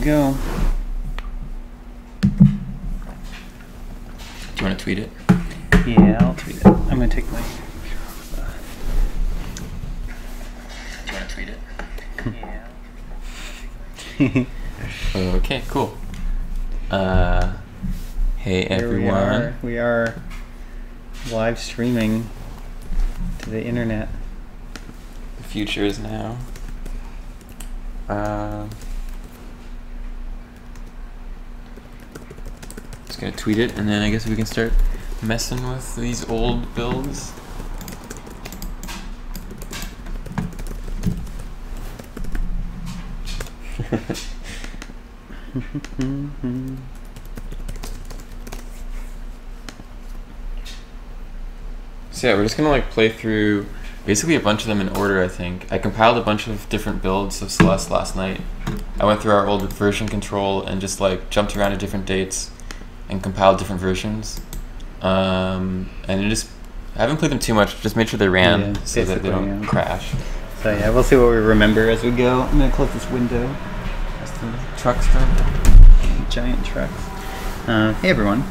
go. Do you want to tweet it? Yeah, I'll tweet it. I'm gonna take my. Do you want to tweet it? Yeah. Okay, cool. Hey everyone. We are live streaming to the internet. The future is now. Just gonna tweet it, and then I guess we can start messing with these old builds. So yeah, we're just gonna like play through basically a bunch of them in order, I think. I compiled a bunch of different builds of Celeste last night. I went through our old version control and just like jumped around to different dates and compiled different versions. And I haven't played them too much, just made sure they ran so that they don't crash. So yeah, we'll see what we remember as we go. I'm gonna close this window. As the trucks start. Giant trucks. Hey everyone.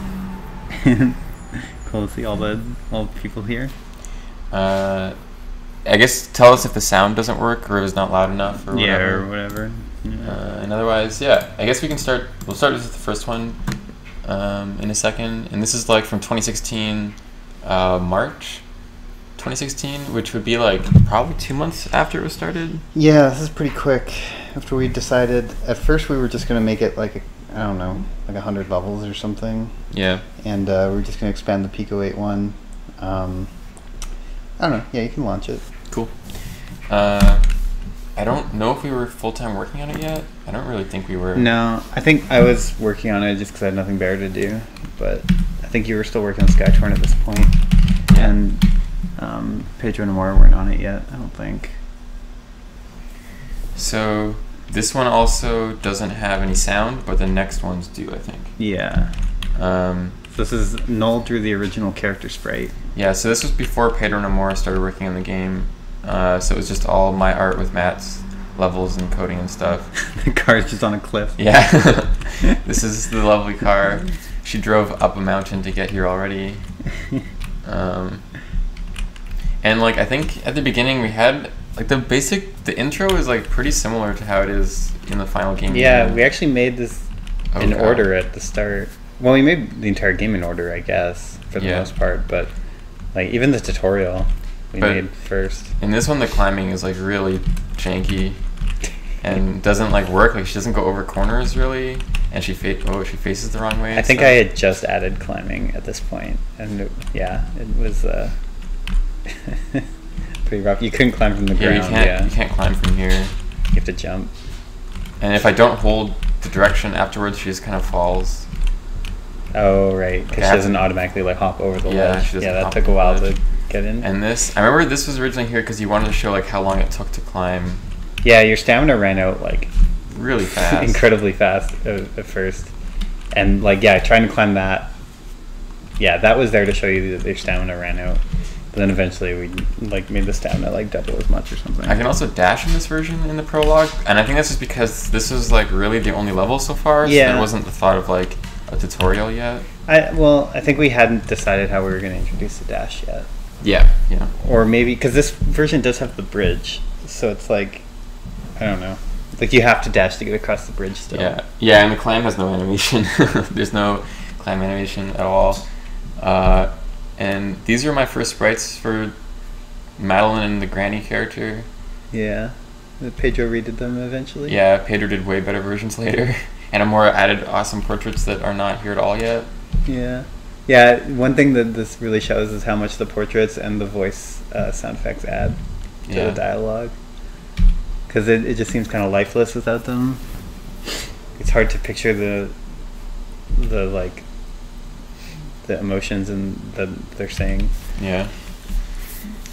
Cool to see all the people here. I guess tell us if the sound doesn't work or is not loud enough or whatever. Yeah, or whatever. Yeah. And otherwise, yeah, I guess we can start. We'll start with the first one in a second. And this is like from 2016, March 2016, which would be like probably 2 months after it was started. Yeah, this is pretty quick. After we decided, at first we were just going to make it like, I don't know, like 100 levels or something. Yeah. And we're just going to expand the Pico 8 one. I don't know. Yeah, you can launch it. Cool. I don't know if we were full-time working on it yet. I don't really think we were. No, I think I was working on it just because I had nothing better to do. But I think you were still working on Skytorn at this point. Yeah. And Pedro and Nomura weren't on it yet, I don't think. So this one also doesn't have any sound, but the next ones do, I think. Yeah. This is Noel drew the original character sprite. Yeah, so this was before Pedro and Nomura started working on the game. So it was just all my art with Matt's levels and coding and stuff. The car's just on a cliff. Yeah. This is the lovely car. She drove up a mountain to get here already. And like I think at the beginning we had like the intro is like pretty similar to how it is in the final game. Yeah, we actually made this in order at the start. Well, we made the entire game in order, I guess, for the most part, but like even the tutorial we made first. In this one the climbing is like really janky and doesn't like work. Like she doesn't go over corners really, and she faces the wrong way. I think I had just added climbing at this point, and it was pretty rough. You couldn't climb from the ground. You can't climb from here. You have to jump. And if I don't hold the direction afterwards, she just kind of falls. Oh, right, because she doesn't automatically like hop over the ledge. Yeah, that took a while to get in. And I remember this was originally here because you wanted to show like how long it took to climb. Yeah, your stamina ran out like really fast, incredibly fast at first, and like trying to climb that. Yeah, that was there to show you that your stamina ran out. But then eventually we like made the stamina like double as much or something. I can also dash in this version in the prologue, and I think that's just because this is like really the only level so far. So there wasn't the thought of like a tutorial yet. I think we hadn't decided how we were going to introduce the dash yet. Yeah. Or maybe because this version does have the bridge, so it's like I don't know, like you have to dash to get across the bridge still. Yeah, and the climb has no animation. There's no climb animation at all. And these are my first sprites for Madeline and the granny character. Yeah, Pedro redid them eventually. Yeah, Pedro did way better versions later. And Nomura added awesome portraits that are not here at all yet. Yeah. One thing that this really shows is how much the portraits and the voice sound effects add to the dialogue. Because it just seems kind of lifeless without them. It's hard to picture the emotions and that they're saying. Yeah.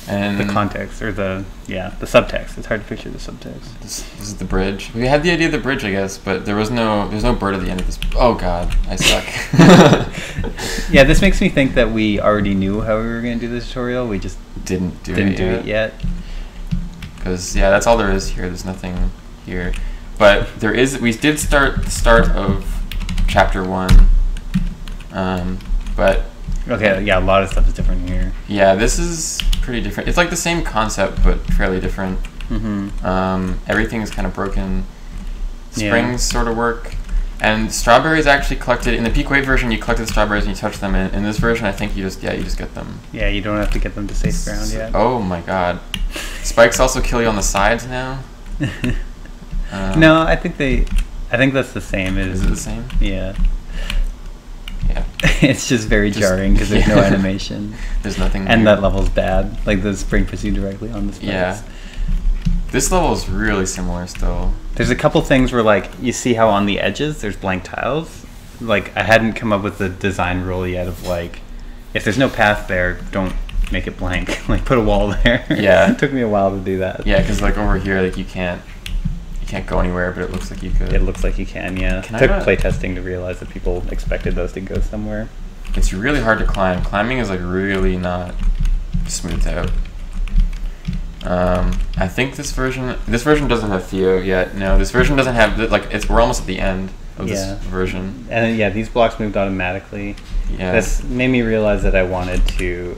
And the context or the subtext. It's hard to picture the subtext. This is the bridge. We had the idea of the bridge, I guess, but there's no bird at the end of this. Oh God, I suck. Yeah, this makes me think that we already knew how we were going to do the tutorial. We just didn't do it yet. Because that's all there is here. There's nothing here. But we did start the start of chapter 1. But okay, yeah, a lot of stuff is different here. Yeah, this is pretty different. It's like the same concept, but fairly different. Everything is kind of broken. Springs sort of work. And strawberries actually collected in the peak weight version. You collected strawberries and you touch them. In this version, I think you just get them. Yeah, you don't have to get them to safe ground yet. Oh my god! Spikes also kill you on the sides now. No, I think that's the same. Is it the same? Yeah. Yeah. It's just very jarring because there's no animation. There's nothing. And that level's bad. Like the spring puts you directly on the spikes. Yeah. This level is really similar still. There's a couple things where, like, you see how on the edges there's blank tiles. Like, I hadn't come up with the design rule yet of, like, if there's no path there, don't make it blank. Like, put a wall there. Yeah. It took me a while to do that. Yeah, because, like, over here, like, you can't go anywhere, but it looks like you could. It looks like you can, yeah. It took playtesting to realize that people expected those to go somewhere. It's really hard to climb. Climbing is, like, really not smoothed out. I think this version doesn't have Theo yet. No, this version doesn't have we're almost at the end of this version. And yeah, these blocks moved automatically. Yeah. This made me realize that I wanted to,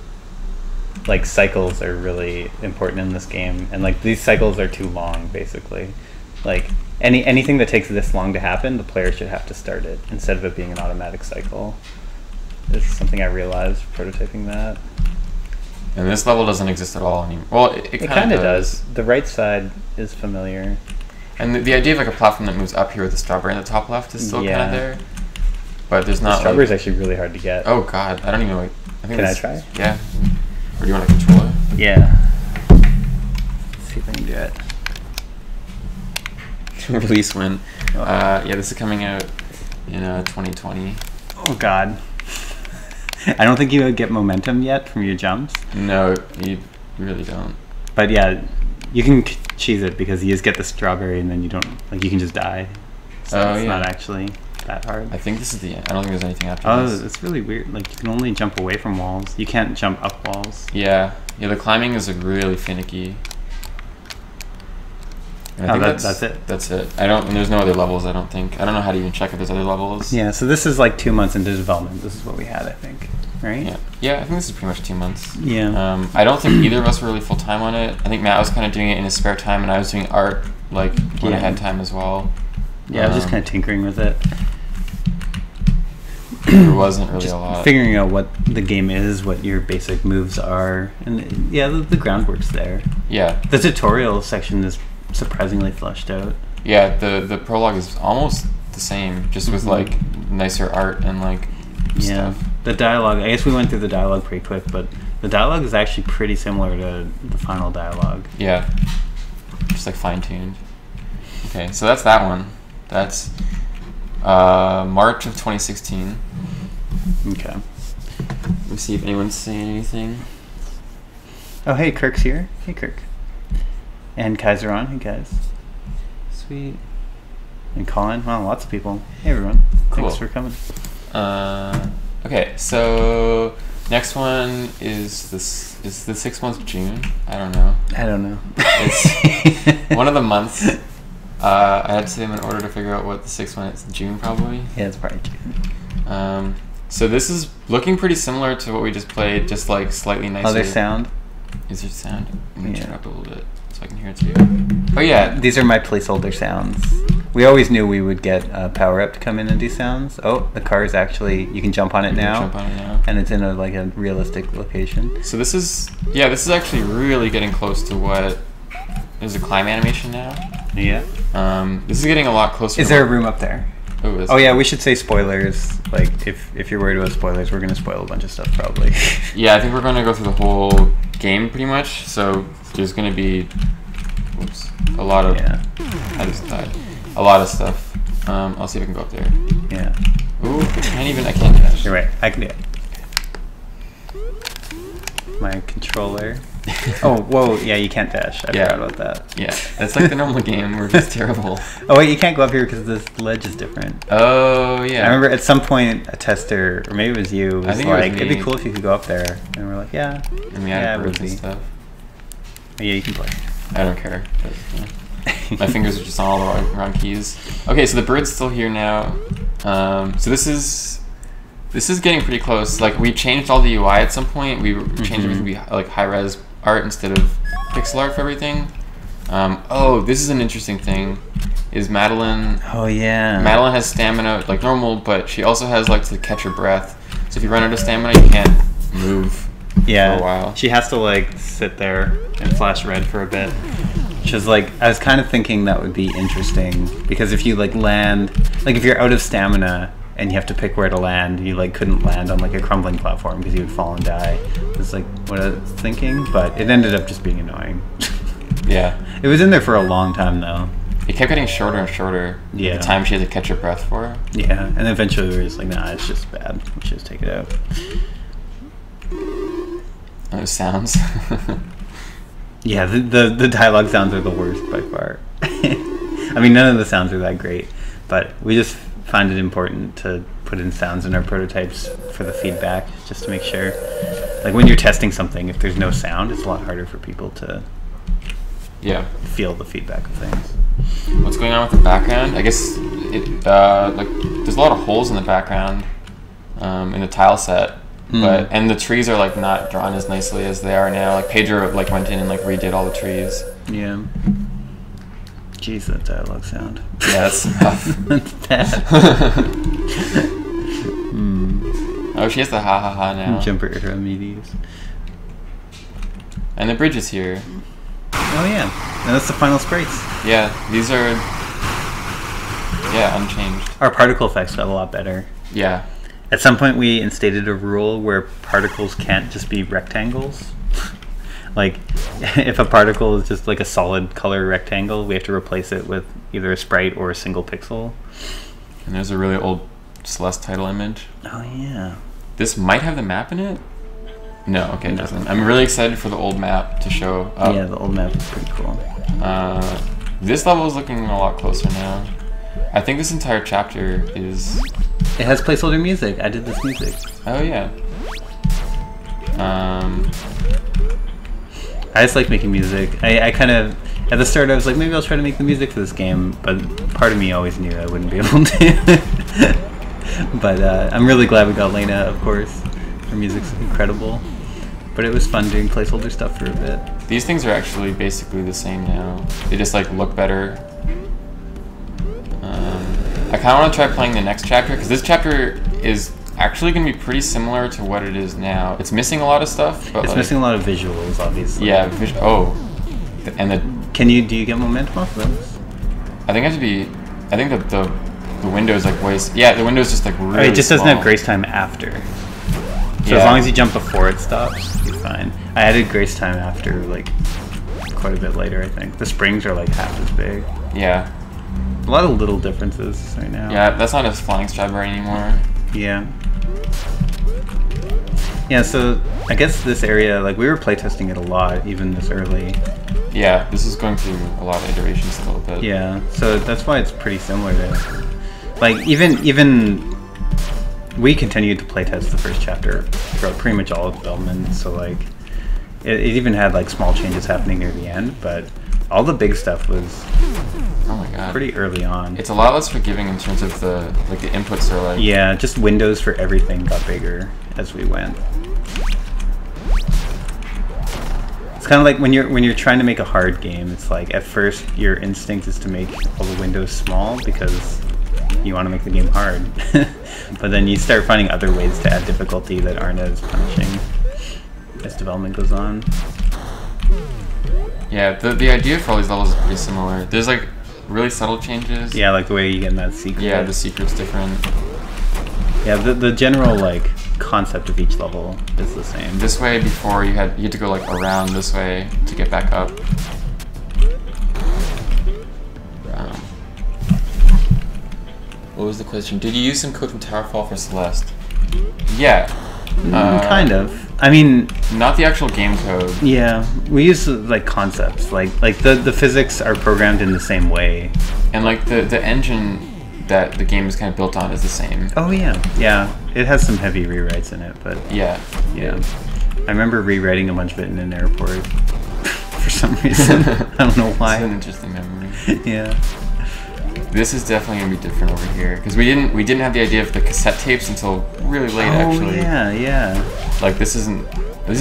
like, cycles are really important in this game, and like these cycles are too long basically. Like anything that takes this long to happen, the player should have to start it instead of it being an automatic cycle. This is something I realized prototyping that. And this level doesn't exist at all anymore. Well, it kind of does. The right side is familiar. And the idea of like a platform that moves up here with a strawberry in the top left is still kind of there. But there's not. The strawberry is actually really hard to get. Oh god, I don't even know. Can I try? Yeah. Or do you want to control it? Yeah. Let's see if I can do it. Release when. Yeah, this is coming out in 2020. Oh god. I don't think you would get momentum yet from your jumps. No, you really don't. But yeah, you can cheese it because you just get the strawberry and then you don't, like, you can just die. So it's not actually that hard. I think this is the end. I don't think there's anything after this. Oh, it's really weird. Like, you can only jump away from walls. You can't jump up walls. Yeah. Yeah, the climbing is like really finicky. And I think that's it. That's it. And there's no other levels, I don't think. I don't know how to even check if there's other levels. Yeah, so this is like 2 months into development. This is what we had, I think. Right? Yeah. Yeah, I think this is pretty much 2 months. Yeah. I don't think either of us were really full time on it. I think Matt was kind of doing it in his spare time, and I was doing art like when I had time as well. Yeah, I was just kind of tinkering with it. There wasn't really a lot. Figuring out what the game is, what your basic moves are, and yeah, the groundwork's there. Yeah. The tutorial section is surprisingly fleshed out. Yeah, the prologue is almost the same, just with like nicer art and like stuff. The dialogue, I guess we went through the dialogue pretty quick, but the dialogue is actually pretty similar to the final dialogue. Yeah, just like fine-tuned. Okay, so that's that one. That's March of 2016. Okay. Let me see if anyone's saying anything. Oh, hey, Kirk's here. Hey, Kirk. And Kaiser on. Hey, guys. Sweet. And Colin. Wow, lots of people. Hey, everyone. Cool. Thanks for coming. Okay, so next one is the 6th month of June. I don't know. It's one of the months. I had to say them in order to figure out what the 6th one is. June, probably? Yeah, it's probably June. So this is looking pretty similar to what we just played, just like slightly nicer. Oh, there's sound? Is there sound? Let me turn it up a little bit so I can hear it too. Oh yeah. These are my placeholder sounds. We always knew we would get Power Up to come in and do sounds. Oh, the car is actually, you can jump on it now. And it's in a realistic location. So this is actually really getting close to what, there's a climb animation now. Yeah. This is getting a lot closer. Is there a room up there? Oh yeah, we should say spoilers. Like, if you're worried about spoilers, we're going to spoil a bunch of stuff probably. Yeah, I think we're going to go through the whole game pretty much. So there's going to be, a lot of, I just died. A lot of stuff. I'll see if I can go up there. Yeah. Ooh, I can't dash. You're right, I can do it. My controller. Oh, whoa, yeah, you can't dash. I forgot about that. Yeah, that's like the normal game. We're just terrible. Oh, wait, you can't go up here because this ledge is different. Oh, yeah. I remember at some point a tester, or maybe it was you, was like, it'd be cool if you could go up there. And we're like, yeah. And we added birds and stuff. Yeah, you can play. I don't care. But, My fingers are just on all the wrong keys. Okay, so the bird's still here now. So this is getting pretty close. Like we changed all the UI at some point. We changed everything to be like high-res art instead of pixel art for everything. Oh, this is an interesting thing. Is Madeline? Oh yeah. Madeline has stamina like normal, but she also has like to catch her breath. So if you run out of stamina, you can't move for a while. She has to like sit there and flash red for a bit. Which is like, I was kind of thinking that would be interesting because if you like land, like if you're out of stamina and you have to pick where to land, you like couldn't land on like a crumbling platform because you would fall and die. It's like what I was thinking, but it ended up just being annoying. Yeah. It was in there for a long time though. It kept getting shorter and shorter. Yeah. The time she had to catch her breath for. Yeah, and eventually we were just like, nah, it's just bad. We should just take it out. Those sounds. Yeah, the dialogue sounds are the worst by far. I mean, none of the sounds are that great, but we just find it important to put in sounds in our prototypes for the feedback, just to make sure. Like when you're testing something, if there's no sound, it's a lot harder for people to feel the feedback of things. What's going on with the background? I guess it like there's a lot of holes in the background in the tile set, and the trees are like not drawn as nicely as they are now. Like Pedro like went in and like redid all the trees. Yeah. Jeez, that dialogue sound. Yeah, that's tough. That's bad. Oh, she has the ha ha ha now. Jumper remedies. And the bridge is here. Oh yeah, and that's the final sprites. Yeah, these are unchanged. Our particle effects got a lot better. Yeah. At some point we instated a rule where particles can't just be rectangles. Like, if a particle is just like a solid color rectangle, we have to replace it with either a sprite or a single pixel. And there's a really old Celeste title image. Oh yeah. This might have the map in it? No, okay, it doesn't. I'm really excited for the old map to show up. Yeah, the old map is pretty cool. This level is looking a lot closer now. I think this entire chapter is... It has placeholder music. I did this music. Oh, yeah. I just like making music. I kind of... At the start, I was like, maybe I'll try to make the music for this game, but part of me always knew I wouldn't be able to. But I'm really glad we got Lena, of course. Her music's incredible. But it was fun doing placeholder stuff for a bit. These things are actually basically the same now. They just like look better. I kind of want to try playing the next chapter because this chapter is actually going to be pretty similar to what it is now. It's missing a lot of stuff, but it's like, missing a lot of visuals, obviously. Yeah, and do you get momentum off of those? I think the window's like the window's just like really it just doesn't small. have grace time after. So as long as you jump before it stops, you're fine. I added grace time after, like, quite a bit later, I think. The springs are, like, half as big. Yeah. A lot of little differences right now. Yeah, that's not a flying strawberry anymore. Yeah. Yeah, so I guess this area, like, we were playtesting it a lot, even this early. Yeah, this is going through a lot of iterations a little bit. Yeah, so that's why it's pretty similar to... Like, even we continued to playtest the first chapter throughout pretty much all of development, so, like, it even had, like, small changes happening near the end, but all the big stuff was pretty early on. It's a lot less forgiving in terms of the inputs are, like... Yeah, just windows for everything got bigger as we went. It's kind of like when you're trying to make a hard game, it's like at first your instinct is to make all the windows small because you want to make the game hard. But then you start finding other ways to add difficulty that aren't as punishing as development goes on. Yeah, the idea for all these levels is pretty similar. There's like really subtle changes. Yeah, like the way you get in that secret. Yeah, the secret's different. Yeah, the general like concept of each level is the same. This way before you had to go like around this way to get back up. What was the question? Did you use some code from Towerfall for Celeste? Yeah. Kind of. I mean, not the actual game code. Yeah, we use like concepts, like the physics are programmed in the same way, and like the engine that the game is kind of built on is the same. Oh yeah. It has some heavy rewrites in it, but yeah. I remember rewriting a bunch of it in an airport for some reason. I don't know why. It's an interesting memory. Yeah. This is definitely gonna be different over here because we didn't have the idea of the cassette tapes until really late. Actually. Yeah. Like this is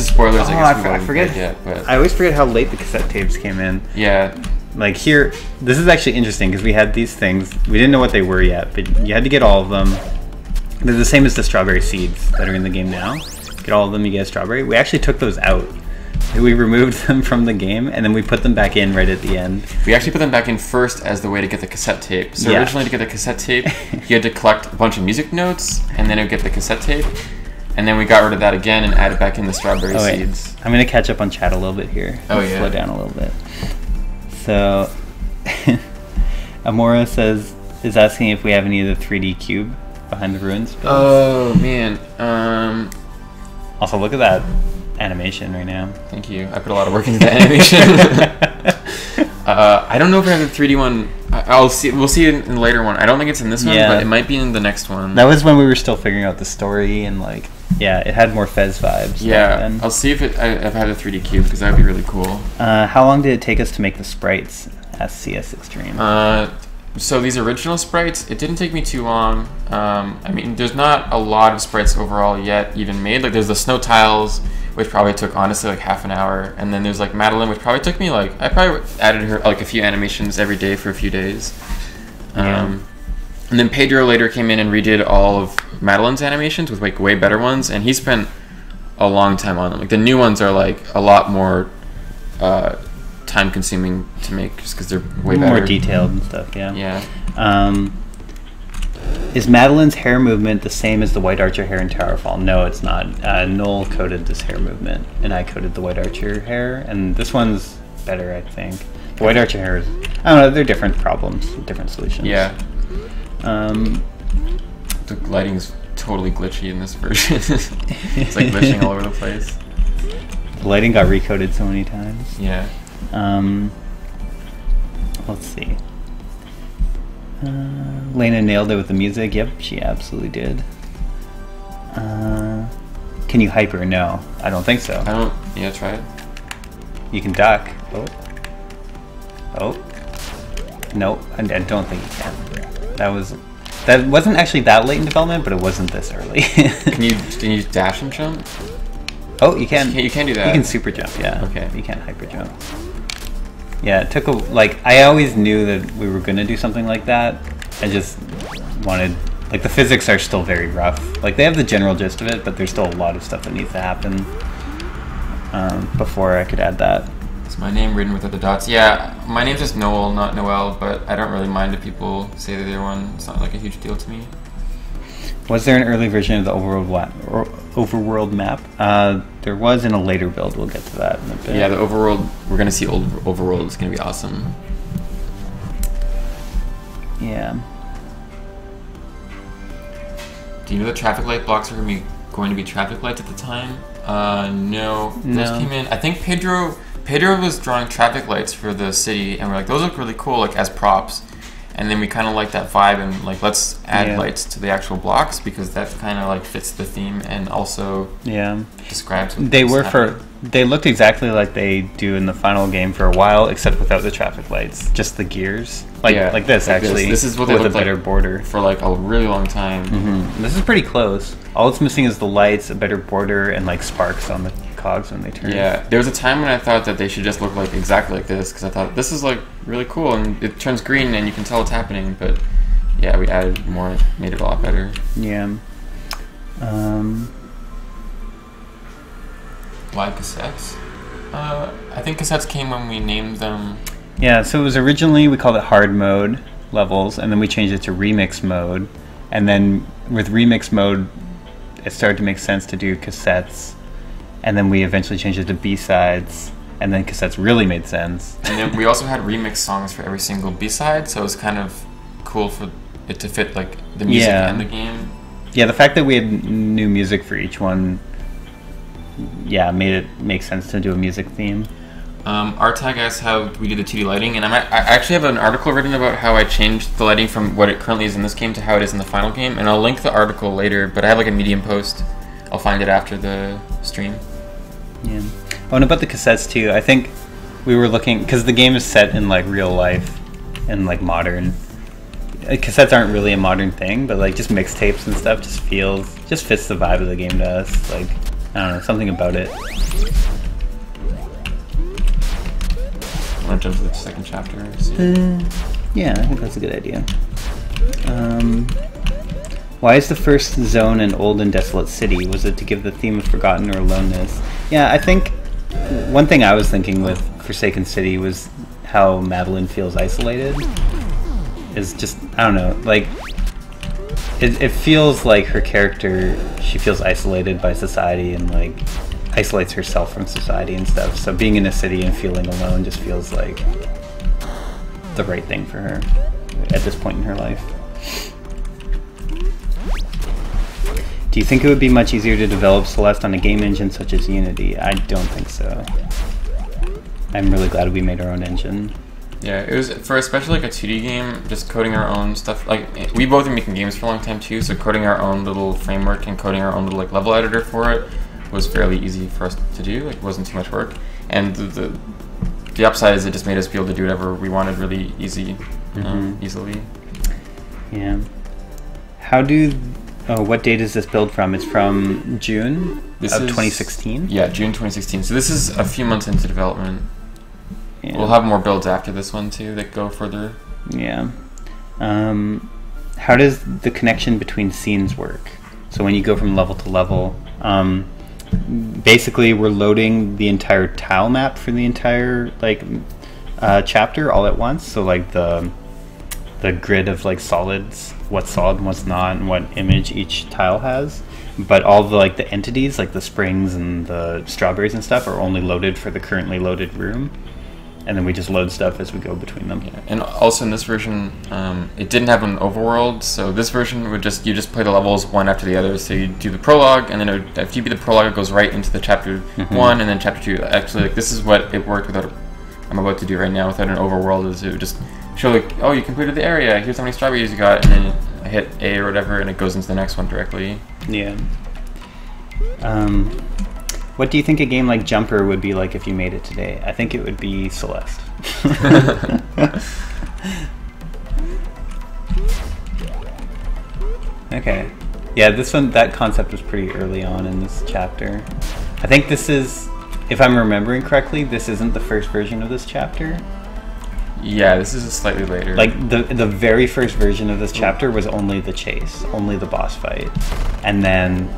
spoilers. I guess I forget. Yet, but I always forget how late the cassette tapes came in. yeah. Like here, this is actually interesting because we had these things. We didn't know what they were yet, but you had to get all of them. They're the same as the strawberry seeds that are in the game now. Get all of them, you get a strawberry. We actually took those out. We removed them from the game, and then we put them back in right at the end. We actually put them back in first as the way to get the cassette tape. So originally to get the cassette tape, you had to collect a bunch of music notes, and then it would get the cassette tape. And then we got rid of that again and added back in the strawberry seeds. I'm going to catch up on chat a little bit here. Slow down a little bit. So, Amora is asking if we have any of the 3D cube behind the ruins builds. Oh, man. Also, look at that animation right now. Thank you. I put a lot of work into the animation. I don't know if I have the 3D one. We'll see it in the later one. I don't think it's in this one, but it might be in the next one. That was when we were still figuring out the story and like, it had more Fez vibes. Yeah, I'll see if I have the 3D cube because that would be really cool. How long did it take us to make the sprites? Asked CS Extreme. So these original sprites, it didn't take me too long. I mean, there's not a lot of sprites overall yet even made. Like there's the snow tiles, which probably took honestly like half an hour, and then there's like Madeline, which probably took me like I probably added her like a few animations every day for a few days. And then Pedro later came in and redid all of Madeline's animations with like way better ones, and he spent a long time on them. Like the new ones are like a lot more time consuming to make just because they're way better. More detailed and stuff, yeah. Yeah. Is Madeline's hair movement the same as the White Archer hair in Towerfall? No, it's not. Noel coded this hair movement, and I coded the White Archer hair, and this one's better, I think. The White Archer hair is... I don't know, they're different problems, different solutions. Yeah. The lighting's totally glitchy in this version. It's like glitching all over the place. The lighting got recoded so many times. Yeah. Let's see. Lena nailed it with the music. Yep, she absolutely did. Can you hyper? No, I don't think so. I don't... Yeah, try it. You can duck. Oh. Nope, I don't think you can. That wasn't actually that late in development, but it wasn't this early. Can you dash and jump? Oh, you can. You can do that. You can super jump, yeah. Okay. You can't hyper jump. Yeah, it took I always knew that we were gonna do something like that. I just wanted, like the physics are still very rough. Like they have the general gist of it, but there's still a lot of stuff that needs to happen before I could add that. Is my name written with other dots? Yeah, my name's just Noel, not Noel, but I don't really mind if people say that they're one. It's not like a huge deal to me. Was there an early version of the overworld map? There was in a later build. We'll get to that in a bit. Yeah, the overworld. We're gonna see overworld. It's gonna be awesome. Yeah. Do you know the traffic light blocks are going to be traffic lights at the time? No. Those came in. I think Pedro was drawing traffic lights for the city, and we're like, those look really cool, like as props. And then we kind of like that vibe, and like let's add lights to the actual blocks because that kind of like fits the theme and also describes what they looked exactly like they do in the final game for a while, except without the traffic lights, just the gears, like this like actually. This is what they with look a better like border for like a really long time. Mm-hmm. This is pretty close. All it's missing is the lights, a better border, and like sparks on the cogs when they turn. Yeah, there was a time when I thought that they should just look like exactly like this because I thought this is like really cool and it turns green and you can tell what's happening. But yeah, we added more, made it a lot better. Yeah. Why cassettes? I think cassettes came when we named them. Yeah, so it was originally, we called it hard mode levels, and then we changed it to remix mode, and then with remix mode it started to make sense to do cassettes, and then we eventually changed it to B-sides, and then cassettes really made sense. And then we also had remix songs for every single B-side, so it was kind of cool for it to fit like the music and the game. Yeah, the fact that we had new music for each one made it make sense to do a music theme. Artag asks how we did the 2D lighting, and I actually have an article written about how I changed the lighting from what it currently is in this game to how it is in the final game, and I'll link the article later, but I have like a Medium post. I'll find it after the stream. Yeah. Oh, and about the cassettes too, I think we were looking, because the game is set in like real life and like modern. Cassettes aren't really a modern thing, but like just mixtapes and stuff just fits the vibe of the game to us. Like, I don't know, something about it. Want to jump to the second chapter? Yeah, I think that's a good idea. Why is the first zone an old and desolate city? Was it to give the theme of forgotten or aloneness? Yeah, I think one thing I was thinking with Forsaken City was how Madeline feels isolated. Is just, I don't know, like, it feels like her character, she feels isolated by society and like isolates herself from society and stuff. So being in a city and feeling alone just feels like the right thing for her at this point in her life. Do you think it would be much easier to develop Celeste on a game engine such as Unity? I don't think so. I'm really glad we made our own engine. Yeah, it was, for especially like a 2D game, just coding our own stuff. Like, we both been making games for a long time too, so coding our own little framework and coding our own little like level editor for it was fairly easy for us to do. Like, it wasn't too much work. And the upside is it just made us be able to do whatever we wanted really easily. Yeah. What date is this build from? It's from June of 2016? Yeah, June 2016. So this is a few months into development. Yeah. We'll have more builds after this one too that go further. Yeah. How does the connection between scenes work? So when you go from level to level, basically we're loading the entire tile map for the entire like chapter all at once. So like the grid of like solids, what's solid and what's not, and what image each tile has. But all the like the entities, like the springs and the strawberries and stuff, are only loaded for the currently loaded room. And then we just load stuff as we go between them. Yeah. And also in this version, it didn't have an overworld, so this version would you just play the levels one after the other. So you do the prologue, and then if you beat the prologue, it goes right into the chapter 1, and then chapter 2. Actually, like, this is what it worked without. I'm about to do right now without an overworld. Is it would just show like, oh, you completed the area. Here's how many strawberries you got, and then I hit A or whatever, and it goes into the next one directly. Yeah. What do you think a game like Jumper would be like if you made it today? I think it would be Celeste. Okay. Yeah, that concept was pretty early on in this chapter. I think this is, if I'm remembering correctly, this isn't the first version of this chapter. Yeah, this is slightly later. Like, the very first version of this chapter was only the chase, only the boss fight. And then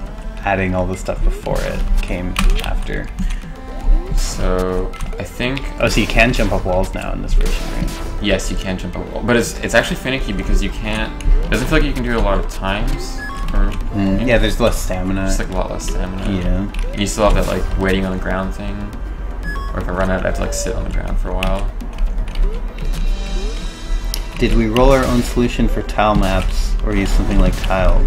adding all the stuff before it came after. So I think. Oh, so you can jump up walls now in this version, right? Yes, you can jump up walls, but it's actually finicky because you can't. It doesn't feel like you can do it a lot of times. Yeah, there's less stamina. Just like a lot less stamina. Yeah. And you still have that like waiting on the ground thing, or if I run out, I have to like sit on the ground for a while. Did we roll our own solution for tile maps or use something like Tiled?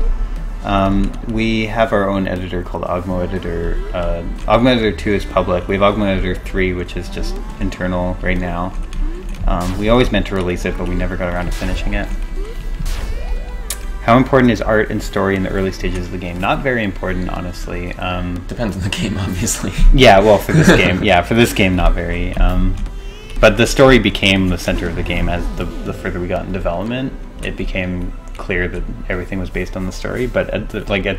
We have our own editor called Ogmo Editor. Ogmo Editor 2 is public. We have Ogmo Editor 3, which is just internal right now. We always meant to release it, but we never got around to finishing it. How important is art and story in the early stages of the game? Not very important, honestly. Depends on the game, obviously. Yeah, well, for this game, for this game, not very. But the story became the center of the game as the further we got in development. It became clear that everything was based on the story, but at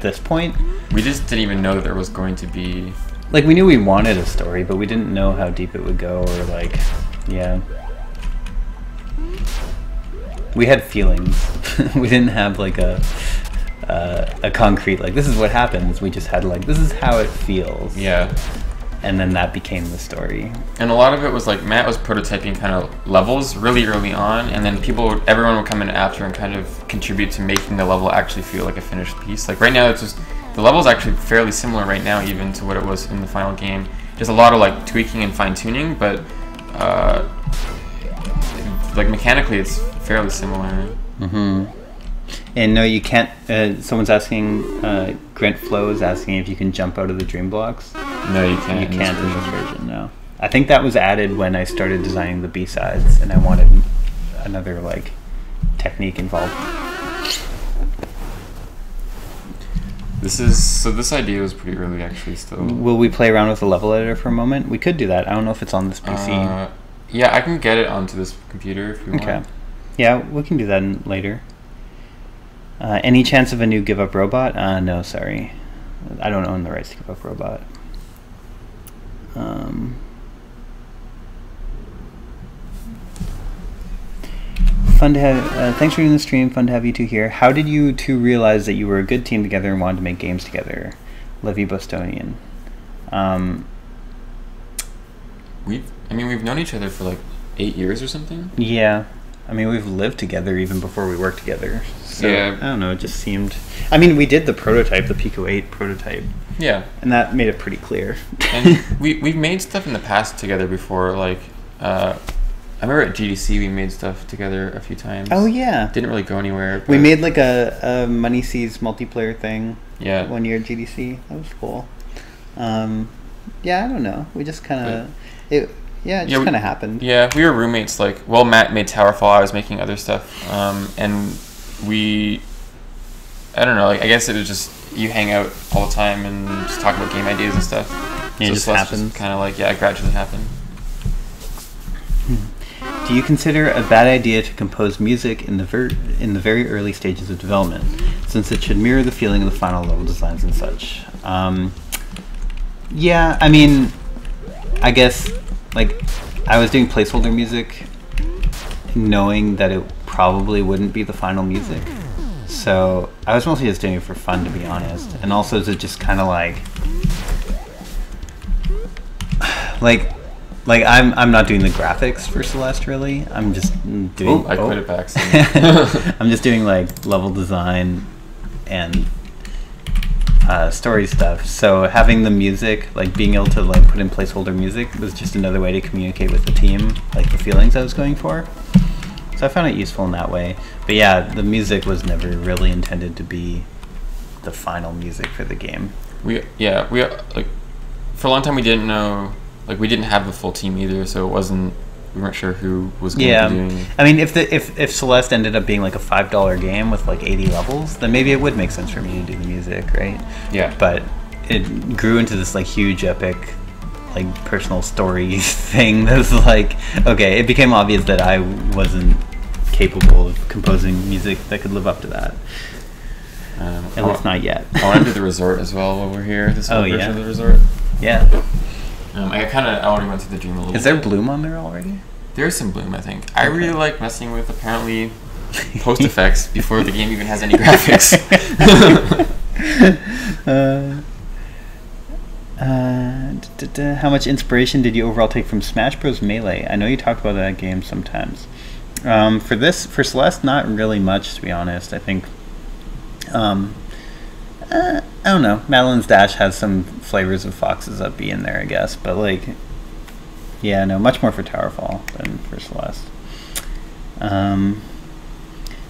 this point, we just didn't even know that there was going to be, like, we knew we wanted a story, but we didn't know how deep it would go, or like, yeah, we had feelings. We didn't have like a concrete, like, this is what happens. We just had like, this is how it feels. Yeah. And then that became the story. And a lot of it was like Matt was prototyping kind of levels really early on, and then everyone would come in after and kind of contribute to making the level actually feel like a finished piece. Like right now, it's just the level's actually fairly similar right now, even to what it was in the final game. Just a lot of like tweaking and fine tuning, but like mechanically, it's fairly similar. And no, you can't. Someone's asking. Grant Flo is asking if you can jump out of the dream blocks. No, you can't. You can't in this version. No, I think that was added when I started designing the B-sides, and I wanted another like technique involved. This idea was pretty early actually. Still. Will we play around with the level editor for a moment? We could do that. I don't know if it's on this PC. Yeah, I can get it onto this computer if you want. Okay. Yeah, we can do that later. Any chance of a new Give Up Robot? No, sorry. I don't own the rights to Give Up Robot. Fun to have. Thanks for doing the stream. Fun to have you two here. How did you two realize that you were a good team together and wanted to make games together? Levy Bostonian. We've known each other for like 8 years or something. Yeah. I mean, we've lived together even before we worked together. So, yeah. I don't know, it just seemed... I mean, we did the prototype, the Pico 8 prototype. Yeah. And that made it pretty clear. And we've made stuff in the past together before, like... I remember at GDC we made stuff together a few times. Oh, yeah. Didn't really go anywhere. We made like a Money Seas multiplayer thing. Yeah. 1 year at GDC. That was cool. Yeah, I don't know. We just kind of... It just kind of happened. Yeah, we were roommates. Like, well, Matt made Towerfall. I was making other stuff, and I don't know. Like, I guess it was just you hang out all the time and just talk about game ideas and stuff. Yeah, so it just happened. Kind of like it gradually happened. Do you consider a bad idea to compose music in the very early stages of development, since it should mirror the feeling of the final level designs and such? Yeah, I mean, I guess. Like, I was doing placeholder music knowing that it probably wouldn't be the final music. So I was mostly just doing it for fun, to be honest. And also to just kind of like I'm not doing the graphics for Celeste, really. I'm just doing... I put it back. I'm just doing, like, level design and... story stuff. So having the music, like being able to like put in placeholder music, was just another way to communicate with the team, like the feelings I was going for. So I found it useful in that way. But yeah, the music was never really intended to be the final music for the game. We like for a long time we didn't know, like we didn't have the full team either, so we weren't sure who was going to be doing. I mean, if Celeste ended up being like a $5 game with like 80 levels, then maybe it would make sense for me to do the music, right? Yeah. But it grew into this like huge epic, like personal story thing. That was like, okay, it became obvious that I wasn't capable of composing music that could live up to that. At least not yet. I want to do the resort as well while we're here. This whole version of the resort. Yeah. I already went through the dream a little bit. Is there Bloom on there already? There's some Bloom, I think. I really like messing with, apparently, post effects before the game even has any graphics. How much inspiration did you overall take from Smash Bros. Melee? I know you talked about that game sometimes. For Celeste, not really much, to be honest. I think... I don't know. Madeline's Dash has some flavors of Fox's Up B in there, I guess. But, like, yeah, no, much more for Towerfall than for Celeste.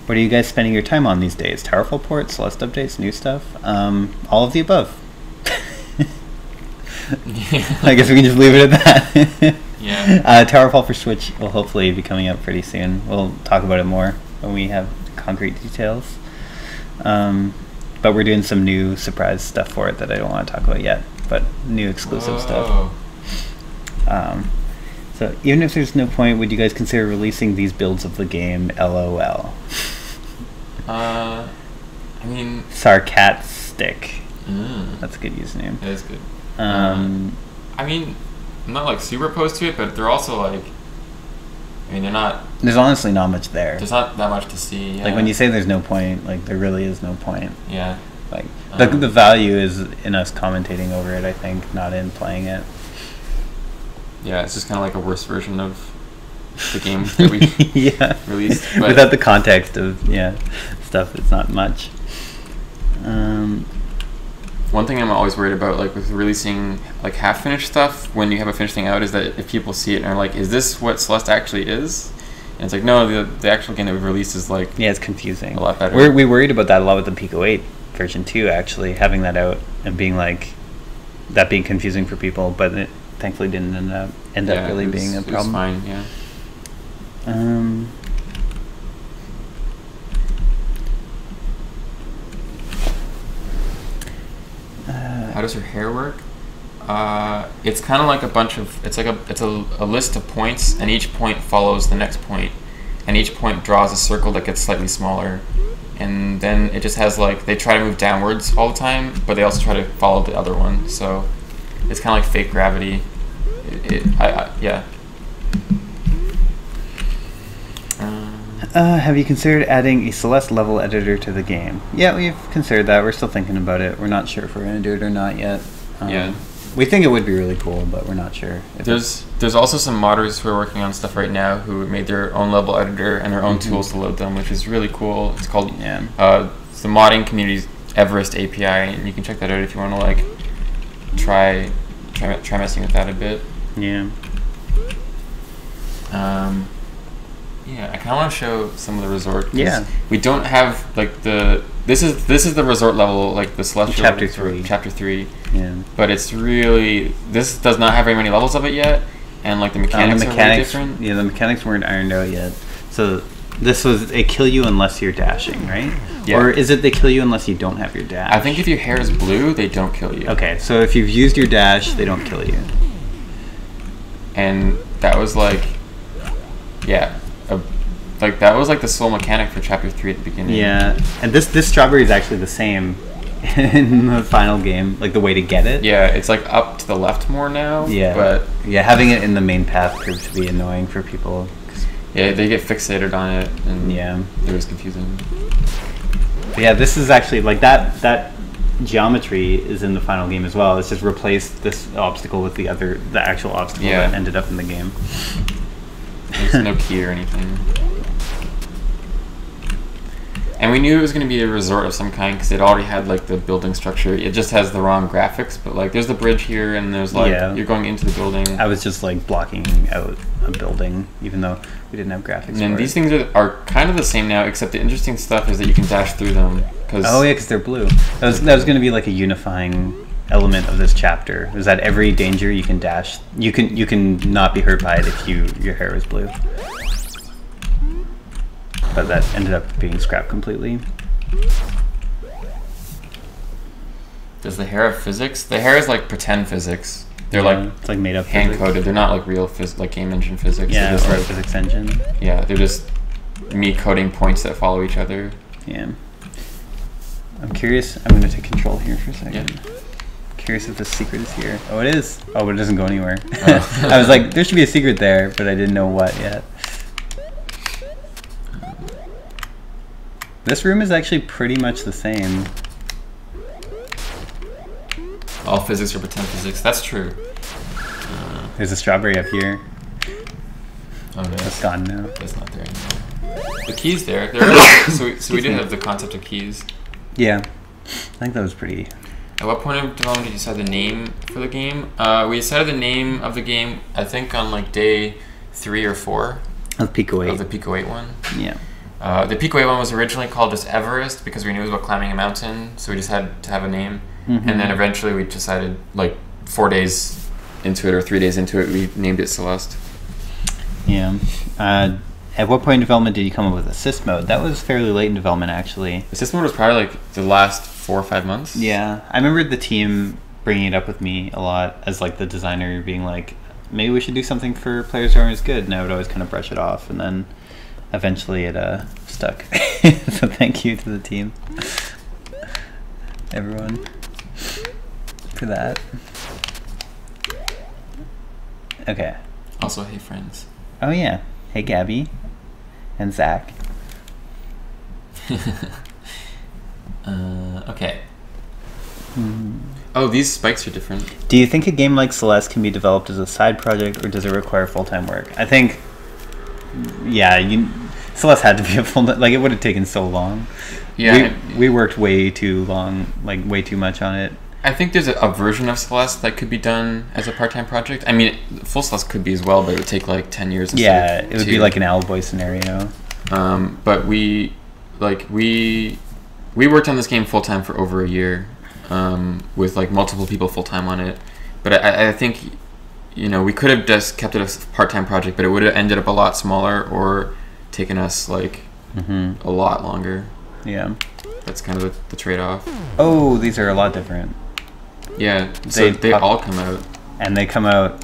What are you guys spending your time on these days? Towerfall ports, Celeste updates, new stuff? All of the above. I guess we can just leave it at that. Yeah. Towerfall for Switch will hopefully be coming out pretty soon. We'll talk about it more when we have concrete details. But we're doing some new surprise stuff for it that I don't want to talk about yet, but new exclusive stuff. So even if there's no point, would you guys consider releasing these builds of the game? LOL. I mean... Sarcastic. That's a good username. That is good. I mean, I'm not like super opposed to it, but they're also like... I mean, they're not... There's honestly not much there. There's not that much to see. Yeah. Like, when you say there's no point, like, there really is no point. Yeah. Like, the value is in us commentating over it, I think, not in playing it. Yeah, it's just kind of like a worse version of the game that we released. But without the context of, stuff, it's not much. One thing I'm always worried about, like with releasing like half-finished stuff, when you have a finished thing out, is that if people see it and are like, "Is this what Celeste actually is?" And it's like, no, the actual game that we've released is like, it's confusing. A lot better. We worried about that a lot with the Pico 8 version 2, actually, having that out and being like, that being confusing for people, but it thankfully didn't end up really being a problem. It was fine, yeah. does her hair work? It's kind of like a bunch of, it's a list of points, and each point follows the next point, and each point draws a circle that gets slightly smaller, and then it just has like, they try to move downwards all the time, but they also try to follow the other one, so it's kind of like fake gravity. Yeah. Have you considered adding a Celeste level editor to the game? Yeah, we've considered that. We're still thinking about it. We're not sure if we're going to do it or not yet. Yeah. We think it would be really cool, but we're not sure. There's also some modders who are working on stuff right now who made their own level editor and their own tools to load them, which is really cool. It's called it's the modding community's Everest API, and you can check that out if you want to like try messing with that a bit. Yeah. Yeah, I kind of want to show some of the resort. Yeah. We don't have like this is the resort level, like the Celestial Chapter 3. Yeah. But it's really, this does not have very many levels of it yet, and like the mechanics are very different. Yeah, the mechanics weren't ironed out yet. So this was they kill you unless you're dashing, right? Yeah. Or is it they kill you unless you don't have your dash? I think if your hair is blue, they don't kill you. Okay, so if you've used your dash, they don't kill you. And that was like, yeah. Like that was like the sole mechanic for Chapter 3 at the beginning. Yeah, and this strawberry is actually the same in the final game, like the way to get it. Yeah, it's like up to the left more now. Yeah, but yeah, having it in the main path proved to be annoying for people. Yeah, they get fixated on it, and yeah, it was confusing. But yeah, this is actually like that geometry is in the final game as well. It's just replaced this obstacle with the actual obstacle that ended up in the game. There's no key or anything. And we knew it was going to be a resort of some kind because it already had like the building structure. It just has the wrong graphics, but like there's the bridge here, and there's like you're going into the building. I was just like blocking out a building, even though we didn't have graphics. And these things are kind of the same now, except the interesting stuff is that you can dash through them. Because they're blue. That was going to be like a unifying element of this chapter. Is that every danger you can dash, you can not be hurt by it if your hair is blue. But that ended up being scrapped completely. Does the hair have physics? The hair is like pretend physics. They're it's like made up hand coded. They're not like real like game engine physics. Yeah, they're just like physics engine. Yeah, they're just me coding points that follow each other. Yeah. I'm curious. I'm going to take control here for a second. Yeah. Curious if the secret is here. Oh, it is. Oh, but it doesn't go anywhere. Oh. I was like, there should be a secret there, but I didn't know what yet. This room is actually pretty much the same. All physics are pretend physics. That's true. There's a strawberry up here. Oh, no. It's gone now. It's not there anymore. The key's there. So we did have the concept of keys. Yeah. I think that was pretty... At what point of development did you decide the name for the game? We decided the name of the game, I think, on like day 3 or 4. Of Pico 8. Of the Pico 8 one. Yeah. The Pico 8 one was originally called just Everest because we knew it was about climbing a mountain, so we just had to have a name. Mm-hmm. And then eventually we decided, like 4 days into it or 3 days into it, we named it Celeste. Yeah. At what point in development did you come up with assist mode? That was fairly late in development, actually. Assist mode was probably like the last 4 or 5 months. Yeah. I remember the team bringing it up with me a lot as like the designer, being like, maybe we should do something for players who aren't as good. And I would always kind of brush it off, and then eventually it stuck. So thank you to the team, everyone, for that. Okay. Also, hey friends. Oh yeah. Hey Gabby and Zach. Okay. Oh, these spikes are different. Do you think a game like Celeste can be developed as a side project, or does it require full-time work? I think, yeah, Celeste had to be a full-time, like it would have taken so long. Yeah. We worked way too long, like way too much on it. I think there's a version of Celeste that could be done as a part-time project. I mean, full Celeste could be as well, but it would take like 10 years. Yeah, it would be like an Owlboy scenario. But we worked on this game full-time for over a year, with like multiple people full-time on it. But I think, you know, we could have just kept it a part-time project, but it would have ended up a lot smaller or taken us like a lot longer. Yeah. That's kind of the trade-off. Oh, these are a lot different. Yeah, so they all come out. And they come out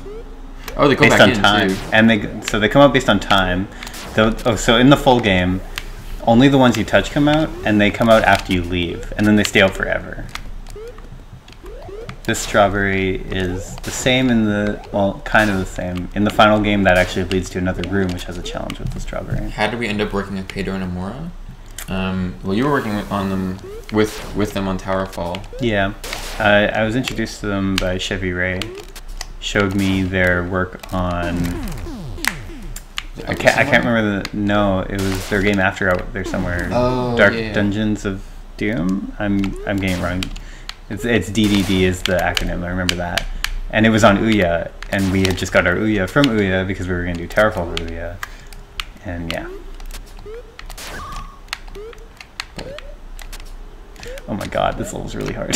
they come based back on in time. too. And they come out based on time. So in the full game, only the ones you touch come out, and they come out after you leave, and then they stay out forever. This strawberry is the same kind of the same. In the final game, that actually leads to another room, which has a challenge with the strawberry. How did we end up working with Pedro and Nomura? Well, you were working on them with them on Towerfall. Yeah, I was introduced to them by Chevy Ray. Showed me their work on. I can't remember it was their game after out there somewhere. Dark Dungeons of Doom. I'm getting it wrong. It's DDD is the acronym. I remember that, and it was on Ouya, and we had just got our Ouya from Ouya because we were going to do Towerfall for Ouya, and yeah. Oh my god, this level's really hard.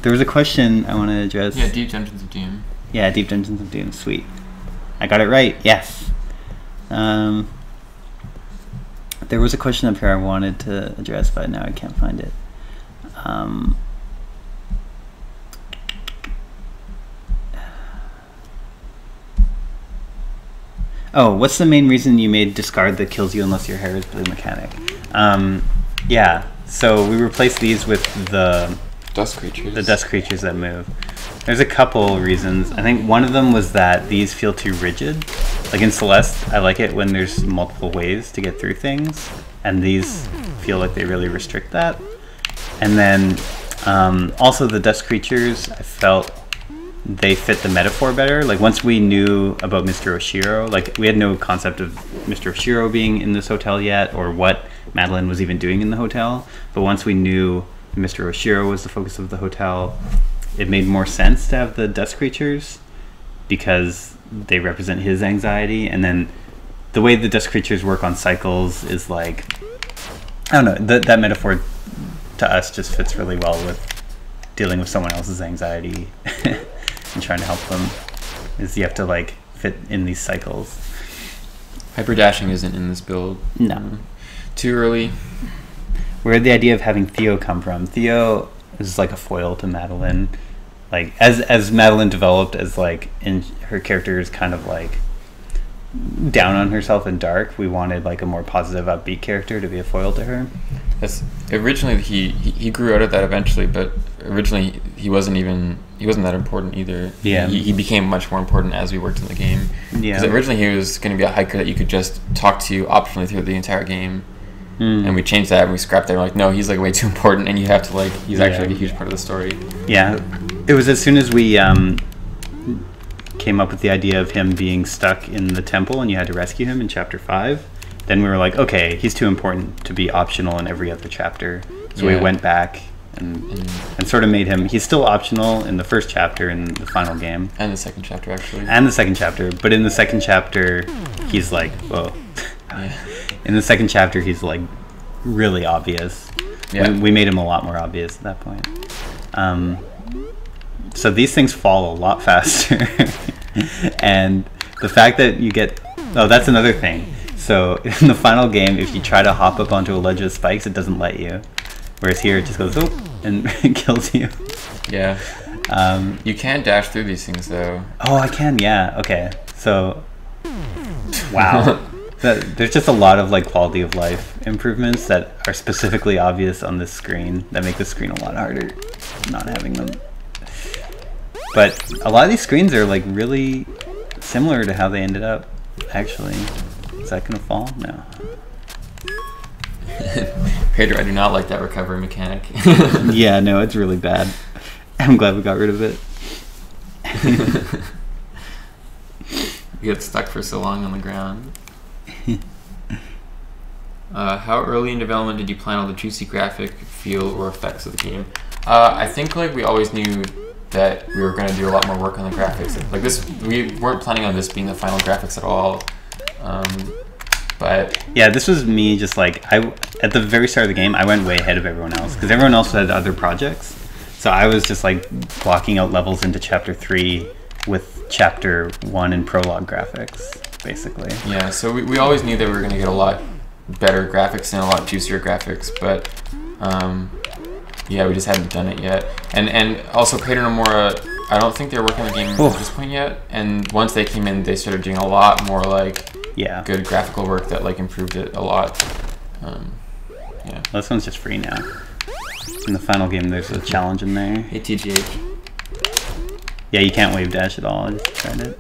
There was a question I want to address. Yeah, Deep Dungeons of Doom. Yeah, Deep Dungeons of Doom. Sweet. I got it right. Yes. There was a question up here I wanted to address, but now I can't find it. What's the main reason you made discard that kills you unless your hair is blue mechanic? Yeah, so we replaced these with the dust creatures. The dust creatures that move. There's a couple reasons. I think one of them was that these feel too rigid. Like in Celeste, I like it when there's multiple ways to get through things, and these feel like they really restrict that. And then also the dust creatures, I felt they fit the metaphor better. Like once we knew about Mr. Oshiro, like we had no concept of Mr. Oshiro being in this hotel yet, or what Madeline was even doing in the hotel. But once we knew Mr. Oshiro was the focus of the hotel, it made more sense to have the dust creatures because they represent his anxiety. And then the way the dust creatures work on cycles is like, I don't know, that metaphor to us just fits really well with dealing with someone else's anxiety and trying to help them, is you have to like fit in these cycles. Hyper dashing isn't in this build. No. Too early. Where did the idea of having Theo come from? Theo is like a foil to Madeline. Like as Madeline developed as like in her character is kind of like down on herself and dark, we wanted like a more positive, upbeat character to be a foil to her. Originally he grew out of that eventually, but originally he wasn't that important either. Yeah. He became much more important as we worked in the game. Yeah. Because originally he was going to be a hiker that you could just talk to optionally through the entire game. And we changed that and we scrapped that. We're like, no, he's like way too important, and you have to like, he's actually like a huge part of the story. Yeah. It was as soon as we came up with the idea of him being stuck in the temple and you had to rescue him in chapter 5, then we were like, okay, he's too important to be optional in every other chapter. So we went back and sort of made him, he's still optional in the first chapter in the final game. And the second chapter, actually. And the second chapter. But in the second chapter, he's like, whoa. Yeah. In the second chapter, he's like really obvious. Yeah. We made him a lot more obvious at that point. So these things fall a lot faster. And the fact that you get... Oh, that's another thing. So in the final game, if you try to hop up onto a ledge of spikes, it doesn't let you. Whereas here, it just goes, oh, and it kills you. Yeah. You can dash through these things, though. Oh, I can, yeah. Okay. So... Wow. There's just a lot of like quality of life improvements that are specifically obvious on this screen that make the screen a lot harder not having them. But a lot of these screens are like really similar to how they ended up, actually. Is that gonna fall? No. Pedro, I do not like that recovery mechanic. Yeah, no, it's really bad. I'm glad we got rid of it. You get stuck for so long on the ground. How early in development did you plan all the juicy graphic, feel, or effects of the game? I think like we always knew that we were going to do a lot more work on the graphics. Like this, we weren't planning on this being the final graphics at all. But yeah, this was me just like at the very start of the game, I went way ahead of everyone else because everyone else had other projects. So I was just like blocking out levels into chapter 3 with chapter 1 and prologue graphics, basically. Yeah, so we always knew that we were going to get a lot better graphics and a lot juicier graphics, but Yeah, we just hadn't done it yet. And also Creator Nomura, I don't think they were working on the game at this point yet. And once they came in, they started doing a lot more like good graphical work that like improved it a lot. Yeah. Well, this one's just free now. In the final game, there's a challenge in there. Hey, TGH. Yeah, you can't wave dash at all. I just tried it.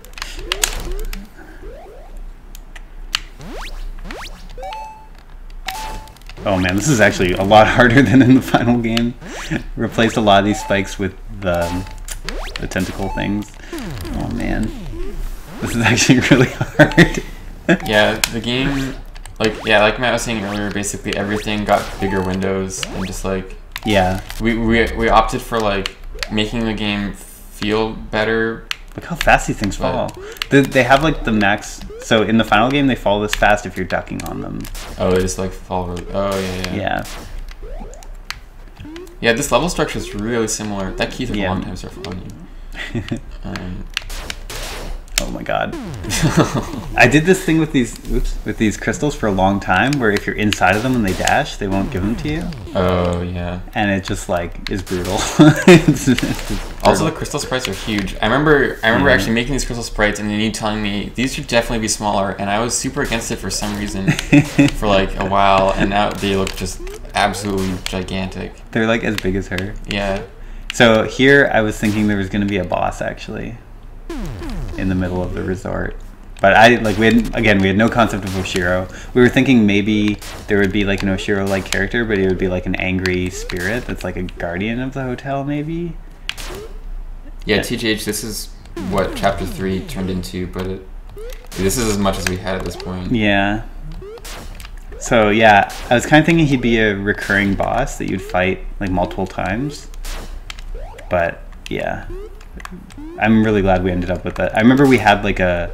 Oh man, this is actually a lot harder than in the final game. Replaced a lot of these spikes with the tentacle things. Oh man, this is actually really hard. Yeah, the game, like Matt was saying earlier, basically everything got bigger windows and just like we opted for like making the game feel better. Look how fast these things fall. They have like the max. So in the final game, they fall this fast if you're ducking on them. Oh, they just like fall really. Oh yeah. Yeah, this level structure is really similar. That key took a long time to start on you. Oh my god. I did this thing with these crystals for a long time where if you're inside of them and they dash, they won't give them to you. Oh yeah. And it just like is brutal. it's also, the crystal sprites are huge. I remember actually making these crystal sprites and then you telling me these should definitely be smaller, and I was super against it for some reason for like a while, and now they look just absolutely gigantic. They're like as big as her. Yeah. So here I was thinking there was going to be a boss actually in the middle of the resort, but we had no concept of Oshiro. We were thinking maybe there would be like an Oshiro like character, but it would be like an angry spirit that's like a guardian of the hotel maybe. Yeah, TGH, this is what chapter 3 turned into, but this is as much as we had at this point. Yeah. So yeah, I was kind of thinking he'd be a recurring boss that you'd fight like multiple times, but yeah, I'm really glad we ended up with that. I remember we had like a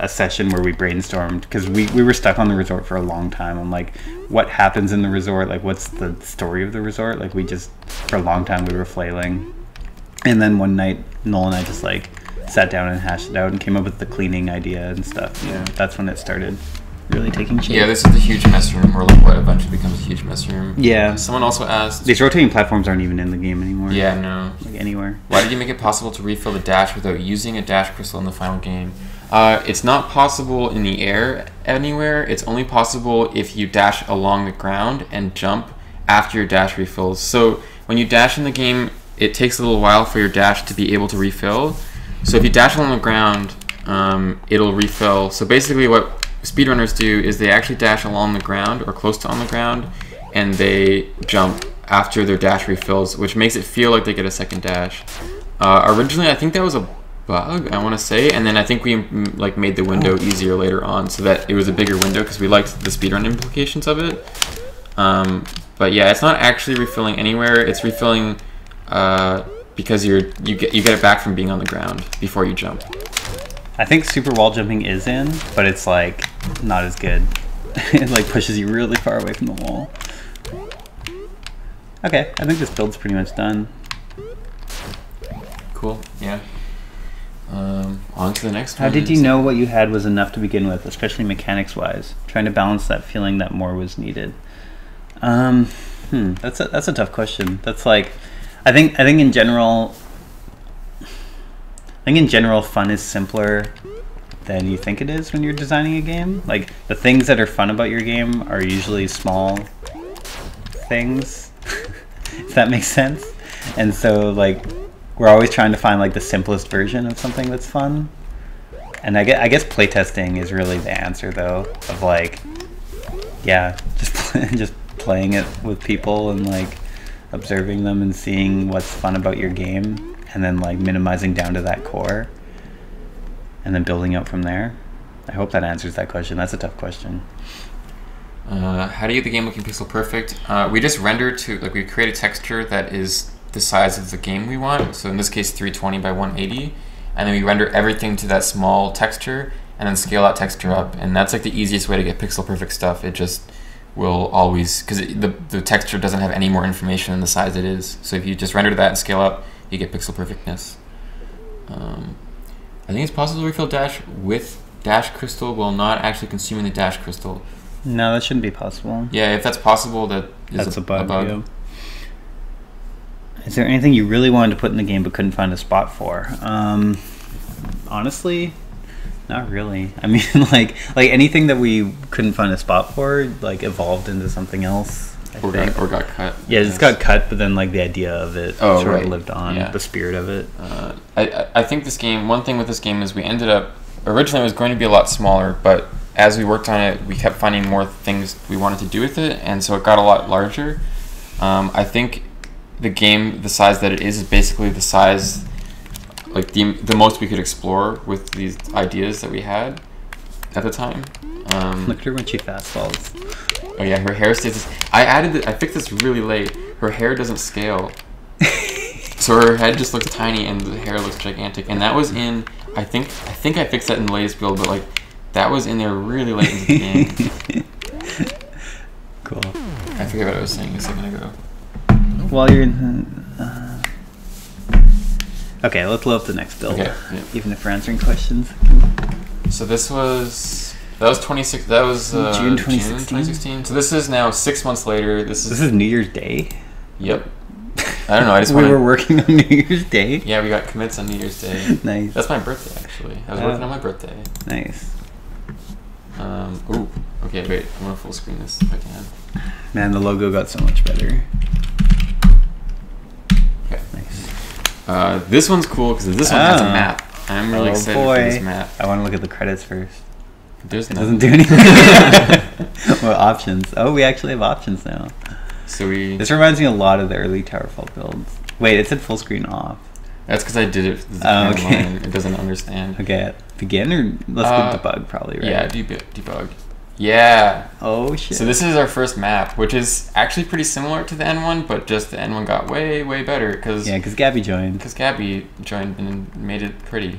session where we brainstormed because we were stuck on the resort for a long time on like what happens in the resort, like what's the story of the resort. Like we just for a long time we were flailing, and then one night Noel and I just like sat down and hashed it out and came up with the cleaning idea and stuff. Yeah, that's when it started really taking shape. Yeah, this is the huge mess room, or like what eventually becomes a huge mess room. Yeah. Someone also asked, these rotating platforms aren't even in the game anymore. Yeah, no. Like anywhere. Why did you make it possible to refill the dash without using a dash crystal in the final game? It's not possible in the air anywhere. It's only possible if you dash along the ground and jump after your dash refills. So when you dash in the game, it takes a little while for your dash to be able to refill. So if you dash along the ground, it'll refill. So basically what speedrunners do is they actually dash along the ground or close to on the ground, and they jump after their dash refills, which makes it feel like they get a second dash. Originally, I think that was a bug, I want to say, and then I think we like made the window easier later on so that it was a bigger window because we liked the speedrun implications of it. But yeah, it's not actually refilling anywhere. It's refilling because you get it back from being on the ground before you jump. I think super wall jumping is in, but it's like not as good. It like pushes you really far away from the wall. Okay, I think this build's pretty much done. Cool, yeah. On to the next one. How did you know what you had was enough to begin with, especially mechanics-wise? Trying to balance that feeling that more was needed. That's a tough question. That's like, I think in general, fun is simpler than you think it is when you're designing a game. Like the things that are fun about your game are usually small things, if that makes sense. And so like we're always trying to find like the simplest version of something that's fun. And I guess playtesting is really the answer though, of like, yeah, just playing it with people and like observing them and seeing what's fun about your game, and then like minimizing down to that core and then building up from there. I hope that answers that question. That's a tough question. How do you get the game looking pixel perfect? We just render to, like, we create a texture that is the size of the game we want. So in this case 320 by 180, and then we render everything to that small texture and then scale that texture up, and that's like the easiest way to get pixel perfect stuff. It just will always, because the texture doesn't have any more information than the size it is. So if you just render to that and scale up, you get pixel perfectness. I think it's possible to refill dash with dash crystal while not actually consuming the dash crystal. No, that shouldn't be possible. Yeah, if that's possible, that's a bug. Yeah. Is there anything you really wanted to put in the game but couldn't find a spot for? Honestly, not really. I mean, like anything that we couldn't find a spot for, like evolved into something else. Or got cut. Yeah, it just got cut, but then like the idea of it sort of lived on. Yeah. The spirit of it. I think this game. One thing with this game is we ended up originally it was going to be a lot smaller, but as we worked on it, we kept finding more things we wanted to do with it, and so it got a lot larger. I think the game, the size that it is basically the size, like the most we could explore with these ideas that we had at the time. Look at her when she fast falls. Oh yeah, her hair stays. I fixed this really late. Her hair doesn't scale, so her head just looks tiny and the hair looks gigantic. And that was in. I think I fixed that in the latest build, but like that was in there really late into the game. Cool. I forget what I was saying a second ago. While you're in. Okay, let's load up the next build. Okay. Yeah. Even if we're answering questions. So this was. That was June 2016. So this is now 6 months later. This is New Year's Day. Yep. I don't know. I just we were working on New Year's Day. Yeah, we got commits on New Year's Day. Nice. That's my birthday actually. I was working on my birthday. Nice. Ooh. Okay, wait. I'm gonna full screen this if I can. Man, the logo got so much better. Okay. Nice. This one's cool because this one has a map. I'm really excited for this map. I want to look at the credits first. There's It doesn't do anything. Well, options. Oh, we actually have options now. So This reminds me a lot of the early Towerfall builds. Wait, it said full screen off. That's because I did it. Okay. It doesn't understand. Okay, begin or let's go debug probably, right? Yeah, debug. Yeah. Oh shit. So this is our first map, which is actually pretty similar to the N1, but just the N1 got way better because Gabby joined. Because Gabby joined and made it pretty.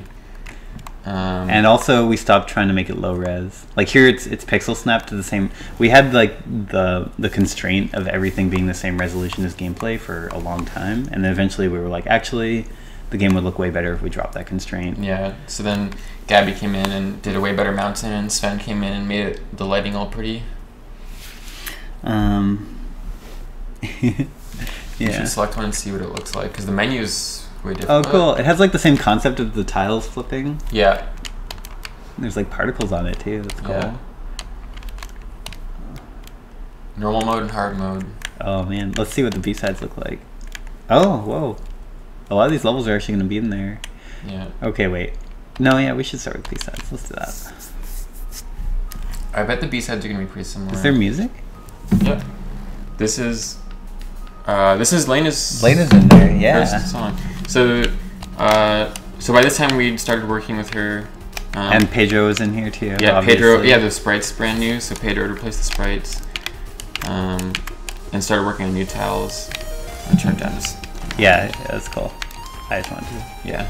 And also we stopped trying to make it low res. Like here it's pixel snap to the same. We had like the constraint of everything being the same resolution as gameplay for a long time, and then eventually we were like, actually the game would look way better if we dropped that constraint. Yeah, so then Gabby came in and did a way better mountain, and Sven came in and made the lighting all pretty. Yeah. You should select one and see what it looks like, because the menu's way different. Oh, cool. It has like the same concept of the tiles flipping. Yeah. There's like particles on it too. That's cool. Yeah. Normal mode and hard mode. Oh man, let's see what the B-sides look like. Oh, whoa. A lot of these levels are actually going to be in there. Yeah. Okay, wait. No, yeah, we should start with B-sides. Let's do that. I bet the B-sides are going to be pretty similar. Is there music? Yep. This is Lena's in there, yeah. first song. So by this time we'd started working with her. And Pedro was in here too. Yeah, obviously. Pedro. Yeah, the sprites brand new, so Pedro replaced the sprites, and started working on new tiles. I turned down this. Yeah, that's cool. I just wanted to. Yeah.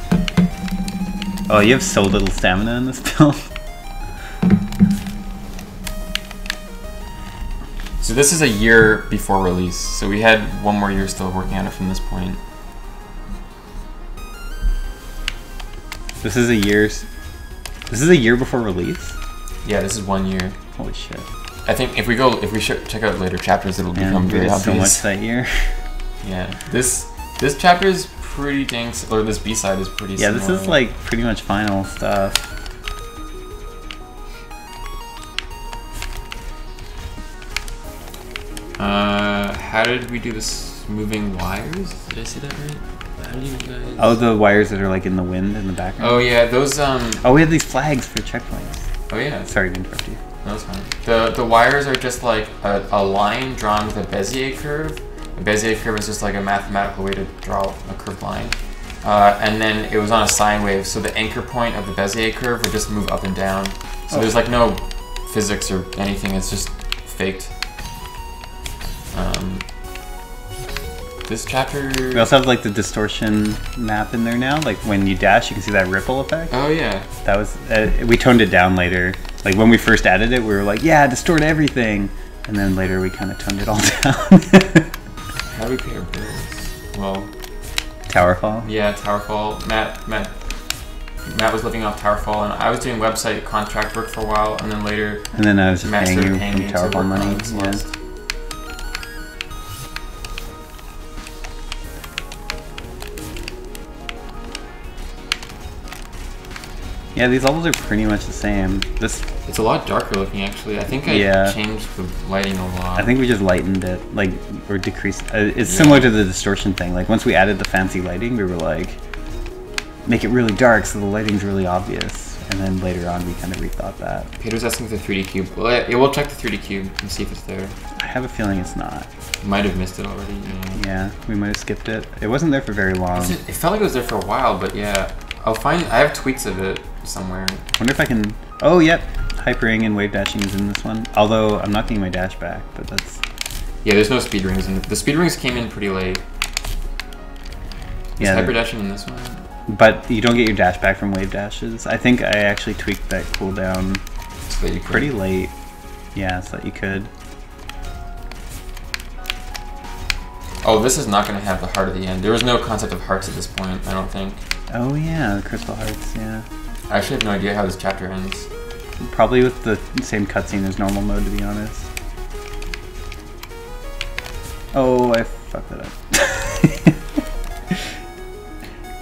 Oh, you have so little stamina in this build. So this is a year before release, so we had one more year still working on it from this point. This is a year. This is a year before release. Yeah, this is 1 year. Holy shit! I think if we check out later chapters, it'll become very obvious. So much that year. Yeah, this chapter is pretty dang, or this B-side is pretty. Yeah, similar. this is like pretty much final stuff. How did we do this moving wires? Did I see that right? How did you guys... Oh, the wires that are like in the wind in the background. Oh yeah, those Oh, we have these flags for checkpoints. Oh yeah. Sorry to interrupt you. No, that's fine. The wires are just like a line drawn with a Bezier curve. A Bezier curve is just like a mathematical way to draw a curved line. And then it was on a sine wave, so the anchor point of the Bezier curve would just move up and down. So there's like no physics or anything, it's just faked. This chapter... We also have like the distortion map in there now. Like when you dash, you can see that ripple effect. Oh yeah. That was... we toned it down later. Like when we first added it, we were like, yeah, distort everything. And then later we kind of toned it all down. How do we pay our bills? Well... Towerfall? Yeah, Towerfall. Matt was living off Towerfall, and I was doing website contract work for a while, and then later... And then I was just Matt paying you paying me from Towerfall money. Celeste. Yeah, these levels are pretty much the same. It's a lot darker looking, actually. I think I changed the lighting a lot. I think we just lightened it, like, or decreased. It's similar to the distortion thing. Like, once we added the fancy lighting, we were like, make it really dark so the lighting's really obvious. And then later on, we kind of rethought that. Pedro's asking for the 3D cube. Well, yeah, we'll check the 3D cube and see if it's there. I have a feeling it's not. Might have missed it already. Yeah, we might have skipped it. It wasn't there for very long. It felt like it was there for a while, but yeah. I have tweets of it somewhere. I wonder if I can... Oh, yep. Hypering and wave dashing is in this one. Although, I'm not getting my dash back, but that's... Yeah, there's no speed rings. The speed rings came in pretty late. Is hyper dashing in this one? But you don't get your dash back from wave dashes. I think I actually tweaked that cooldown so that you pretty late. Yeah, so that you could. Oh, this is not going to have the heart at the end. There was no concept of hearts at this point, I don't think. Oh yeah, the crystal hearts, yeah. I actually have no idea how this chapter ends. Probably with the same cutscene as normal mode, to be honest. Oh, I fucked that up.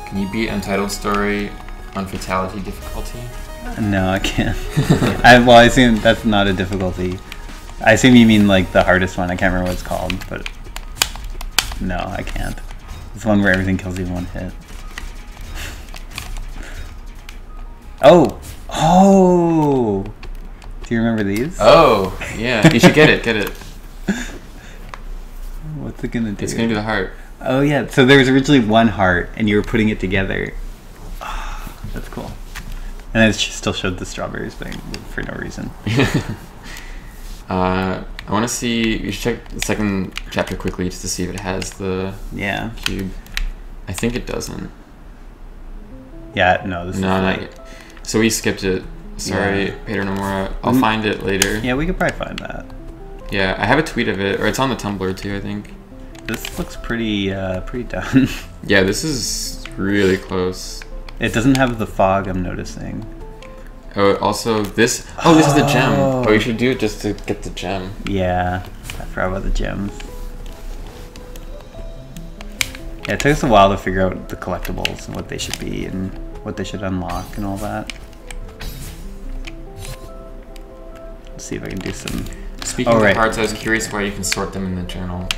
Can you beat Untitled Story on Fatality difficulty? No, I can't. Well, I assume that's not a difficulty. I assume you mean like the hardest one. I can't remember what it's called, but no, I can't. It's one where everything kills you in one hit. Oh! Oh! Do you remember these? Oh, yeah. You should get it. What's it gonna do? It's gonna do the heart. Oh yeah, so there was originally one heart, and you were putting it together. Oh, that's cool. And it still showed the strawberries thing for no reason. I want to see... You should check the second chapter quickly just to see if it has the cube. I think it doesn't. Yeah, no, this is not yet. So we skipped it. Sorry, Pedro Nomura. I'll find it later. Yeah, we could probably find that. Yeah, I have a tweet of it, or it's on the Tumblr too, I think. This looks pretty done. Yeah, this is really close. It doesn't have the fog, I'm noticing. Oh, also this... Oh, this is the gem. Oh, you should do it just to get the gem. Yeah, I forgot about the gems. Yeah, it took us a while to figure out the collectibles and what they should be and what they should unlock and all that. Let's see if I can do some... Speaking of hearts, I was curious why you can sort them in the journal.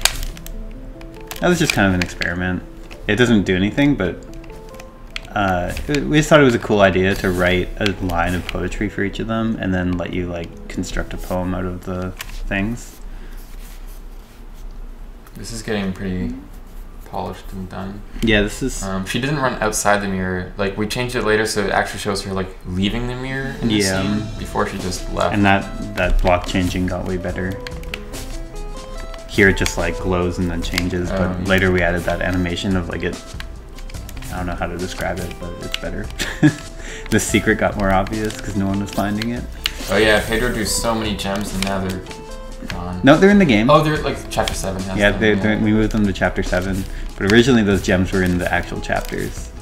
That was just kind of an experiment. It doesn't do anything, but we just thought it was a cool idea to write a line of poetry for each of them and then let you like construct a poem out of the things. This is getting pretty polished and done. Yeah, this is... she didn't run outside the mirror. Like, we changed it later so it actually shows her, like, leaving the mirror in the scene before she just left. And that block changing got way better. Here it just, like, glows and then changes, but later we added that animation of, like, it... I don't know how to describe it, but it's better. The secret got more obvious because no one was finding it. Oh yeah, Pedro drew so many gems and now they're gone. No, they're in the game. Oh, they're like chapter 7 has yeah, them. We moved them to chapter 7, but originally those gems were in the actual chapters.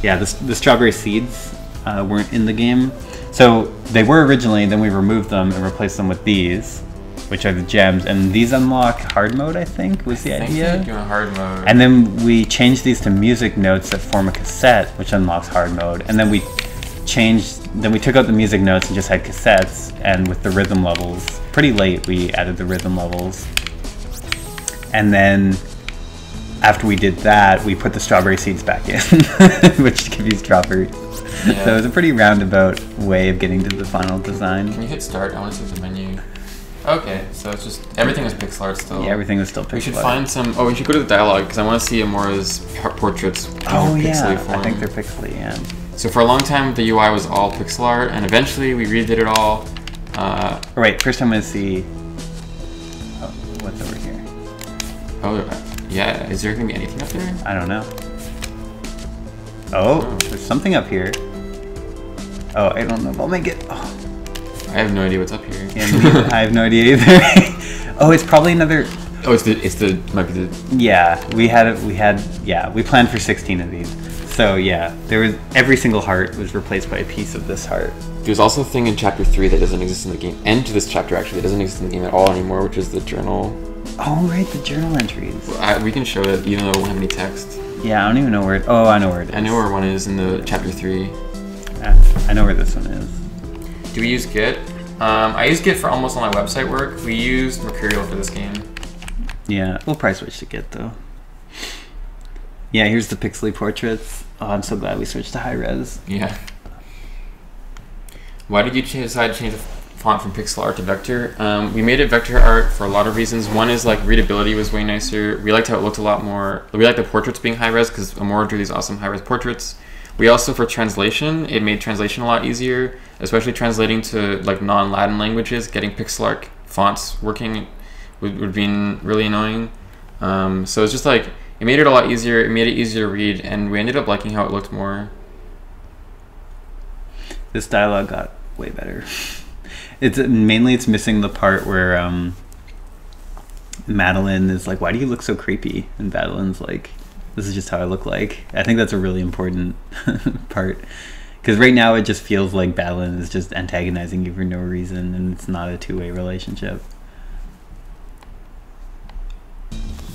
Yeah, the strawberry seeds weren't in the game. So they were originally, then we removed them and replaced them with these, which are the gems, and these unlock hard mode, I think, was the idea. I think doing hard mode. And then we changed these to music notes that form a cassette, which unlocks hard mode. And then we took out the music notes and just had cassettes, and with the rhythm levels, pretty late we added the rhythm levels. And then after we did that, we put the strawberry seeds back in, which give you strawberries. Yeah. So it was a pretty roundabout way of getting to the final design. Can you hit start? I want to see the menu. Okay, so it's just everything is pixel art still. Yeah, everything is still pixel art. We should find some. Oh, we should go to the dialogue because I want to see Amora's portraits. Oh yeah, I think they're pixely. Yeah. So for a long time, the UI was all pixel art, and eventually we redid it all. Wait, first I'm gonna see. Oh, what's over here? Oh, yeah. Is there gonna be anything up there? I don't know. Oh, there's something up here. Oh, I don't know if I'll make it. Oh. I have no idea what's up here. Yeah, I have no idea either. Oh, it's probably another. Oh, might be the. Yeah, we planned for 16 of these. So yeah, every single heart was replaced by a piece of this heart. There's also a thing in chapter 3 that doesn't exist in the game, and to this chapter actually, that doesn't exist in the game at all anymore, which is the journal. Oh right, the journal entries. We can show it even though we don't have any text. Yeah, I don't even know where. I know where it is. I know where one is in the chapter 3. I know where this one is. Do we use Git? I use Git for almost all my website work. We used Mercurial for this game. Yeah, we'll probably switch to Git though. Yeah, here's the pixely portraits. Oh, I'm so glad we switched to high res. Yeah. Why did you decide to change the font from pixel art to vector? We made it vector art for a lot of reasons. One is like readability was way nicer. We liked how it looked a lot more. We liked the portraits being high res because Nomura drew these awesome high res portraits. We also, for translation, it made translation a lot easier, especially translating to like non-Latin languages. Getting pixel art fonts working would be really annoying. So it's just like, it made it a lot easier. It made it easier to read, and we ended up liking how it looked more. This dialogue got way better. It's missing the part where Madeline is like, "Why do you look so creepy?" And Madeline's like, "This is just how I look like." I think that's a really important part, because right now it just feels like Madeline is just antagonizing you for no reason, and it's not a two-way relationship.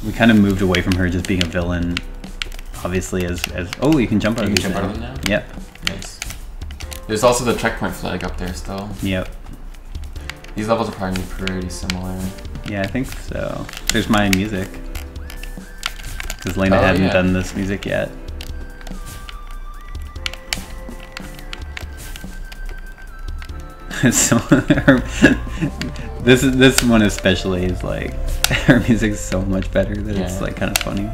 We kind of moved away from her just being a villain, obviously. As oh, you can jump out of these. You can jump out of them now? Yep. Nice. There's also the checkpoint flag up there still. Yep. These levels are probably pretty similar. Yeah, I think so. There's my music. Because Lena hadn't done this music yet. So this one especially is like, her music's so much better that it's like kind of funny.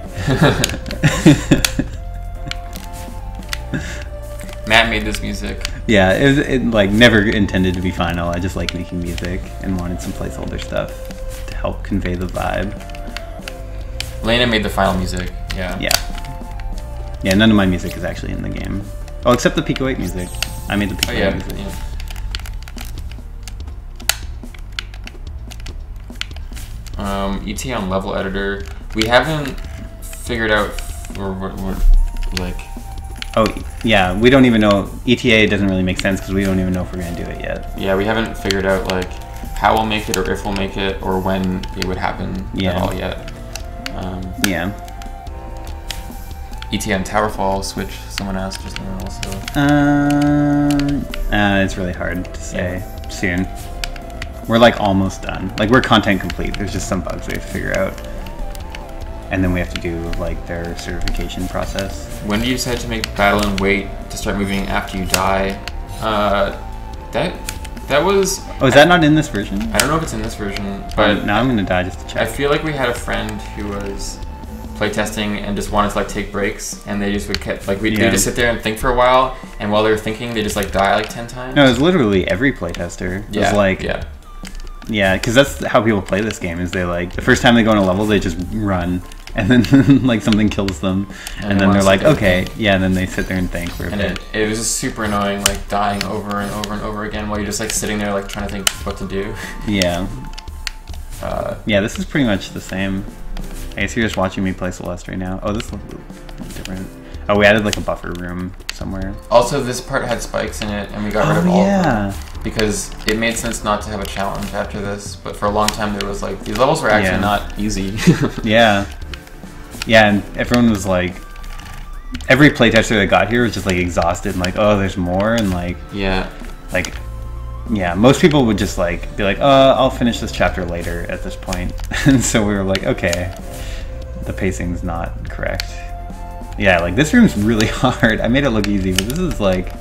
Matt made this music. Yeah, it like never intended to be final. I just like making music and wanted some placeholder stuff to help convey the vibe. Lena made the final music. Yeah. Yeah, none of my music is actually in the game. Oh, except the Pico 8 music. I made the Pico 8 music. Yeah. ET on level editor. We haven't figured out we're like. Oh yeah, we don't even know. ETA doesn't really make sense because we don't even know if we're gonna do it yet. Yeah, we haven't figured out like how we'll make it or if we'll make it or when it would happen at all yet. Yeah. ET on Towerfall switch. Someone asked just now also. It's really hard to say. Soon. We're like almost done. Like we're content complete. There's just some bugs we have to figure out. And then we have to do like their certification process. When do you decide to make battle and wait to start moving after you die? That was. Oh, is that not in this version? I don't know if it's in this version, but now I'm gonna die just to check. I feel like we had a friend who was playtesting and just wanted to like take breaks, and they just would they just sit there and think for a while, and while they were thinking, they just like die like 10 times. No, it was literally every playtester. It was like, yeah, because that's how people play this game. Is they like the first time they go on a level, they just run. And then like something kills them, and then they're like, okay, yeah, and then they sit there and think for a bit. It was just super annoying, like dying over and over and over again while you're just like sitting there like trying to think what to do. Yeah. Yeah, this is pretty much the same. I guess you're just watching me play Celeste right now. Oh, this looks different. Oh, we added like a buffer room somewhere. Also, this part had spikes in it, and we got rid of all of them because it made sense not to have a challenge after this. But for a long time, there was like these levels were actually not easy. Yeah, and everyone was like, every playtester that got here was just like exhausted and like, oh, there's more, and like, most people would just like be like, I'll finish this chapter later at this point. And so we were like, okay, the pacing's not correct. Yeah, like this room's really hard. I made it look easy, but this is like,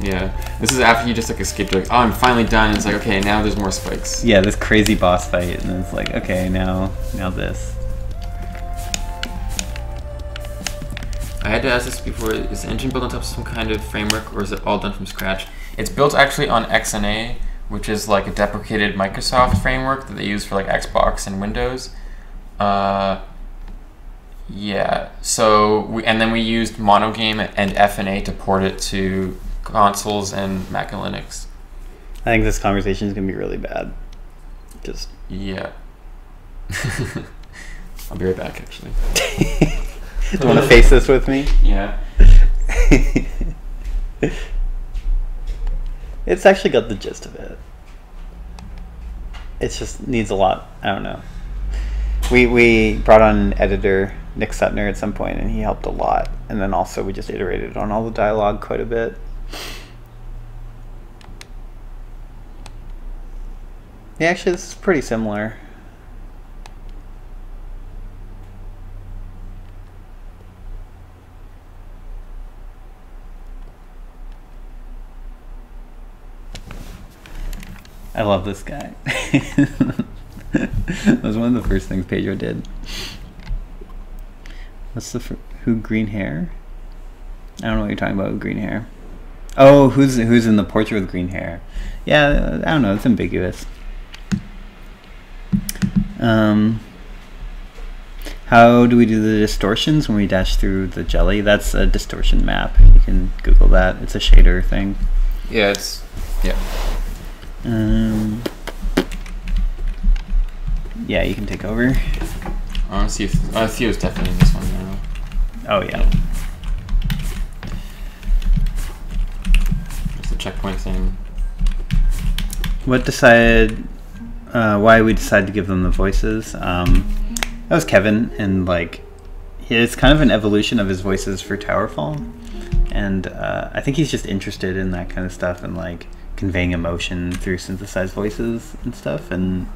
this is after you just like escaped, like, oh, I'm finally done. And it's like, okay, now there's more spikes. Yeah, this crazy boss fight, and it's like, okay, now this. I had to ask this before, is the engine built on top of some kind of framework, or is it all done from scratch? It's built actually on XNA, which is like a deprecated Microsoft framework that they use for like Xbox and Windows. So and then we used Monogame and FNA to port it to consoles and Mac and Linux. I think this conversation is going to be really bad. Just... Yeah. I'll be right back, actually. Do you want to face this with me? Yeah. It's actually got the gist of it. It just needs a lot. I don't know. We brought on an editor, Nick Sutner, at some point, and he helped a lot. And then also we just iterated on all the dialogue quite a bit. Yeah, actually, this is pretty similar. I love this guy. That was one of the first things Pedro did. What's the who green hair? I don't know what you're talking about with green hair. Oh, who's in the portrait with green hair? Yeah, I don't know. It's ambiguous. How do we do the distortions when we dash through the jelly? That's a distortion map. You can Google that. It's a shader thing. Yeah, it's yeah, you can take over. I want to see if Theo's definitely in this one now. Oh yeah. Just the checkpoint thing. What decided? Why we decided to give them the voices? That was Kevin, and like, it's kind of an evolution of his voices for Towerfall, and I think he's just interested in that kind of stuff and like conveying emotion through synthesized voices and stuff, and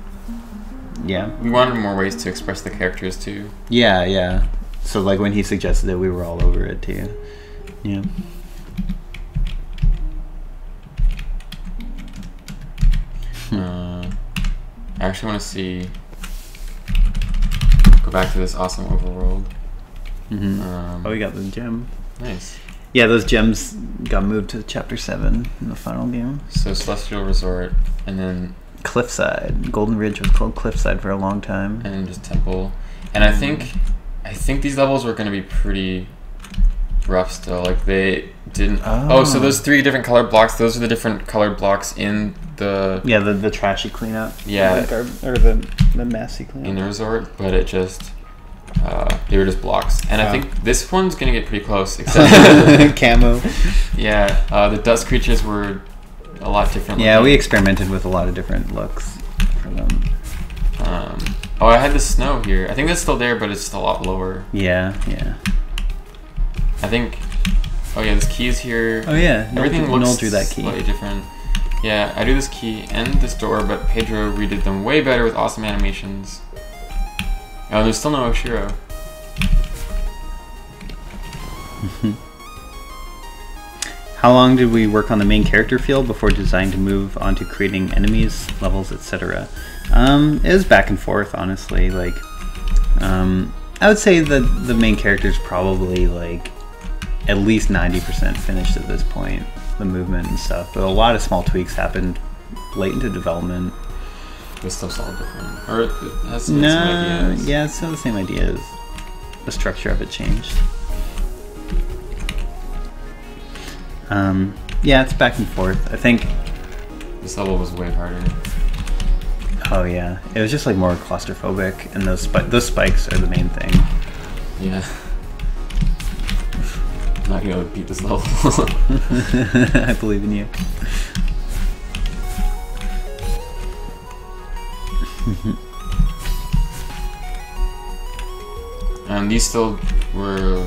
yeah. We wanted more ways to express the characters too. Yeah, yeah. So like when he suggested it, we were all over it too. Yeah. I actually want to see. Go back to this awesome overworld. Oh, we got the gem. Nice. Yeah, those gems got moved to Chapter 7 in the final game. So Celestial Resort, and then Cliffside. Golden Ridge was called Cliffside for a long time. And then just Temple. And I think these levels were going to be pretty rough still. Like they didn't. Oh, so those 3 different colored blocks. Those are the different colored blocks in the. Yeah, the trashy cleanup. Yeah. Or the messy cleanup. In the resort, but it just. They were just blocks, and I think this one's gonna get pretty close. Except camo. Yeah, the dust creatures were a lot different. Yeah, we experimented with a lot of different looks for them. Oh, I had the snow here. I think that's still there, but it's just a lot lower. Yeah, yeah. I think. Oh yeah, this key is here. Oh yeah, everything Noel looks drew that key. Slightly different. Yeah, I do this key and this door, but Pedro redid them way better with awesome animations. Oh, there's still no Oshiro. How long did we work on the main character field before deciding to move on to creating enemies, levels, etc.? It was back and forth, honestly. Like, I would say that the main character is probably like at least 90% finished at this point, the movement and stuff. But a lot of small tweaks happened late into development. It's still all different. Or it has some ideas. Yeah, it's still the same ideas. The structure of it changed. Yeah, it's back and forth. I think this level was way harder. Oh yeah, it was just like more claustrophobic, and those spikes are the main thing. Yeah. I'm not gonna beat this level. I believe in you. These still were.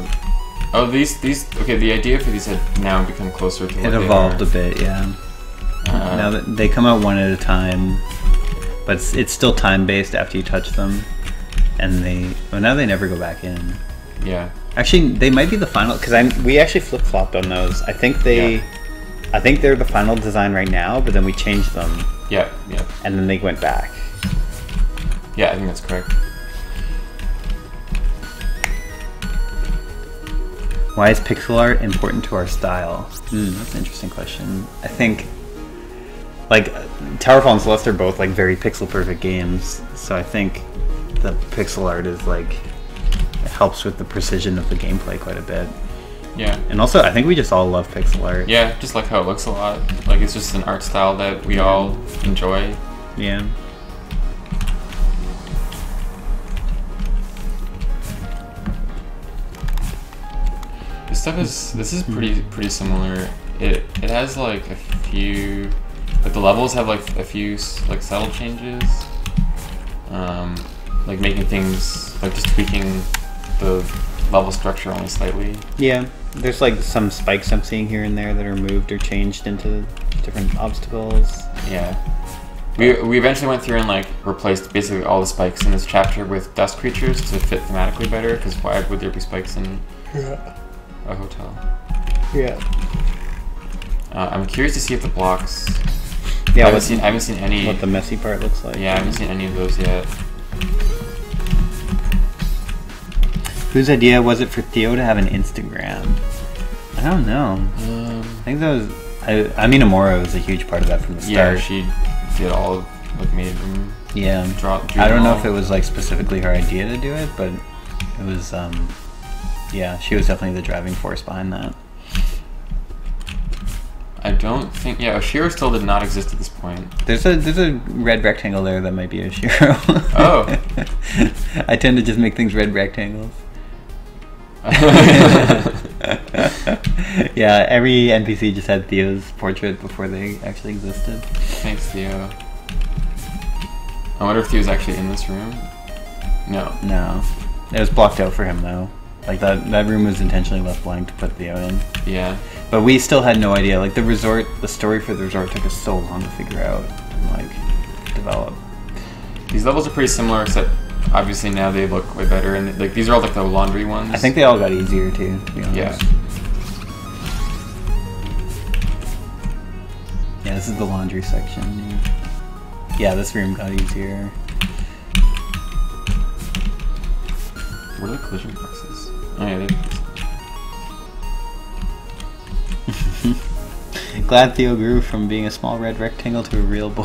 Oh, these. Okay, the idea for these had now become closer to what it evolved a bit, yeah. Now that they come out one at a time, but it's still time based after you touch them, and now they never go back in. Yeah. Actually, they might be the final because we actually flip flopped on those. I think they're the final design right now, but then we changed them. Yeah. Yeah. And then they went back. Yeah, I think that's correct. Why is pixel art important to our style? That's an interesting question. I think, like, Towerfall and Celeste are both like very pixel perfect games, so I think the pixel art is like it helps with the precision of the gameplay quite a bit. Yeah. And also, I think we just all love pixel art. Yeah, just like how it looks a lot. Like it's just an art style that we all enjoy. Yeah. This is pretty similar. It has like a few, like the levels have like a few like subtle changes, like making things like just tweaking the level structure only slightly. Yeah, there's like some spikes I'm seeing here and there that are moved or changed into different obstacles. Yeah. We eventually went through and like replaced basically all the spikes in this chapter with dust creatures to fit thematically better. Because why would there be spikes in a hotel? Yeah. I'm curious to see if the blocks. Yeah, I haven't seen any. What the messy part looks like. Yeah, I haven't seen any of those yet. Whose idea was it for Theo to have an Instagram? I don't know. I think that was. I mean, Nomura was a huge part of that from the start. Yeah, she did all of, like, made them. Yeah. Drew I don't know all. if it was like specifically her idea to do it, but it was. Yeah, she was definitely the driving force behind that. I don't think. Yeah, Oshiro still did not exist at this point. There's a red rectangle there that might be Oshiro. Oh. I tend to just make things red rectangles. Yeah, every NPC just had Theo's portrait before they actually existed. Thanks, Theo. I wonder if Theo's actually in this room. No. No. It was blocked out for him though. Like that room was intentionally left blank to put Theo in. Yeah. But we still had no idea. Like the story for the resort took us so long to figure out and like develop. These levels are pretty similar, except obviously now they look way better. And like these are all like the laundry ones. I think they all got easier too, to be honest. Yeah. Yeah, this is the laundry section. Yeah, this room got easier. What are the collision boxes? Oh yeah, they. Glad Theo grew from being a small red rectangle to a real boy.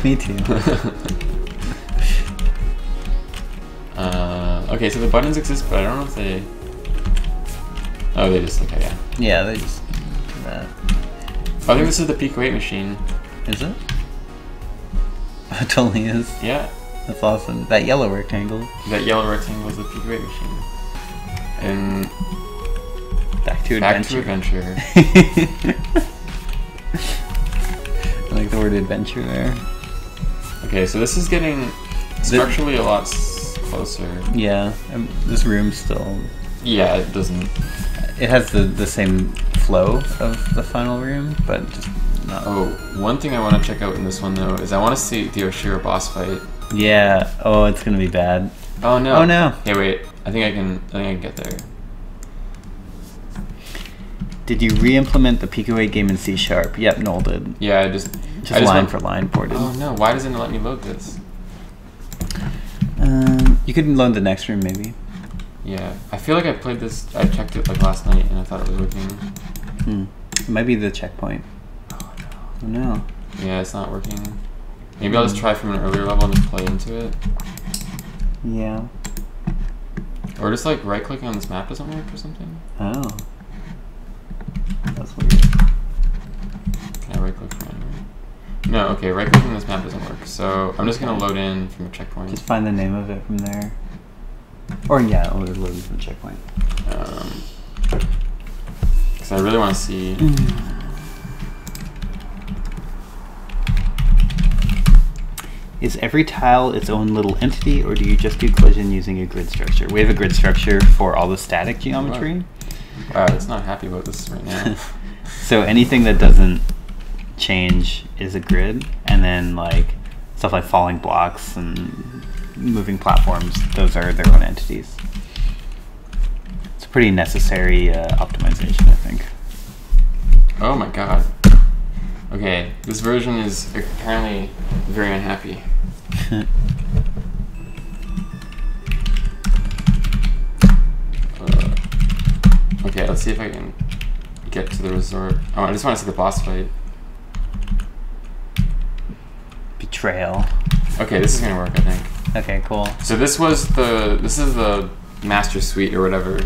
Me too. Okay, so the buttons exist, but I don't know if they. Oh, they just okay, yeah. Yeah, they just do that. I think this is the Pico 8 machine. Is it? It totally is. Yeah. That's awesome. That yellow rectangle. That yellow rectangle is the Pico 8 machine. And Back to Adventure. I like the word adventure there. Okay, so this is getting structurally a lot closer. Yeah, this room still. Yeah, it doesn't. It has the same flow of the final room, but just not. Oh, one thing I want to check out in this one though is I want to see the Oshiro boss fight. Yeah. Oh, it's gonna be bad. Oh no. Oh no. Hey, wait. I think I can get there. Did you re-implement the Pico 8 game in C#? Yep, Noel did. Yeah, I just line for line ported. Oh no! Why doesn't it let me load this? You could load the next room maybe. Yeah, I feel like I played this. I checked it like last night and I thought it was working. It might be the checkpoint. Oh no. Yeah, it's not working. Maybe I'll just try from an earlier level and just play into it. Yeah. Or just like right clicking on this map doesn't work or something. Oh. That's weird. Can I right click from anywhere? No, okay, right clicking on this map doesn't work. So I'm just gonna load in from a checkpoint. Just find the name of it from there. Or yeah, or load from a checkpoint. Because I really want to see. Is every tile its own little entity, or do you just do collision using a grid structure? We have a grid structure for all the static geometry. Wow, it's not happy about this right now. So anything that doesn't change is a grid, and then like stuff like falling blocks and moving platforms, those are their own entities. It's a pretty necessary optimization, I think. Oh my god. Okay, this version is apparently very unhappy. Okay, let's see if I can get to the resort. Oh, I just want to see the boss fight. Betrayal. Okay, this is gonna work, I think. Okay, cool. So this is the Master Suite or whatever.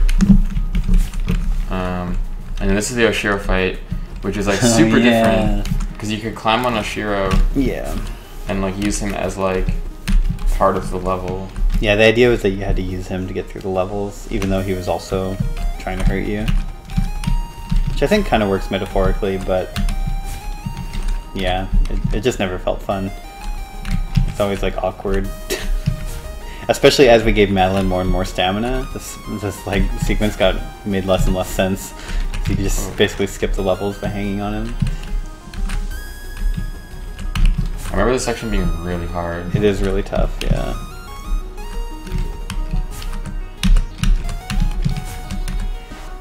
And then this is the Oshiro fight, which is like super different because you could climb on Oshiro. Yeah. And like use him as like part of the level. Yeah, the idea was that you had to use him to get through the levels, even though he was also trying to hurt you. Which I think kind of works metaphorically, but yeah, it just never felt fun. It's always like awkward. Especially as we gave Madeline more and more stamina, this like sequence made less and less sense. You could just basically skip the levels by hanging on him. I remember this section being really hard. It is really tough, yeah.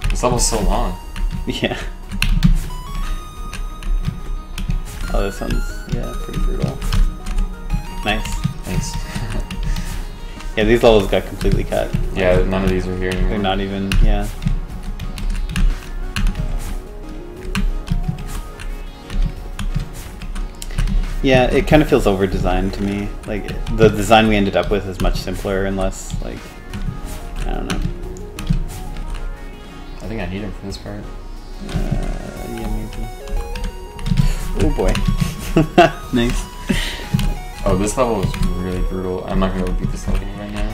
This level's so long. Yeah. Oh, this one's, yeah, pretty brutal. Nice. Thanks. Yeah, these levels got completely cut. Yeah, none of these are here anymore. They're not even, yeah. Yeah, it kind of feels over-designed to me. Like, the design we ended up with is much simpler and less, like, I don't know. I think I need him for this part. Yeah, maybe. Oh boy. Nice. Oh, this level is really brutal. I'm not going to beat this level right now.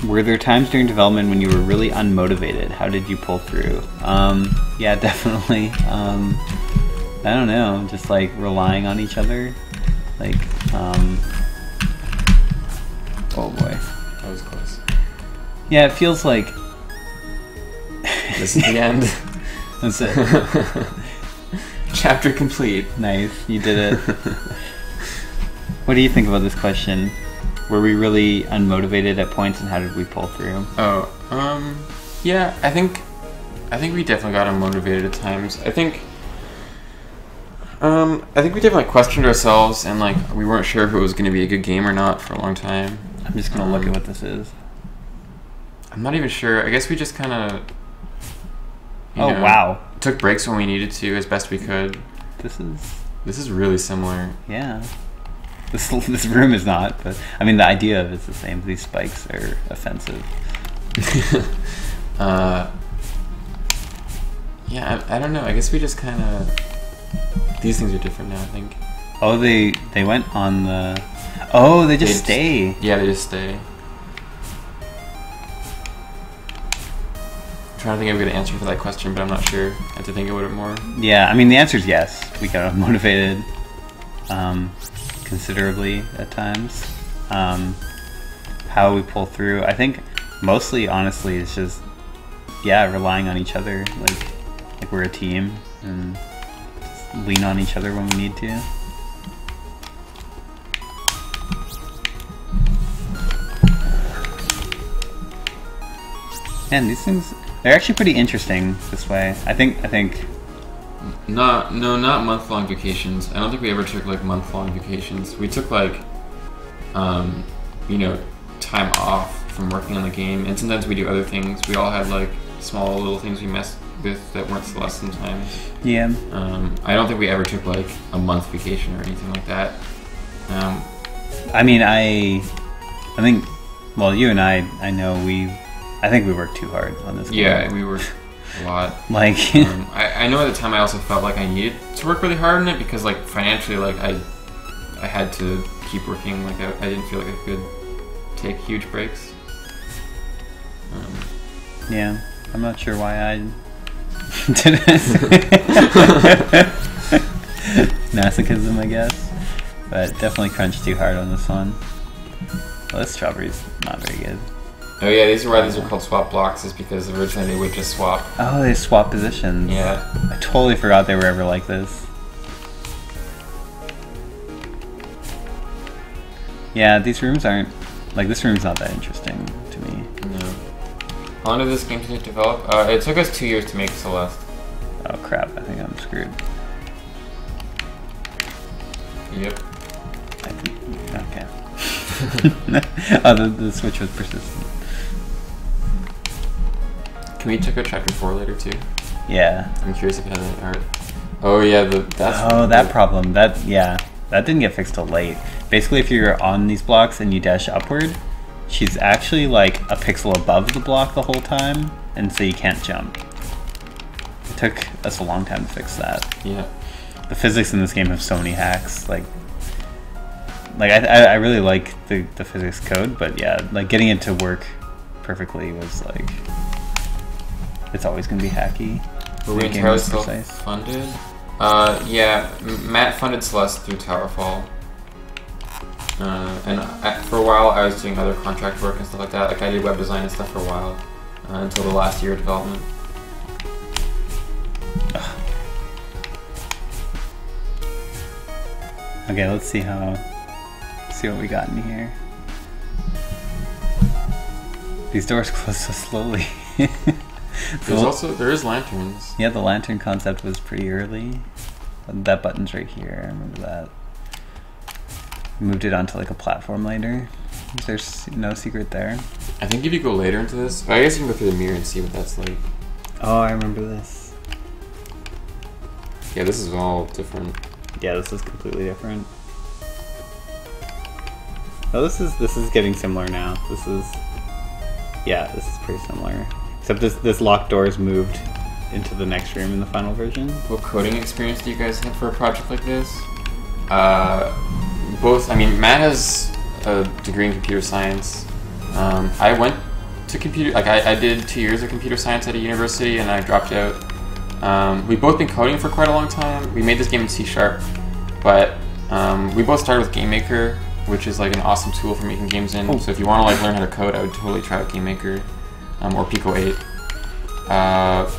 Were there times during development when you were really unmotivated? How did you pull through? Yeah, definitely. I don't know, just like relying on each other. Like, oh boy. That was close. Yeah, it feels like... This is the end. That's it. Chapter complete. Nice, you did it. What do you think about this question? Were we really unmotivated at points, and how did we pull through? Oh, yeah, I think we definitely got unmotivated at times. I think we definitely questioned ourselves, and like we weren't sure if it was going to be a good game or not for a long time. I'm just gonna look at what this is. I'm not even sure. I guess we just kind of. Wow! Took breaks when we needed to, as best we could. This is really similar. Yeah. This room is not, but I mean the idea of it's the same. These spikes are offensive. Yeah, I don't know. I guess we just kind of. These things are different now, I think. Oh, they went on the. Oh, they just stay. Yeah, they just stay. I'm trying to think of a good answer for that question, but I'm not sure. I have to think about it more. Yeah, I mean the answer is yes. We got motivated. Considerably at times. How we pull through, I think mostly honestly it's just relying on each other, like we're a team and just lean on each other when we need to. And these things, they're actually pretty interesting this way. I think not month-long vacations. I don't think we ever took like month-long vacations. We took like, time off from working on the game, and sometimes we do other things. We all had like small little things we messed with that weren't Celeste sometimes. Yeah. I don't think we ever took like a month vacation or anything like that. I mean, I think, well, you and I know I think we worked too hard on this game. Yeah, we worked a lot. Like, I know at the time I also felt like I needed to work really hard on it because like financially, like I had to keep working. Like I didn't feel like I could take huge breaks. Yeah, I'm not sure why I did it. Masochism, I guess, but definitely crunched too hard on this one. Well, this strawberry's not very good. Oh yeah, these are why these are called swap blocks, is because originally they would just swap. Oh, they swap positions. Yeah. I totally forgot they were ever like this. Yeah, these rooms aren't, like this room's not that interesting to me. No. How long did this game take to develop? It took us 2 years to make Celeste. Oh crap, I think I'm screwed. Yep. Okay. Oh, the switch was persistent. Can we check out chapter 4 later too? Yeah. I'm curious if it has any art. Oh yeah, that problem. That didn't get fixed till late. Basically, if you're on these blocks and you dash upward, she's actually like a pixel above the block the whole time, and so you can't jump. It took us a long time to fix that. Yeah. The physics in this game have so many hacks. Like I really like the physics code, but yeah, like getting it to work perfectly was like, it's always gonna be hacky. Were we entirely self-funded? Yeah, Matt funded Celeste through Towerfall. And for a while I was doing other contract work and stuff like that. Like I did web design and stuff for a while, until the last year of development. Okay, let's see what we got in here. These doors close so slowly. There is lanterns. Yeah, the lantern concept was pretty early. That button's right here. I remember that. Moved it onto like a platform later. There's no secret there. I think if you go later into this, I guess you can go through the mirror and see what that's like. Oh, I remember this. Yeah, this is all different. Yeah, this is completely different. Oh, this is getting similar now. This is pretty similar. Except this locked door is moved into the next room in the final version. What coding experience do you guys have for a project like this? Both. I mean, Matt has a degree in computer science. I went to computer. I did 2 years of computer science at a university, and I dropped out. We've both been coding for quite a long time. We made this game in C#, but we both started with GameMaker, which is like an awesome tool for making games in. So if you want to like learn how to code, I would totally try out GameMaker or Pico 8.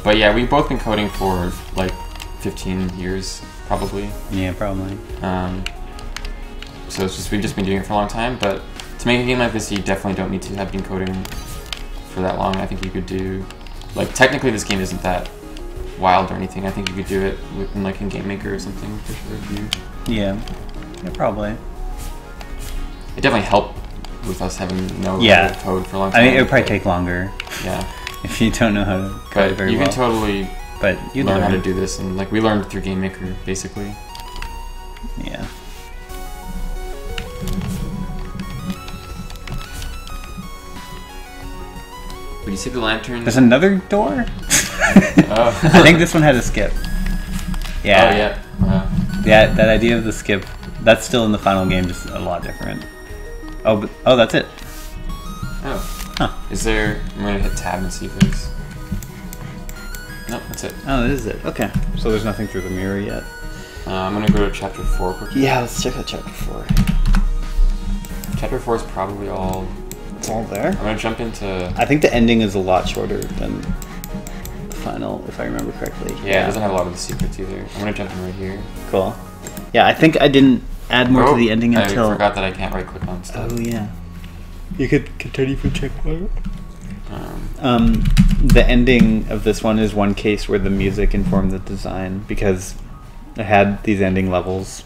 But yeah, we've both been coding for like 15 years, probably. Yeah, probably. So we've just been doing it for a long time. But to make a game like this, you definitely don't need to have been coding for that long. I think you could do, like, technically this game isn't that wild or anything. I think you could do it in like in GameMaker or something for sure. Yeah, probably. It definitely helped with us having no code for a long time. I mean, it would probably take longer. Yeah. If you don't know how to code very well. You can totally learn how to do this, and like we learned through GameMaker basically. Yeah. When you see the lantern, there's another door. Oh. I think this one had a skip. Yeah. Oh yeah. Wow. Yeah, that idea of the skip, that's still in the final game, just a lot different. Oh, that's it. Oh. Huh. Is there? I'm gonna hit tab and see if there's. Nope, that's it. Oh, that is it. Okay. So there's nothing through the mirror yet. I'm gonna go to chapter 4 quickly. Yeah, let's check out chapter 4. Chapter 4 is probably all. It's all there. I'm gonna jump into. I think the ending is a lot shorter than the final, if I remember correctly. Yeah, it doesn't have a lot of the secrets either. I'm gonna jump in right here. Cool. Yeah, I think I didn't add more to the ending until. I forgot that I can't right click on stuff. Oh yeah. You could continue from checkpoint. The ending of this one is one case where the music informed the design, because it had these ending levels,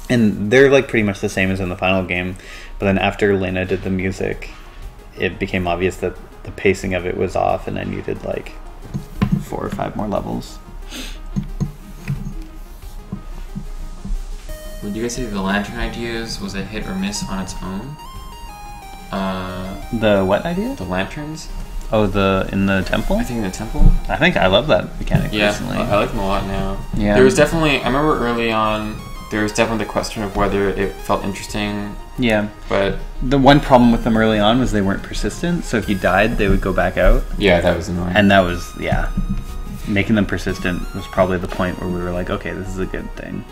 and they're like pretty much the same as in the final game. But then after Lena did the music, it became obvious that the pacing of it was off, and I needed like 4 or 5 more levels. Would you guys say the lantern ideas was a hit or miss on its own? The what idea? The lanterns. Oh, in the temple? I think in the temple. I think I love that mechanic personally. I like them a lot now. Yeah. There was definitely, I remember early on, there was definitely the question of whether it felt interesting. Yeah. But the one problem with them early on was they weren't persistent, so if you died, they would go back out. Yeah, that was annoying. And that was, making them persistent was probably the point where we were like, okay, this is a good thing.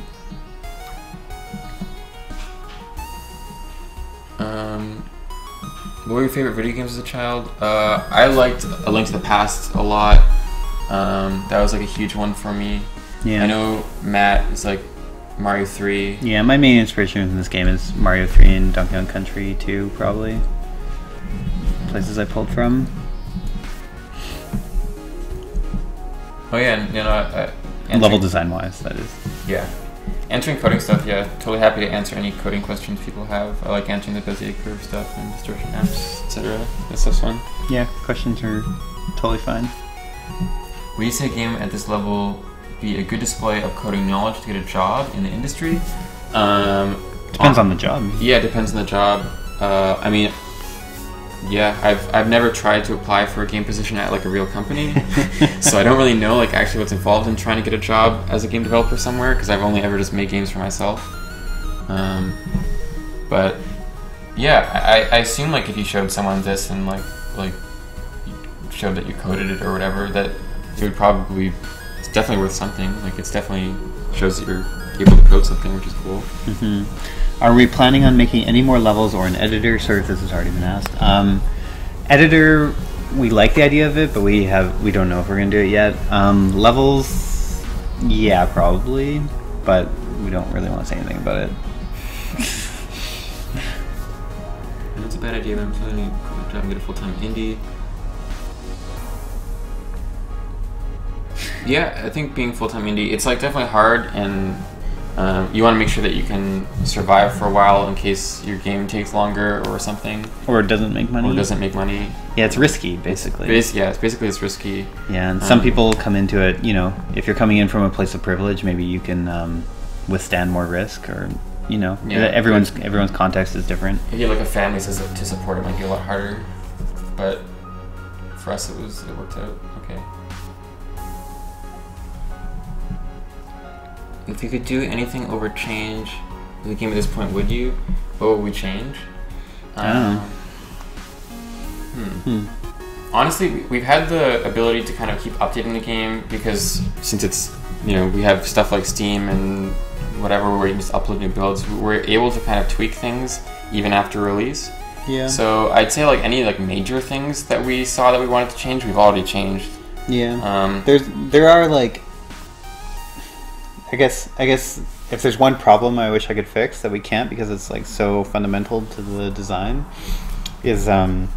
What were your favorite video games as a child? I liked A Link to the Past a lot. That was like a huge one for me. Yeah. I know Matt is like Mario 3. Yeah, my main inspiration in this game is Mario 3 and Donkey Kong Country 2, probably. Places I pulled from. Oh yeah, level design wise, that is. Yeah. Answering coding stuff, yeah. Totally happy to answer any coding questions people have. I like answering the Bezier curve stuff and distortion maps, etc. That stuff's fun. Yeah, questions are totally fine. Would you say a game at this level be a good display of coding knowledge to get a job in the industry? Depends on the job. Yeah, it depends on the job. I mean, yeah, I've never tried to apply for a game position at like a real company, so I don't really know like actually what's involved in trying to get a job as a game developer somewhere, because I've only ever just made games for myself. But yeah, I assume like if you showed someone this and like you showed that you coded it or whatever, that it would probably, it's definitely worth something. Like it's definitely shows that you're able to code something, which is cool. Mm-hmm. Are we planning on making any more levels or an editor? Sorry if this has already been asked. Editor, we like the idea of it, but we don't know if we're gonna do it yet. Levels, yeah, probably, but we don't really want to say anything about it. And it's a bad idea, but I'm planning to go job and get a full-time indie. Yeah, I think being full-time indie, it's like definitely hard, and you want to make sure that you can survive for a while in case your game takes longer or something. Or it doesn't make money. Or it doesn't make money. Yeah, it's risky, basically. It's risky. Yeah, and some people come into it, you know, if you're coming in from a place of privilege, maybe you can withstand more risk, or, you know, everyone's context is different. If you have like a family to support, it might be a lot harder. But for us, it worked out okay. If you could do anything over change in the game at this point, would you? What would we change? Honestly, we've had the ability to kind of keep updating the game, because since it's, you know, we have stuff like Steam and whatever where you can just upload new builds, we're able to kind of tweak things even after release. Yeah. So I'd say like any like major things that we saw that we wanted to change, we've already changed. Yeah. There are like, I guess if there's one problem I wish I could fix that we can't because it's like so fundamental to the design, is a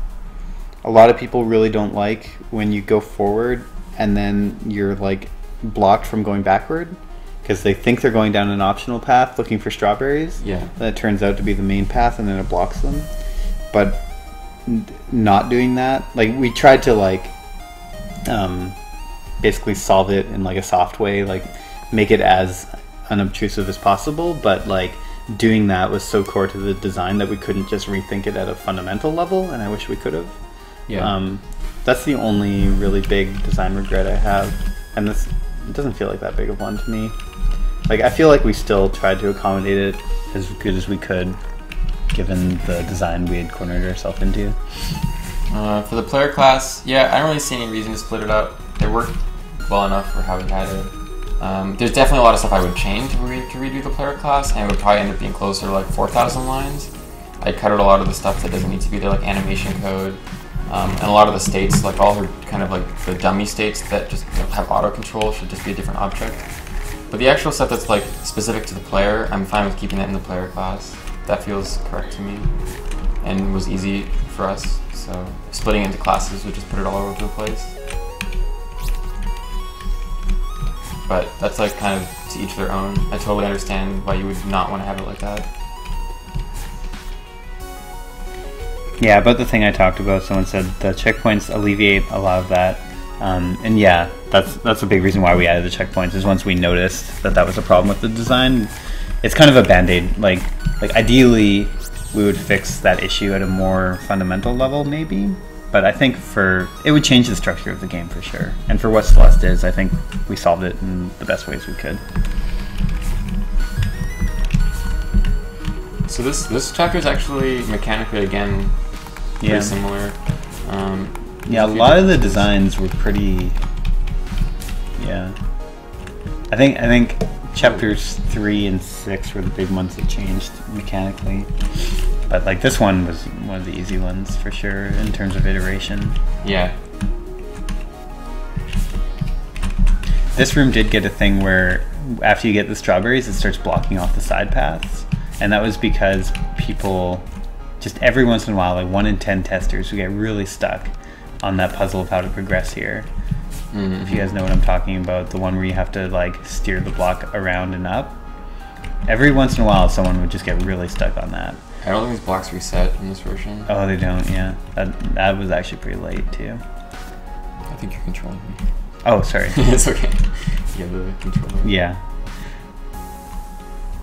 lot of people really don't like when you go forward and then you're like blocked from going backward, because they think they're going down an optional path looking for strawberries. Yeah. That turns out to be the main path, and then it blocks them. But not doing that, like we tried to like basically solve it in like a soft way, like make it as unobtrusive as possible, but like doing that was so core to the design that we couldn't just rethink it at a fundamental level, and I wish we could have. Yeah. That's the only really big design regret I have, and it doesn't feel like that big of one to me. Like I feel like we still tried to accommodate it as good as we could, given the design we had cornered ourselves into. For the player class, yeah, I don't really see any reason to split it up. It worked well enough for how we had it. There's definitely a lot of stuff I would change to redo the player class, and it would probably end up being closer to like 4,000 lines. I'd cut out a lot of the stuff that doesn't need to be there, like animation code, and a lot of the states, like all her kind of like the dummy states that just don't have auto control should just be a different object. But the actual stuff that's like specific to the player, I'm fine with keeping that in the player class. That feels correct to me, and was easy for us. So splitting into classes would just put it all over the place. But that's like kind of to each their own. I totally understand why you would not want to have it like that. Yeah, about the thing I talked about, someone said the checkpoints alleviate a lot of that. And yeah, that's a big reason why we added the checkpoints, is once we noticed that was a problem with the design. It's kind of a band-aid. Like ideally, we would fix that issue at a more fundamental level, maybe. But I think it would change the structure of the game for sure. And for what Celeste is, I think we solved it in the best ways we could. So this chapter is actually mechanically, again, pretty similar. Yeah, a lot of the designs were pretty... Yeah. I think chapters 3 and 6 were the big ones that changed mechanically. But like this one was one of the easy ones for sure in terms of iteration. Yeah. This room did get a thing where after you get the strawberries, it starts blocking off the side paths. And that was because people, just every once in a while, like 1 in 10 testers who get really stuck on that puzzle of how to progress here. Mm-hmm. If you guys know what I'm talking about, the one where you have to like steer the block around and up. Every once in a while, someone would just get really stuck on that. I don't think these blocks reset in this version. Oh, they don't, yeah. That was actually pretty late, too. I think you're controlling me. Oh, sorry. It's okay. You have the controller. Yeah.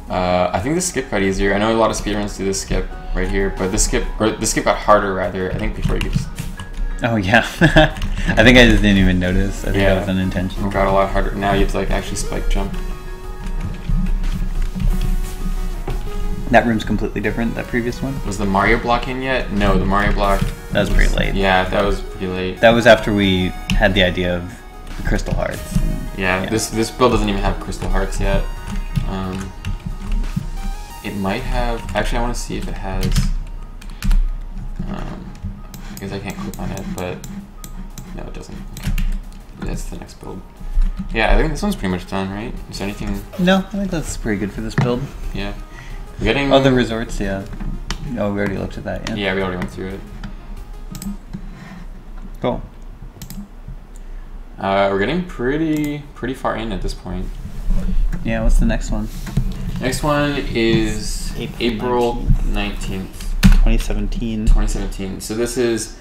I think the skip got easier. I know a lot of speedruns do this skip right here, but the skip got harder, rather. I think before you could just... Oh, yeah. I think I just didn't even notice. I think that was unintentional. It got a lot harder. Now you have to like actually spike jump. That room's completely different, that previous one. Was the Mario block in yet? No, the Mario block... That was pretty late. Yeah, that was pretty late. That was after we had the idea of the crystal hearts. Yeah, this build doesn't even have crystal hearts yet. It might have... Actually, I want to see if it has... I guess I can't click on it, but... No, it doesn't. Okay. That's the next build. Yeah, I think this one's pretty much done, right? Is there anything? No, I think that's pretty good for this build. Yeah. We're getting... Oh, the resorts, yeah. Oh, we already looked at that, yeah. Yeah, we already went through it. Cool. We're getting pretty far in at this point. Yeah, what's the next one? Next one is April 19th. 2017. 2017. So this is,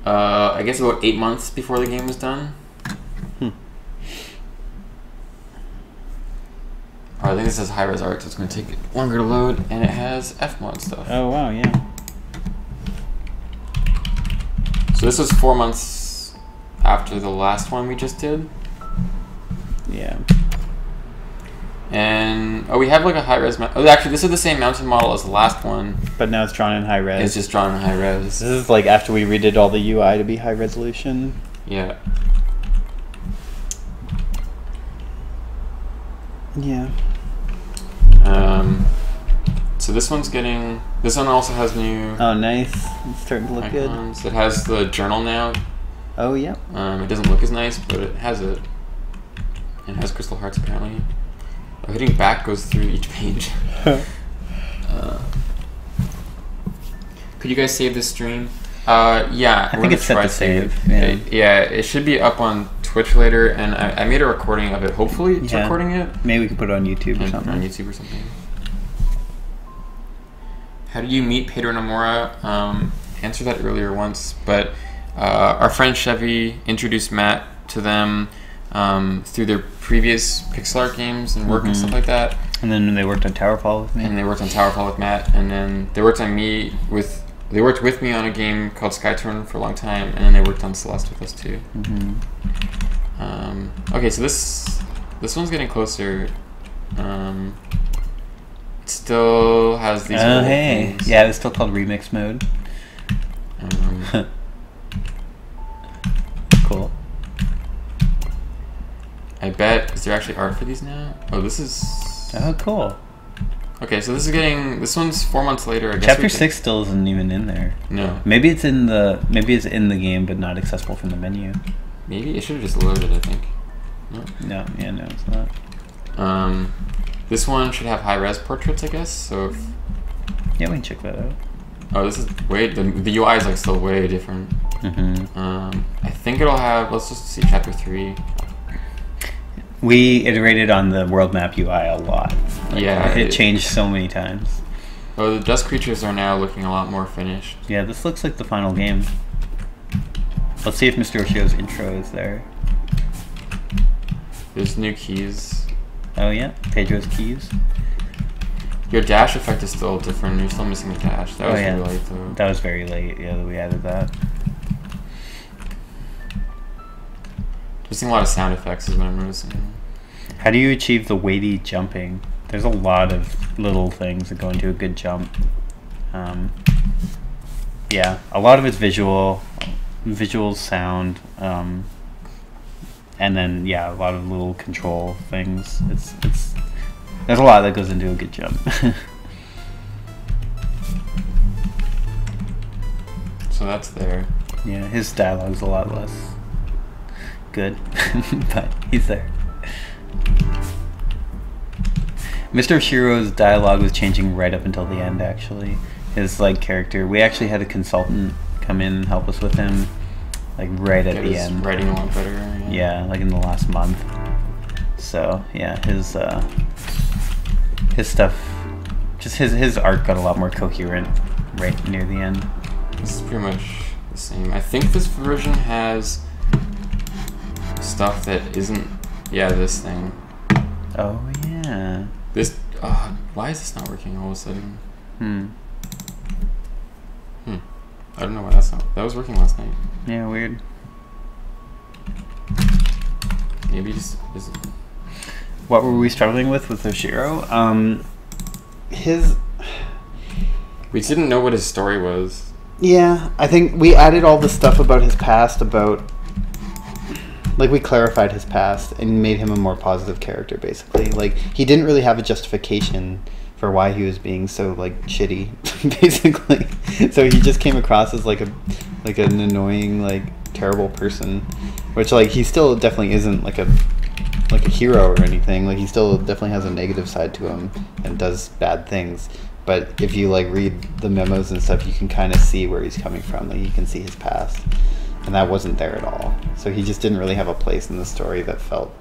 I guess, about 8 months before the game was done. Oh, I think this has high-res art, so it's going to take longer to load, and it has F-mod stuff. Oh, wow, yeah. So this was 4 months after the last one we just did. Yeah. And, oh, we have like a high-res... Oh, actually, this is the same mountain model as the last one. But now it's drawn in high-res. It's just drawn in high-res. This is like after we redid all the UI to be high-resolution. Yeah. Yeah. So this one's getting... This one also has new... Oh, nice. It's starting to look icons. Good. It has the journal now. Oh, yeah. It doesn't look as nice, but it has it. And it has crystal hearts, apparently. Oh, hitting back goes through each page. Could you guys save this stream? Yeah. I think it's set to save. Yeah, it should be up on Twitch later, and I made a recording of it. Hopefully it's recording it. Maybe we could put it on YouTube or something. On YouTube or something. How did you meet Pedro Nomura? Answered that earlier once, but our friend Chevy introduced Matt to them through their previous pixel art games and work and stuff like that. And then they worked on Towerfall with me. And they worked on Towerfall with Matt, and then they worked on me with... They worked with me on a game called Skyturn for a long time, and then they worked on Celeste with us too. Okay, so this one's getting closer. It still has these. Oh, hey, things. Yeah, it's still called Remix Mode. Cool. I bet. Is there actually art for these now? Oh, this is. Oh, cool. Okay, so this is getting. This one's 4 months later. I guess Chapter 6 still isn't even in there. No. Maybe it's in the. Maybe it's in the game, but not accessible from the menu. Maybe it should have just loaded. I think. No. No. Yeah. No, it's not. This one should have high-res portraits, I guess. So. If, yeah, we can check that out. Oh, this is way. The UI is like still way different. I think it'll have. Let's just see Chapter 3. We iterated on the world map UI a lot. Like, yeah, it changed so many times. Oh, the dust creatures are now looking a lot more finished. Yeah, this looks like the final game. Let's see if Mr. Oshio's intro is there. There's new keys. Oh yeah, Pedro's keys. Your dash effect is still different. You're still missing the dash. That was really late though. That was very late. Yeah, that we added that. Missing a lot of sound effects is what I'm noticing. How do you achieve the weighty jumping? There's a lot of little things that go into a good jump. Yeah, a lot of it's visual sound, and then yeah, a lot of little control things. It's there's a lot that goes into a good jump. So that's there. Yeah, his dialogue's a lot less good, but he's there. Mr. Shiro's dialogue was changing right up until the end, actually. His like character, we actually had a consultant come in and help us with him, like right at the end. Writing a lot better. Yeah, like in the last month. So yeah, his stuff, just his art got a lot more coherent right near the end. This is pretty much the same. I think this version has stuff that isn't. Yeah, this thing. Oh yeah. This. Why is this not working all of a sudden? I don't know why that's not. That was working last night. Yeah, weird. Maybe just is it. What were we struggling with Oshiro? We didn't know what his story was. Yeah, I think we added all the stuff about his past, like we clarified his past and made him a more positive character, basically. Like, he didn't really have a justification for why he was being so, like, shitty, basically. So he just came across as, like, an annoying, like, terrible person. Which, like, he still definitely isn't, like, a like a hero or anything. Like he still definitely has a negative side to him and does bad things. But if you like read the memos and stuff, you can kind of see where he's coming from. Like you can see his past, and that wasn't there at all. So he just didn't really have a place in the story that felt.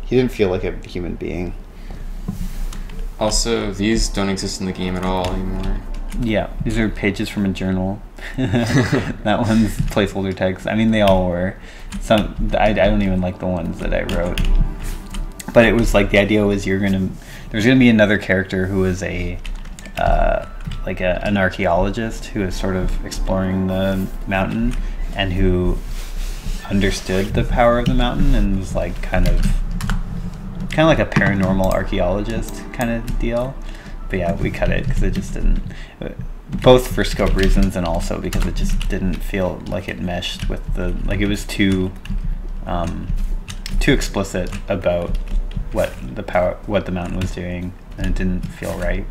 He didn't feel like a human being. Also, these don't exist in the game at all anymore. Yeah, these are pages from a journal. That one's placeholder text. I mean, they all were. Some I don't even like the ones that I wrote. But it was like the idea was there's gonna be another character who is an archaeologist who is sort of exploring the mountain and who understood the power of the mountain and was like kind of like a paranormal archaeologist kind of deal. But yeah, we cut it because it just didn't, both for scope reasons and also because it just didn't feel like it meshed with it was too explicit about what the mountain was doing, and it didn't feel right.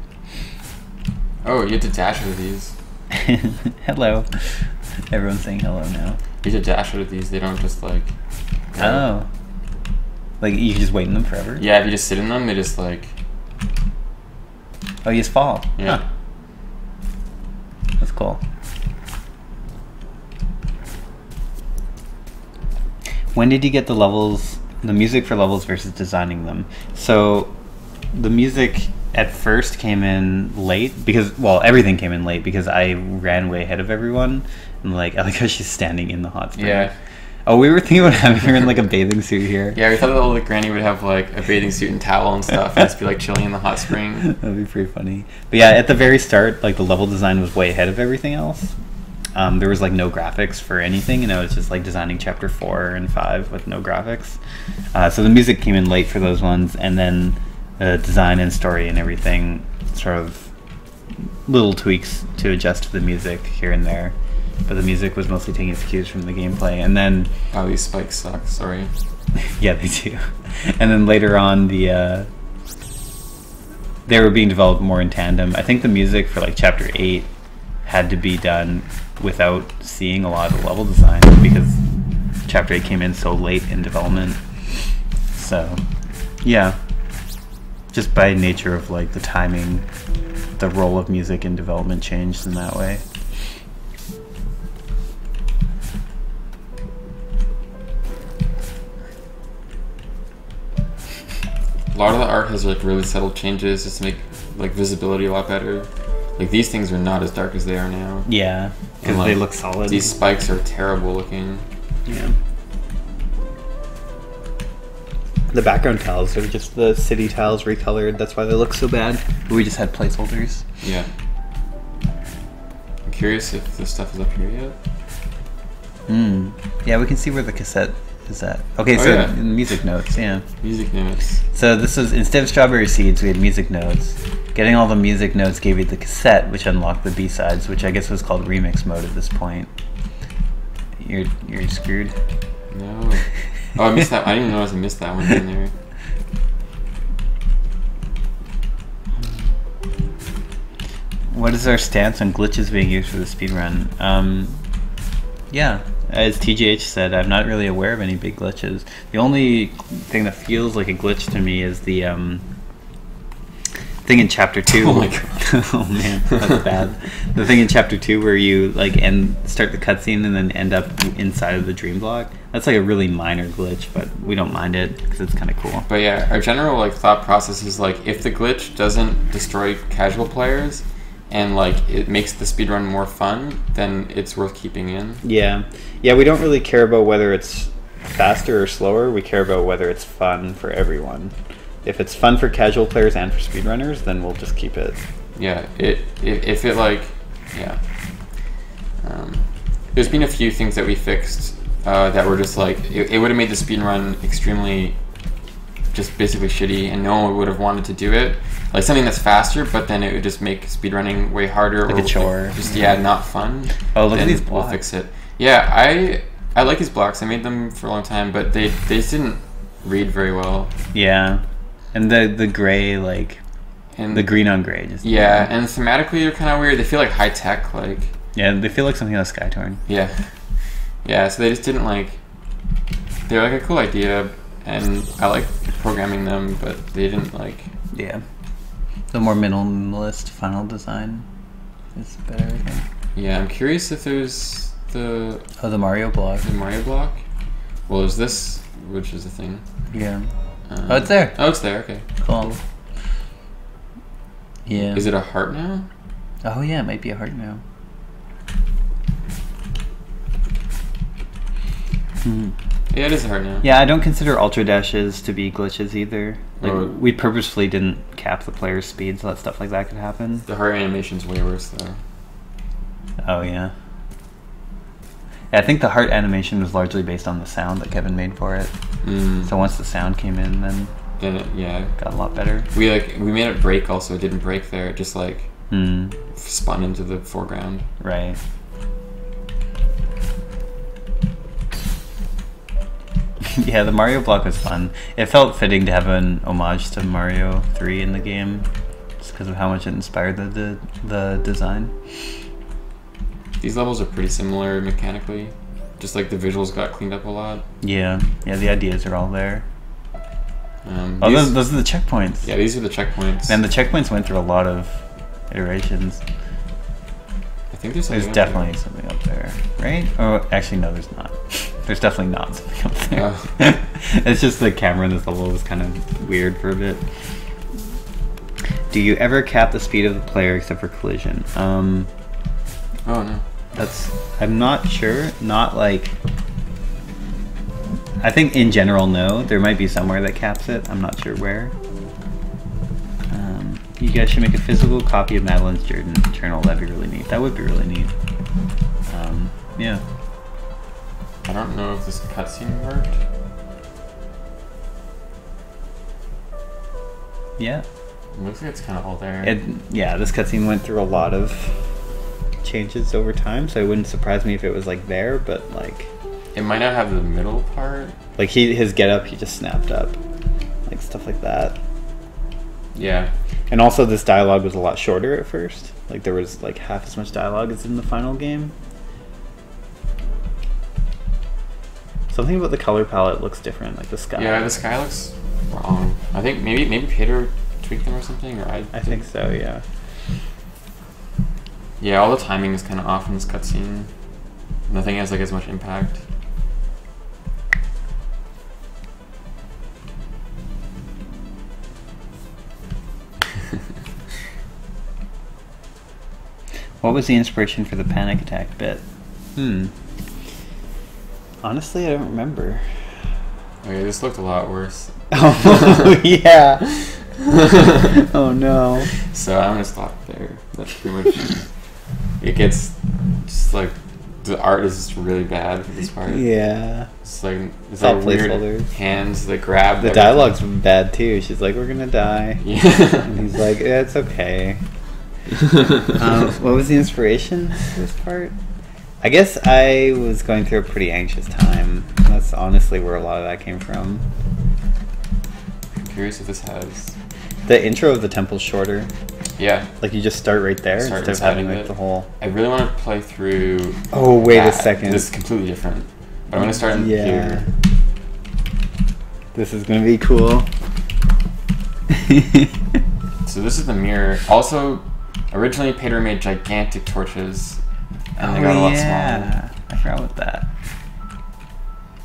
Oh, you have to dash out of these. Hello. Everyone's saying hello now. You have to dash out of these. They don't just like. Oh. Like you can just wait in them forever? Yeah, if you just sit in them, they just like. Oh, you just fall. Yeah. Huh. That's cool. When did you get the music for levels versus designing them? So the music at first came in late because, everything came in late because I ran way ahead of everyone. And I like how she's standing in the hot spring. Yeah. Oh, we were thinking about having her in like a bathing suit here. Yeah, we thought that old granny would have like a bathing suit and towel and stuff and just be like chilling in the hot spring. That'd be pretty funny. But yeah, at the very start, like the level design was way ahead of everything else. There was like no graphics for anything, and I was just like designing chapter 4 and 5 with no graphics. So the music came in late for those ones, and then the design and story and everything, sort of little tweaks to adjust to the music here and there. But the music was mostly taking its cues from the gameplay, and then oh, these spikes suck. Sorry. Yeah, they do. And then later on, they were being developed more in tandem. I think the music for like chapter 8 had to be done without seeing a lot of the level design because chapter 8 came in so late in development. So, yeah, just by nature of like the timing, the role of music in development changed in that way. A lot of the art has like really subtle changes just to make like visibility a lot better. Like these things are not as dark as they are now. Yeah, because they look solid. These spikes are terrible looking. Yeah. The background tiles are just the city tiles recolored. That's why they look so bad. We just had placeholders. Yeah. I'm curious if this stuff is up here yet. Yeah, we can see where the cassette is that? Okay, so yeah. Music notes, yeah. Music notes. So this was, instead of strawberry seeds, we had music notes. Getting all the music notes gave you the cassette, which unlocked the B-sides, which I guess was called remix mode at this point. You're screwed. No. Oh, I missed that. I didn't even notice I missed that one in there. What is our stance on glitches being used for the speedrun? Yeah. As TGH said, I'm not really aware of any big glitches. The only thing that feels like a glitch to me is the thing in chapter 2. Oh my god. Oh man, that's bad. The thing in chapter 2 where you like start the cutscene and then end up inside of the dream block. That's like a really minor glitch, but we don't mind it because it's kind of cool. But yeah, our general like thought process is like if the glitch doesn't destroy casual players and like it makes the speedrun more fun, then it's worth keeping in. Yeah, we don't really care about whether it's faster or slower. We care about whether it's fun for everyone. If it's fun for casual players and for speedrunners, then we'll just keep it. Yeah, if it like, yeah. There's been a few things that we fixed that were just like, it would have made the speedrun extremely, just basically shitty, and no one would have wanted to do it. Like something that's faster, but then it would just make speedrunning way harder. Like a chore. Just, yeah, not fun. Oh, look at these blocks. We'll fix it. Yeah, I like these blocks. I made them for a long time, but they just didn't read very well. Yeah. And the gray, like, and the green on gray. Just yeah, and thematically they're kind of weird. They feel like high tech, like. Yeah, they feel like something on Skytorn. Yeah. Yeah, so they just didn't like, they're like a cool idea, and I like programming them, but they didn't like. Yeah, the more minimalist final design is better, I think. Yeah, I'm curious if there's the Mario block. The Mario block. Well, there's this, which is a thing. Yeah. Oh, it's there. Oh, it's there. Okay. Cool. Yeah. Is it a heart now? Oh yeah, it might be a heart now. Yeah, it is a heart now. Yeah, I don't consider ultra dashes to be glitches either. Like, we purposefully didn't cap the player's speed so that stuff like that could happen. The heart animation's way worse though. Oh yeah. Yeah, I think the heart animation was largely based on the sound that Kevin made for it. So once the sound came in, then it got a lot better. We made it break also. It didn't break there. It just like spun into the foreground. Right. Yeah, the Mario block was fun. It felt fitting to have an homage to Mario 3 in the game, just because of how much it inspired the design. These levels are pretty similar mechanically, just like the visuals got cleaned up a lot. Yeah, the ideas are all there. Those are the checkpoints. Yeah, these are the checkpoints. And the checkpoints went through a lot of iterations. I think there's definitely something up there, right? Oh, actually, no, there's not. There's definitely not something up there. Oh. It's just the camera in this level was kind of weird for a bit. Do you ever cap the speed of the player except for collision? Oh no. I'm not sure. Not like. I think in general, no. There might be somewhere that caps it. I'm not sure where. You guys should make a physical copy of Madeline's journal. That'd be really neat. That would be really neat. Yeah. I don't know if this cutscene worked. Yeah. It looks like it's kind of all there. This cutscene went through a lot of changes over time, so it wouldn't surprise me if it was like there, but like. It might not have the middle part. Like his getup, he just snapped up, like stuff like that. Yeah. And also, this dialogue was a lot shorter at first. Like there was like half as much dialogue as in the final game. Something about the color palette looks different, like the sky. Yeah, the sky looks wrong. I think maybe Peter tweaked them or something, or I think so. Yeah. Yeah, all the timing is kind of off in this cutscene. Nothing has like as much impact. What was the inspiration for the panic attack bit? Honestly, I don't remember. Okay, this looked a lot worse. Oh, yeah. Oh, no. So I'm going to stop there. That's pretty much... It gets just like... The art is just really bad for this part. Yeah. It's like weird hands that grab. The dialogue's bad too. She's like, "We're gonna die." Yeah. And he's like, "Yeah, it's okay." What was the inspiration for this part? I guess I was going through a pretty anxious time. That's honestly where a lot of that came from. I'm curious if this has... The intro of the temple's shorter. Yeah. Like you just start right there instead of having like the whole... I really want to play through... Oh, wait a second. This is completely different. But I'm going to start in here. This is going to be cool. So this is the mirror. Also, originally Peter made gigantic torches. And they got a lot smaller. I forgot about that.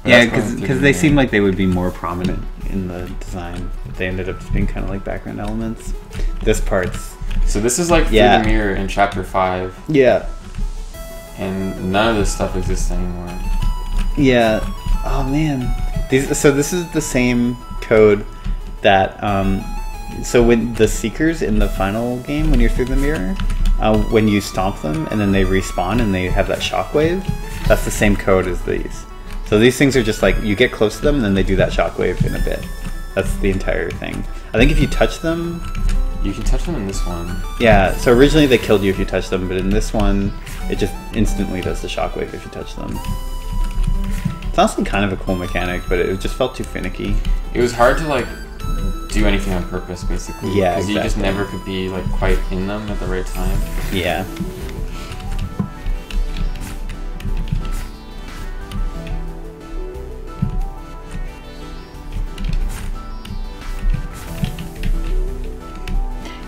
Yeah, because they seemed like they would be more prominent in the design. But they ended up just being kind of like background elements. This part's... So this is like through the mirror in Chapter 5. Yeah. And none of this stuff exists anymore. Yeah. Oh, man. So this is the same code that... so when the Seekers in the final game, when you're through the mirror... when you stomp them and then they respawn and they have that shockwave, that's the same code as these. So these things are just like, you get close to them and then they do that shockwave in a bit. That's the entire thing. I think if you touch them... You can touch them in this one. Yeah, so originally they killed you if you touched them, but in this one, it just instantly does the shockwave if you touch them. It's honestly kind of a cool mechanic, but it just felt too finicky. It was hard to like do anything on purpose, basically. Yeah, because you just never could be like quite in them at the right time. Yeah.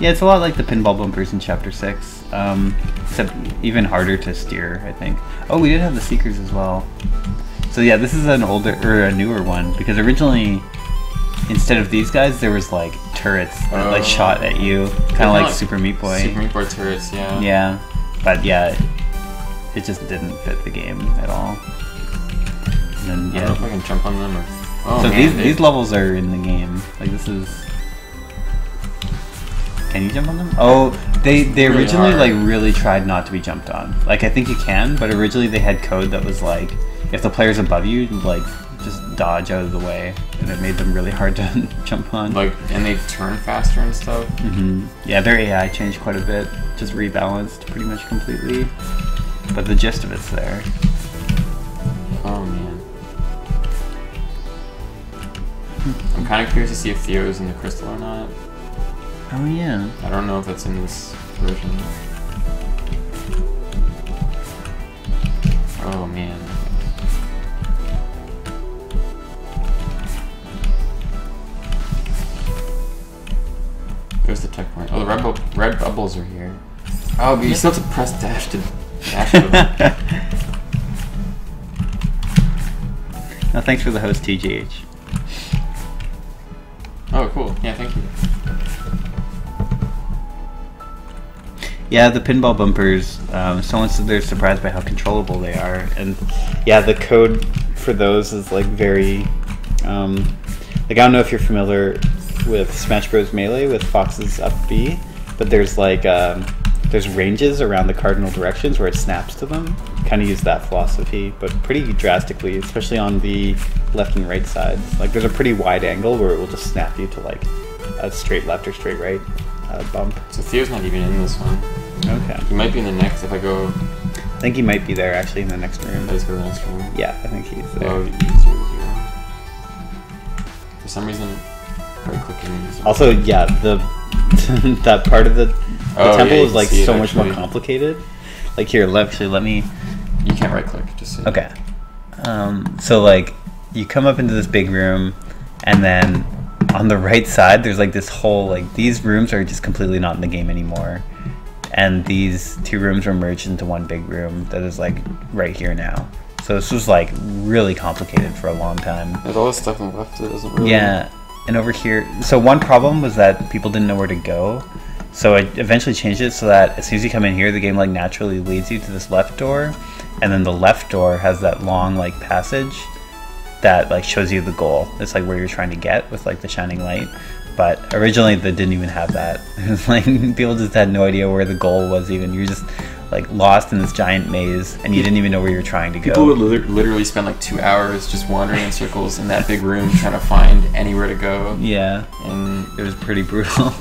Yeah, it's a lot like the Pinball Bumpers in Chapter 6, except even harder to steer, I think. Oh, we did have the Seekers as well. So yeah, this is an older, or a newer one, because originally, instead of these guys, there was like turrets that like shot at you, kind of like Super Meat Boy. Super Meat Boy turrets, yeah. Yeah, but yeah, it just didn't fit the game at all. And then, yeah. I don't know if I can jump on them or... Oh, so man, these levels are in the game. Like this is... Can you jump on them? Oh, they really originally like really tried not to be jumped on. Like I think you can, but originally they had code that was like, if the player's above you, like just dodge out of the way, and it made them really hard to jump on. Like, and they turn faster and stuff. Mm-hmm. Yeah, their AI changed quite a bit, just rebalanced pretty much completely. But the gist of it's there. Oh man. I'm kind of curious to see if Theo's in the crystal or not. Oh yeah. I don't know if that's in this version. Oh man. There's the checkpoint. Oh, the red bubbles are here. Oh, but you still have to press dash to dash them. No, thanks for the host, TGH. Oh, cool. Yeah, thank you. Yeah, the Pinball Bumpers, someone said they're surprised by how controllable they are. And yeah, the code for those is like very... like I don't know if you're familiar with Smash Bros. Melee with Fox's up B, but there's like there's ranges around the cardinal directions where it snaps to them. Kind of use that philosophy, but pretty drastically, especially on the left and right sides. Like there's a pretty wide angle where it will just snap you to like a straight left or straight right bump. So Theo's not even in this one. Okay. He might be in the next if I go... I think he might be there actually in the next room. Let's go to the next room. Yeah, I think he's there. Oh, he's here. For some reason, right clicking. Also, yeah, the that part of the temple is like so much more complicated. Like here, actually, let me. You can't right click. Just so okay. So like, you come up into this big room, and then on the right side, there's like this whole like these rooms are just completely not in the game anymore, and these two rooms are merged into one big room that is like right here now. So this was like really complicated for a long time. There's all this stuff on the left that doesn't really... Yeah, and over here... So one problem was that people didn't know where to go. So I eventually changed it so that as soon as you come in here, the game like naturally leads you to this left door. And then the left door has that long like passage that like shows you the goal. It's like where you're trying to get with like the shining light. But originally they didn't even have that. It was like people just had no idea where the goal was even. You're just like lost in this giant maze and you didn't even know where you were trying to go. People would literally spend like 2 hours just wandering in circles in that big room trying to find anywhere to go. Yeah, and it was pretty brutal.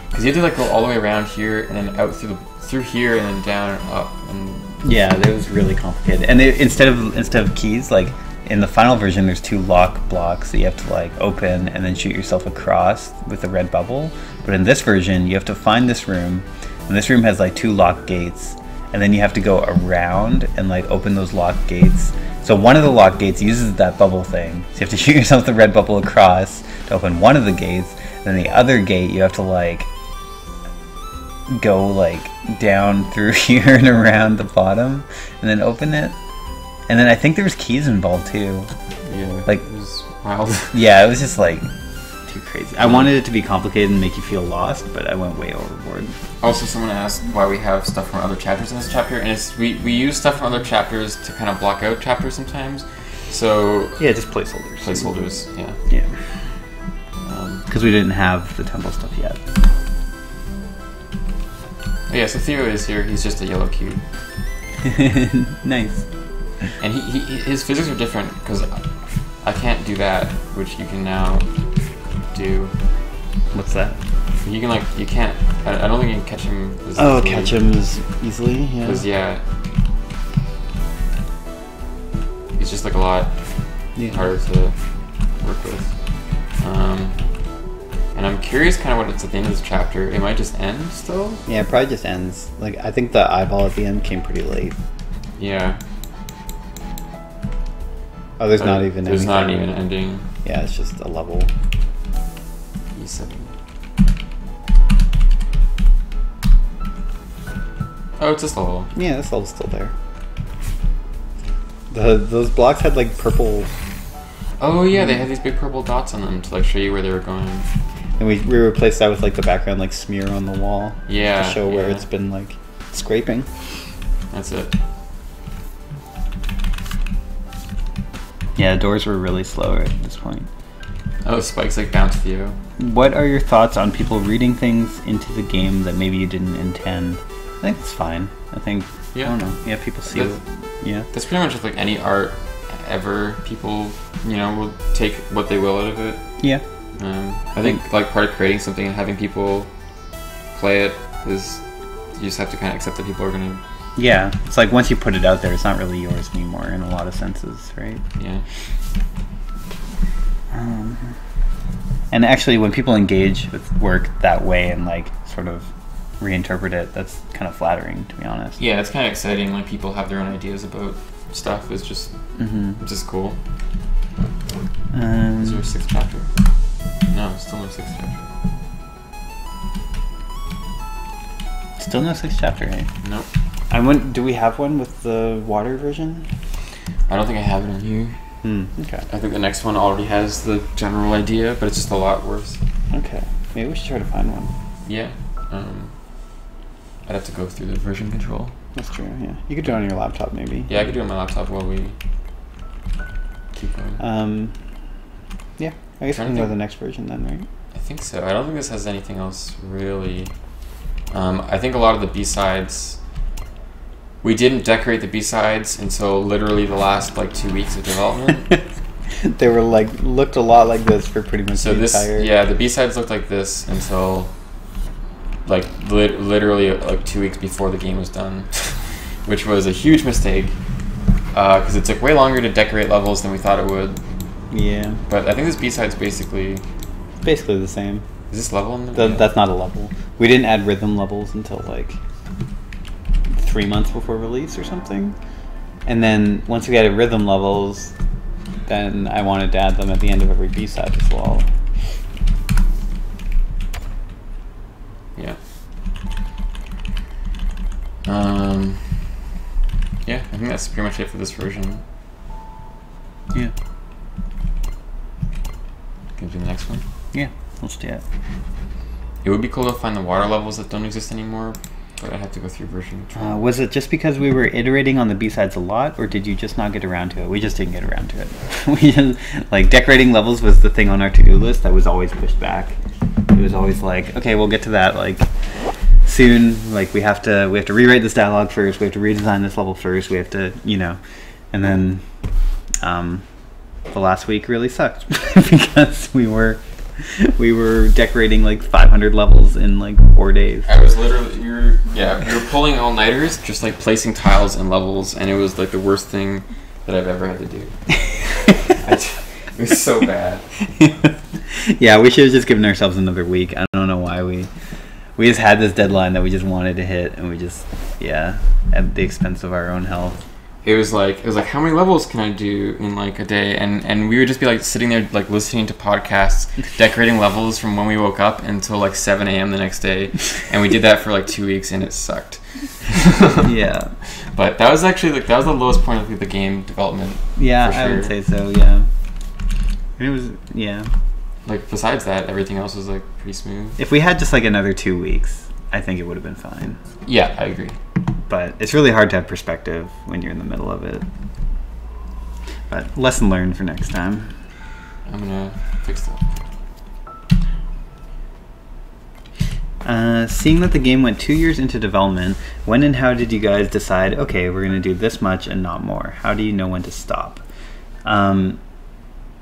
Because you had to like go all the way around here and then out through here and then down and up and... Yeah, it was really complicated. And instead of keys, like in the final version, there's 2 lock blocks that you have to like open and then shoot yourself across with a red bubble. But in this version, you have to find this room, and this room has like 2 lock gates, and then you have to go around and like open those lock gates. So one of the lock gates uses that bubble thing, so you have to shoot yourself the red bubble across to open one of the gates. And then the other gate, you have to like go like down through here and around the bottom, and then open it. And then I think there was keys involved too. Yeah, like it was wild. Yeah, it was just like too crazy. I wanted it to be complicated and make you feel lost, but I went way overboard. Also, someone asked why we have stuff from other chapters in this chapter, and it's we use stuff from other chapters to kind of block out chapters sometimes. So yeah, just placeholders. Placeholders, yeah. Yeah. Because we didn't have the temple stuff yet. Oh, yeah, so Theo is here. He's just a yellow cube. Nice. And his physics are different because I can't do that, which you can now do. What's that? You can like you can't. I don't think you can catch him. Catch him as easily. Yeah. Because he's just like a lot harder to work with. And I'm curious kind of what it's at the end of this chapter. It might just end still? Yeah, it probably just ends. Like, I think the eyeball at the end came pretty late. Yeah. Oh, there's not even There's not even an ending. Yeah, it's just a level. E7. Oh, it's this level. Yeah, this level's still there. Those blocks had like purple. Oh yeah, they had these big purple dots on them to like show you where they were going. And we replaced that with like the background like smear on the wall. Yeah. To show where it's been like scraping. That's it. Yeah, doors were really slow at this point. Oh, spikes like bounce you. What are your thoughts on people reading things into the game that maybe you didn't intend? I think it's fine. I think, I don't know. Yeah, people see it. Yeah. That's pretty much with like any art ever. People, you know, will take what they will out of it. Yeah. I think like part of creating something and having people play it is you just have to kind of accept that people are going to... Yeah. It's like once you put it out there, it's not really yours anymore in a lot of senses, right? Yeah. And actually, when people engage with work that way and like sort of reinterpret it, that's kind of flattering, to be honest. Yeah, it's kind of exciting. Like people have their own ideas about stuff. It's just, just cool. Is there a 6th chapter? No, still no 6th chapter. Still no 6th chapter, eh? Nope. Do we have one with the water version? I don't think I have it on here. Okay. I think the next one already has the general idea, but it's just a lot worse. Okay. Maybe we should try to find one. Yeah. I'd have to go through the version control. That's true, yeah. You could do it on your laptop, maybe. Yeah, I could do it on my laptop while we keep going. Yeah. I guess we can go to the next version then, right? I think so. I don't think this has anything else really. I think a lot of the B-sides... We didn't decorate the B-sides until literally the last like 2 weeks of development. They were like looked a lot like this for pretty much the entire... Yeah, the B-sides looked like this until like literally like 2 weeks before the game was done, which was a huge mistake because it took way longer to decorate levels than we thought it would. Yeah. But I think this B-side's basically the same. Is this level in the That's not a level. We didn't add rhythm levels until like 3 months before release or something. And then once we added rhythm levels, then I wanted to add them at the end of every B-side as well. Yeah. Yeah, I think that's pretty much it for this version. Yeah. Can we do the next one? Yeah, let's do it. It would be cool to find the water levels that don't exist anymore, but I have to go through version control. Was it just because we were iterating on the B-sides a lot, or did you just not get around to it? We just didn't get around to it. We just, like, decorating levels was the thing on our to-do list that was always pushed back. It was always like, okay, we'll get to that, like, soon. Like, we have to rewrite this dialogue first. We have to redesign this level first. We have to, you know, and then the last week really sucked because we were decorating like 500 levels in like 4 days. I was literally, we were pulling all-nighters, just like placing tiles and levels, and it was like the worst thing that I've ever had to do. It was so bad. Yeah, we should have just given ourselves another week. I don't know why we just had this deadline that we just wanted to hit, and we just, at the expense of our own health. It was like how many levels can I do in like a day? And we would just be like sitting there like listening to podcasts, decorating levels from when we woke up until like 7 a.m. the next day, and we did that for like 2 weeks, and it sucked. Yeah, but that was actually like the lowest point of the game development. Yeah, sure. I would say so. Yeah, and it was Like besides that, everything else was like pretty smooth. If we had just like another 2 weeks, I think it would have been fine. Yeah, I agree. But it's really hard to have perspective when you're in the middle of it. But lesson learned for next time. I'm gonna fix that. Seeing that the game went 2 years into development, when and how did you guys decide, okay, we're going to do this much and not more? How do you know when to stop?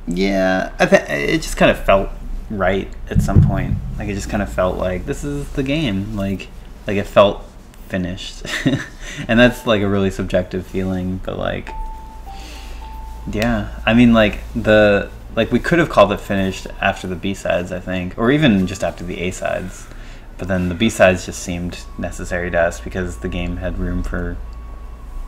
Yeah, it just kind of felt right at some point. Like, it just kind of felt like, this is the game. Like it felt finished. And that's like a really subjective feeling, but like, yeah, I mean, like we could have called it finished after the B-sides, I think, or even just after the A-sides, but then the B-sides just seemed necessary to us because the game had room for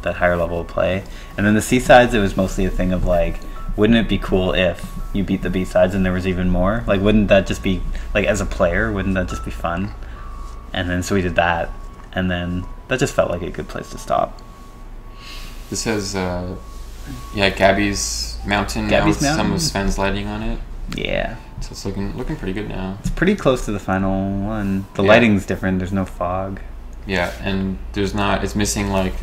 that higher level of play. And then the C-sides, it was mostly a thing of like, wouldn't it be cool if you beat the B-sides and there was even more? Like, wouldn't that just be, like, as a player, wouldn't that just be fun? And then so we did that. and then that just felt like a good place to stop. This has, Gabby's Mountain. Gabby's now with Mountain? some of Sven's lighting on it. Yeah. So it's looking pretty good now. It's pretty close to the final one. The Yeah. lighting's different. There's no fog. Yeah, and it's missing like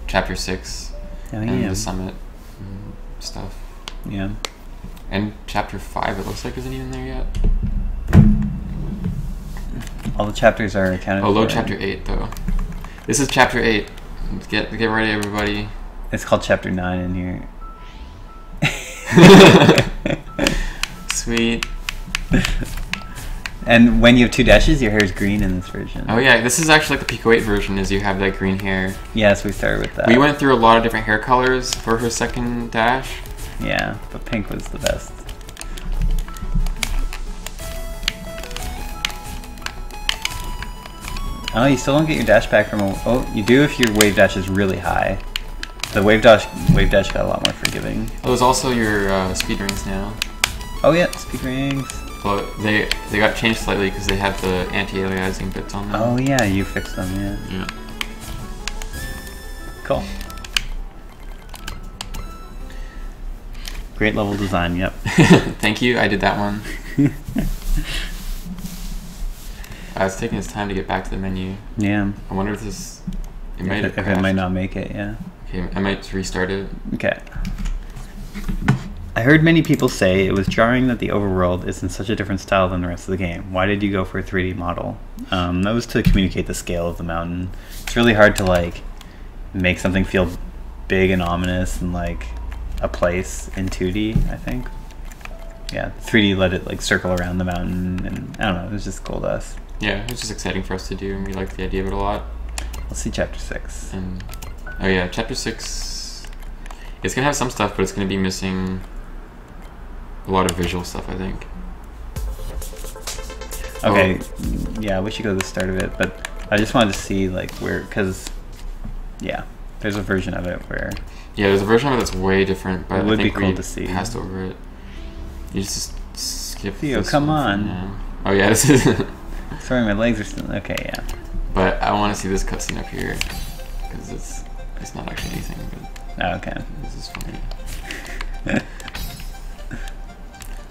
Chapter 6 and the summit and stuff. Yeah. And Chapter 5, it looks like, isn't even there yet. All the chapters are accounted for. Oh, load Chapter 8, though. This is Chapter 8. Get ready, everybody. It's called Chapter 9 in here. Sweet. And when you have 2 dashes, your hair is green in this version. Oh yeah, this is actually like the Pico 8 version, is you have that green hair. Yes, we started with that. We went through a lot of different hair colors for her second dash. Yeah, but pink was the best. Oh, you still don't get your dash back from a... Oh, you do if your wave dash is really high. The wave dash got a lot more forgiving. Oh, there's also your speed rings now. Oh yeah, speed rings. Well, they got changed slightly because they had the anti-aliasing bits on them. Oh yeah, you fixed them, yeah. Yeah. Cool. Great level design, yep. Thank you, I did that one. It's taking its time to get back to the menu. Yeah. I wonder if this... If it might not make it, yeah. Okay, I might restart it. Okay. I heard many people say it was jarring that the overworld is in such a different style than the rest of the game. Why did you go for a 3D model? That was to communicate the scale of the mountain. It's really hard to like make something feel big and ominous and like a place in 2D, I think. Yeah, 3D let it like circle around the mountain, and I don't know, it was just cool to us. Yeah, it was just exciting for us to do, and we liked the idea of it a lot. Let's see Chapter 6. And oh yeah, Chapter 6, it's gonna have some stuff, but it's gonna be missing a lot of visual stuff, I think. Okay, yeah, we should go to the start of it, but I just wanted to see like where, because yeah, there's a version of it where... Yeah, there's a version of it that's way different, but it would I think be cool we to see. passed over it. You just skip Theo, this come one for on. now. Oh yeah, this is... Sorry, my legs are still... Okay, yeah. But I want to see this cutscene up here, because it's not actually anything, but Oh, okay. this is funny.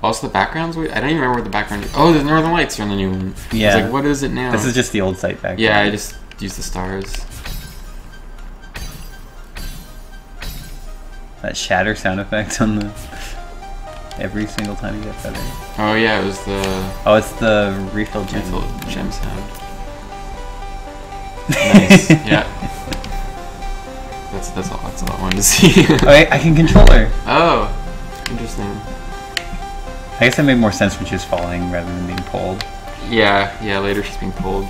Also, the backgrounds, I don't even remember what the background is. Oh, the Northern Lights are in the new one. Yeah. I was like, what is it now? This is just the old site background. Yeah, I just used the stars. That shatter sound effect on the... Every single time you get better. Oh yeah, it was the... Oh, it's the refill gem. Gem sound. Nice, yeah. That's all I wanted to see. Oh, I can control her. Oh, interesting. I guess that made more sense when she was falling rather than being pulled. Yeah, later she's being pulled.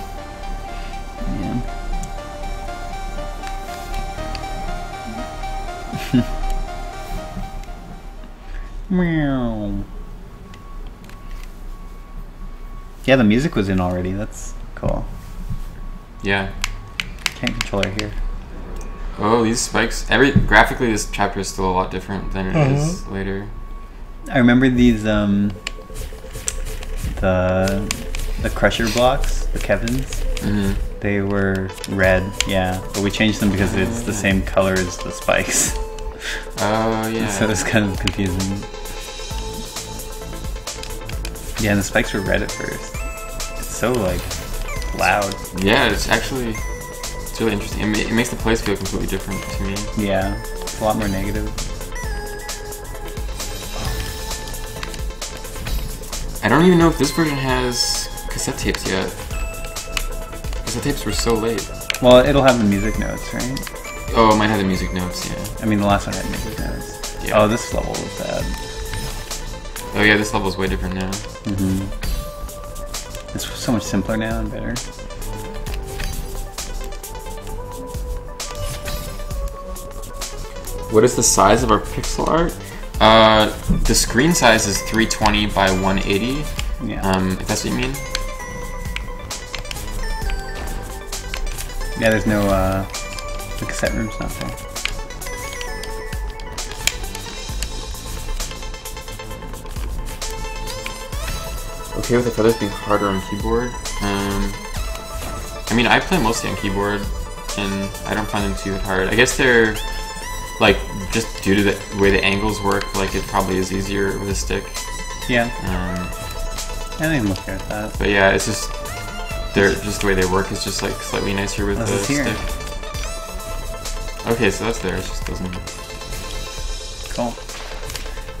Yeah. Meow. Yeah, the music was in already. That's cool. Yeah. Can't control her here. Oh, these spikes. Graphically, this chapter is still a lot different than it is later. I remember these the crusher blocks, the Kevins. Mm-hmm. They were red, yeah, but we changed them because it's the same color as the spikes. Oh yeah. So it's kind of confusing. Yeah, and the spikes were red at first. It's so like loud. Yeah, it's really interesting. It makes the place feel completely different to me. Yeah, it's a lot more negative. I don't even know if this version has cassette tapes yet. Cassette tapes were so late. Well, it'll have the music notes, right? Oh, it might have the music notes, yeah. I mean, the last one had music notes. Yeah. Oh, this level was bad. Oh yeah, this level's way different now. Mm-hmm. It's so much simpler now and better. What is the size of our pixel art? The screen size is 320 by 180. Yeah. If that's what you mean. Yeah, there's no, the cassette room's not there. Okay with the feathers being harder on keyboard. I mean, I play mostly on keyboard, and I don't find them too hard. I guess they're, like, just due to the way the angles work, like, it probably is easier with a stick. Yeah. I didn't look at that. But yeah, it's just, just the way they work is just, like, slightly nicer with the stick. Okay, so that's there, it just doesn't... Cool.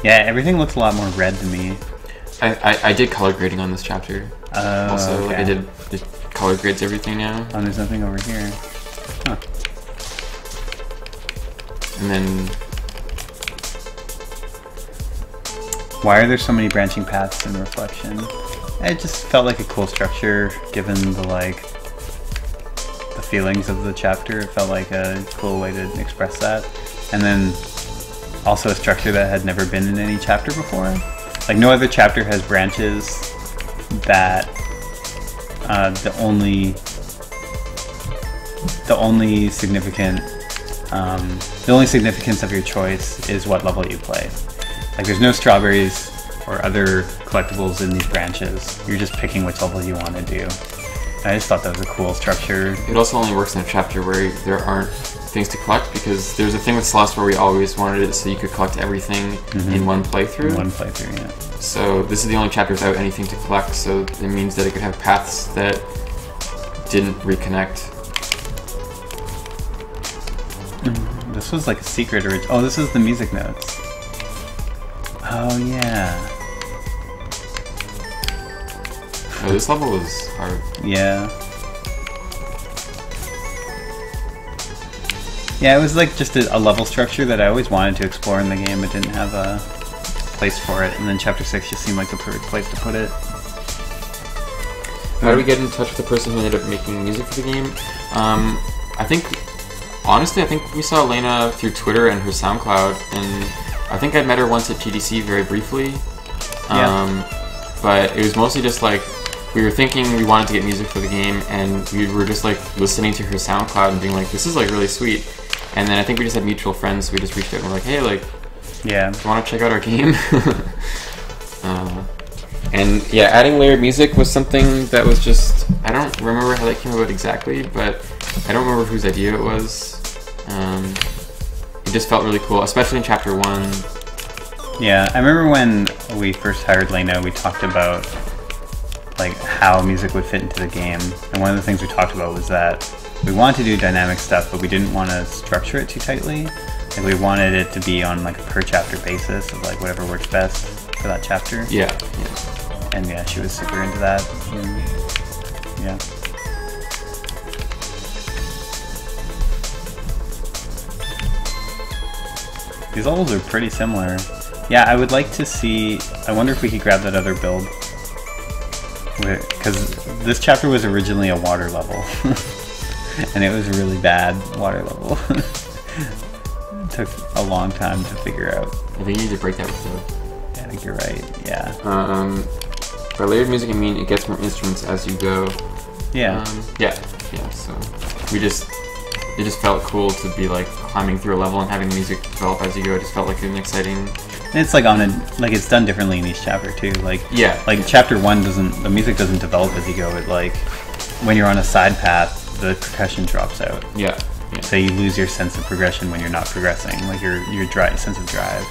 Yeah, everything looks a lot more red to me. I did color grading on this chapter. Also, okay. like, I did the color grades everything now. Oh, there's nothing over here. Huh. And then... Why are there so many branching paths in Reflection? It just felt like a cool structure, given the feelings of the chapter. It felt like a cool way to express that. And then also a structure that had never been in any chapter before. Like, no other chapter has branches that the only significance of your choice is what level you play. Like, there's no strawberries or other collectibles in these branches. You're just picking which level you want to do. And I just thought that was a cool structure. It also only works in a chapter where there aren't things to collect, because there's a thing with Celeste where we always wanted it so you could collect everything in one playthrough. In one playthrough, yeah. So this is the only chapter without anything to collect, so it means that it could have paths that didn't reconnect. This was like a secret oh, this is the music notes. Oh, yeah. Oh, this level was hard. Yeah. Yeah, it was like just a level structure that I always wanted to explore in the game, but didn't have a place for it. And then Chapter 6 just seemed like the perfect place to put it. How do we get in touch with the person who ended up making music for the game? Honestly, I think we saw Elena through Twitter and her SoundCloud, and I think I met her once at TDC very briefly. But it was mostly just like, we were thinking we wanted to get music for the game, and we were just like listening to her SoundCloud and being like, this is like really sweet. And then I think we just had mutual friends, so we just reached out and were like, hey, like, yeah, do you want to check out our game? And yeah, adding layered music was something that was just, I don't remember how that came about exactly, but I don't remember whose idea it was. It just felt really cool, especially in Chapter 1. Yeah, I remember when we first hired Lena, we talked about like how music would fit into the game, and one of the things we talked about was that we wanted to do dynamic stuff, but we didn't want to structure it too tightly. Like, we wanted it to be on like a per chapter basis of like whatever works best for that chapter. Yeah. And yeah, she was super into that. And, yeah. These levels are pretty similar. Yeah, I would like to see... I wonder if we could grab that other build. Because this chapter was originally a water level. And it was a really bad water level. It took a long time to figure out. I think you need to break that with the... Yeah, I think you're right, yeah. By layered music, I mean it gets more instruments as you go. Yeah. Yeah, so it just felt cool to be like climbing through a level and having the music develop as you go. It just felt like an exciting... And it's like it's done differently in each chapter too. Like, yeah. Like Chapter 1 the music doesn't develop as you go. It like, when you're on a side path, the percussion drops out. Yeah. So you lose your sense of progression when you're not progressing, like your sense of drive.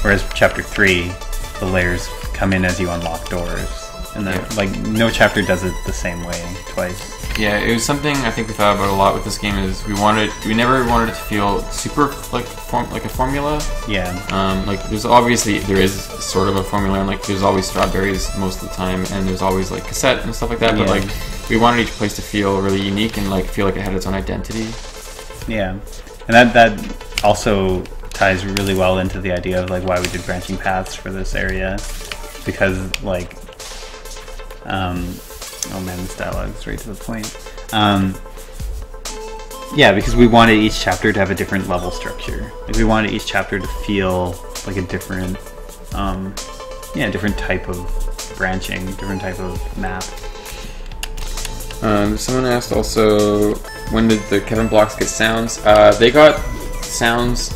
Whereas Chapter 3, the layers come in as you unlock doors. And then, like, no chapter does it the same way twice. Yeah, it was something I think we thought about a lot with this game. Is we never wanted it to feel super like a formula. Yeah. Like there is sort of a formula, and like there's always strawberries most of the time, and there's always like cassette and stuff like that. But like we wanted each place to feel really unique and like feel like it had its own identity. Yeah, and that also ties really well into the idea of like why we did branching paths for this area, because like. Oh man, this dialogue is right to the point. Yeah, because we wanted each chapter to have a different level structure. Like, we wanted each chapter to feel like a different, different type of branching, different type of map. Someone asked also, when did the Kevin blocks get sounds? They got sounds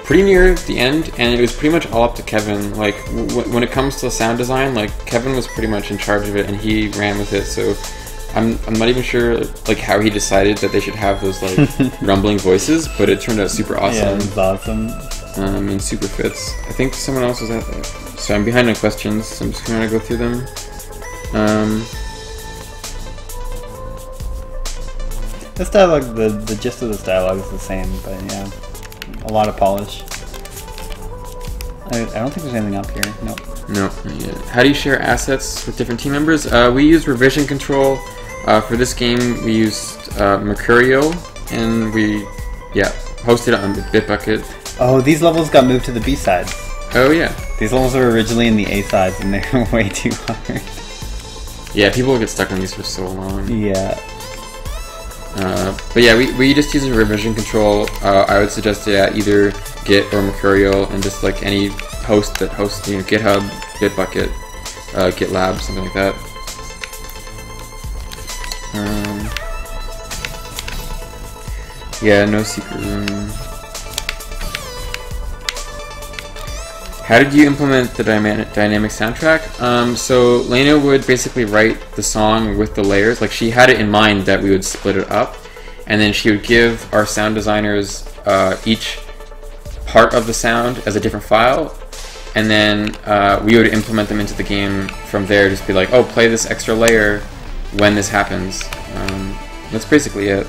pretty near the end, and it was pretty much all up to Kevin. Like, when it comes to sound design, like, Kevin was pretty much in charge of it, and he ran with it, so I'm not even sure like how he decided that they should have those like rumbling voices, but it turned out super awesome. Yeah, it was awesome. And super fits. I think someone else was at that. So I'm behind on questions, so I'm just gonna go through them. This dialogue, the gist of this dialogue is the same, but yeah, a lot of polish. I don't think there's anything up here. Nope. No, not yet. How do you share assets with different team members? We use revision control. For this game, we used Mercurio, and we, hosted it on Bitbucket. Oh, these levels got moved to the B sides. Oh yeah. These levels were originally in the A sides, and they're way too hard. Yeah, people get stuck on these for so long. Yeah. But yeah, we just use a revision control. I would suggest either Git or Mercurial, and just like any host that hosts, GitHub, Bitbucket, GitLab, something like that. Yeah, no secret room. How did you implement the dynamic soundtrack? So Lena would basically write the song with the layers. Like, she had it in mind that we would split it up, and then she would give our sound designers each part of the sound as a different file, and then we would implement them into the game from there. Just be like, oh, play this extra layer when this happens. That's basically it.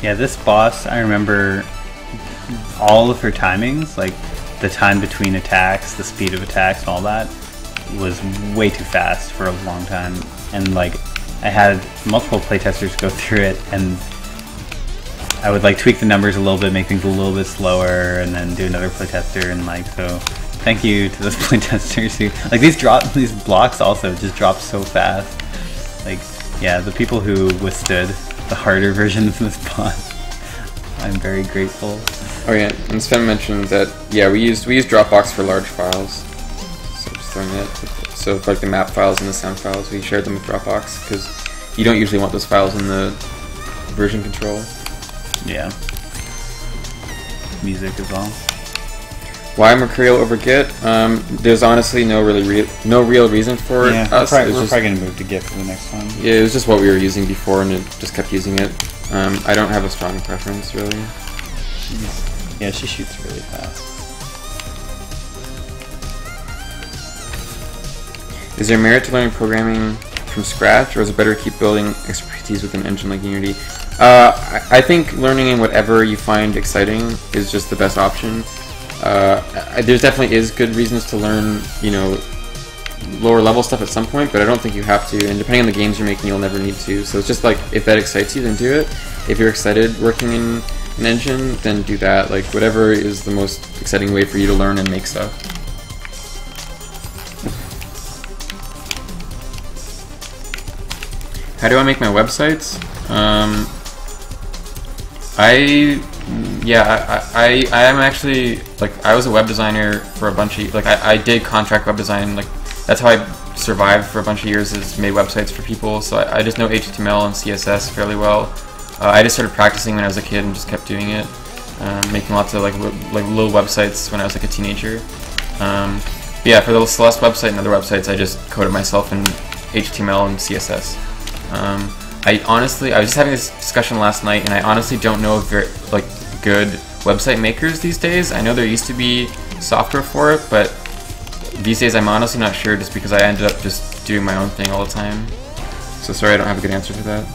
Yeah, this boss, I remember all of her timings, like the time between attacks, the speed of attacks, and all that was way too fast for a long time. And like, I had multiple playtesters go through it, and I would like tweak the numbers a little bit, make things a little bit slower, and then do another playtester. And like, so thank you to those playtesters who like these blocks also just drop so fast. Like, yeah, the people who withstood the harder version of this boss, I'm very grateful. Oh yeah, and Sven mentioned that we use Dropbox for large files. So just throwing that. So for like the map files and the sound files, we shared them with Dropbox because you don't usually want those files in the version control. Yeah. Music as well. Why Mercurial over Git? There's honestly no real reason for us. We're probably gonna move to Git for the next one. Yeah, it was just what we were using before, and it just kept using it. I don't have a strong preference really. Yeah, she shoots really fast. Is there merit to learning programming from scratch, or is it better to keep building expertise with an engine like Unity? I think learning in whatever you find exciting is just the best option. There definitely is good reasons to learn, lower level stuff at some point, but I don't think you have to, and depending on the games you're making, you'll never need to. So it's just like, if that excites you, then do it. If you're excited working in an engine, then do that. Like, whatever is the most exciting way for you to learn and make stuff. How do I make my websites? I am actually, like, I was a web designer for a bunch of, like, I did contract web design. Like, that's how I survived for a bunch of years, is made websites for people. So I just know HTML and CSS fairly well. I just started practicing when I was a kid and just kept doing it, making lots of like little websites when I was like a teenager. But yeah, for the Celeste website and other websites, I just coded myself in HTML and CSS. I was just having this discussion last night, and I honestly don't know of very good website makers these days. I know there used to be software for it, but these days I'm honestly not sure, just because I ended up just doing my own thing all the time. So sorry, I don't have a good answer for that.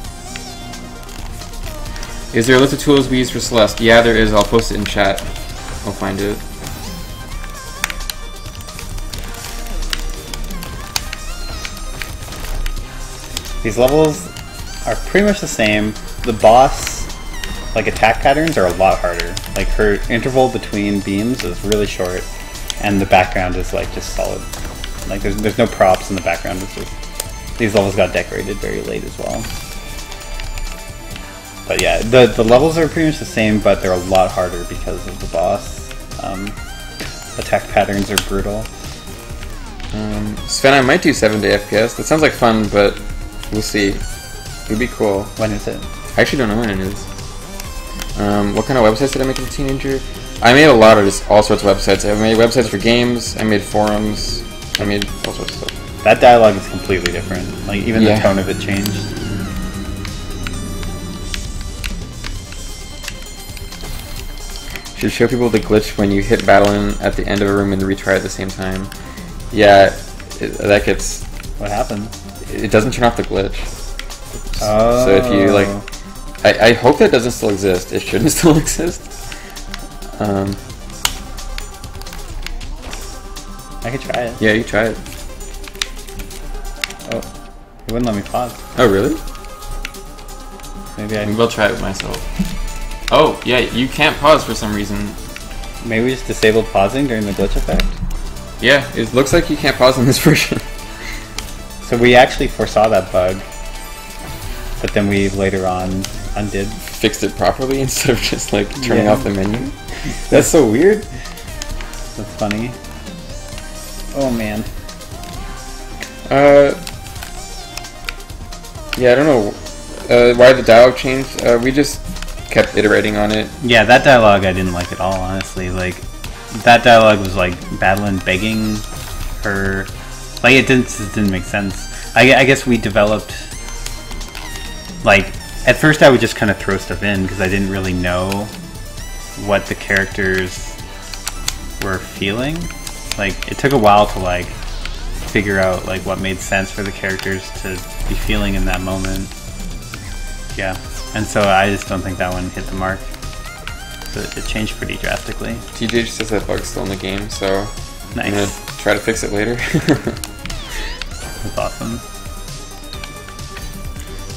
Is there a list of tools we use for Celeste? Yeah, there is. I'll post it in chat. I'll find it. These levels are pretty much the same. The boss, attack patterns are a lot harder. Like, her interval between beams is really short, and the background is just solid. Like, there's no props in the background. It's just, these levels got decorated very late as well. But yeah, the levels are pretty much the same, but they're a lot harder because of the boss. Attack patterns are brutal. Sven, I might do 7-day FPS. That sounds like fun, but we'll see. It'd be cool. When is it? I actually don't know when it is. What kind of websites did I make as a teenager? I made a lot of just all sorts of websites. I made websites for games, I made forums, I made all sorts of stuff. That dialogue is completely different. Like, even the tone of it changed. Should show people the glitch when you hit Battling at the end of a room and retry at the same time. Yeah, that gets... What happens? It doesn't turn off the glitch. Oh. So if you, like... I hope that doesn't still exist. It shouldn't still exist. I could try it. Yeah, you try it. Oh, it wouldn't let me pause. Oh, really? Maybe I'll try it myself. Oh, yeah, you can't pause for some reason. Maybe we just disabled pausing during the glitch effect? Yeah, it looks like you can't pause in this version. So we actually foresaw that bug, but then we later on undid. Fixed it properly instead of just like turning off the menu. That's so weird. That's funny. Oh man. Yeah, I don't know why the dialogue changed. We just kept iterating on it. Yeah, that dialogue I didn't like at all, honestly. Like, that dialogue was like Badeline begging her. Like, it didn't make sense. I guess we developed, like, at first I would just kind of throw stuff in because I didn't really know what the characters were feeling. Like, it took a while to like figure out like what made sense for the characters to be feeling in that moment. Yeah, and so I just don't think that one hit the mark. So it changed pretty drastically. TJ just says that bug's still in the game, so nice. I'm gonna try to fix it later. That's awesome.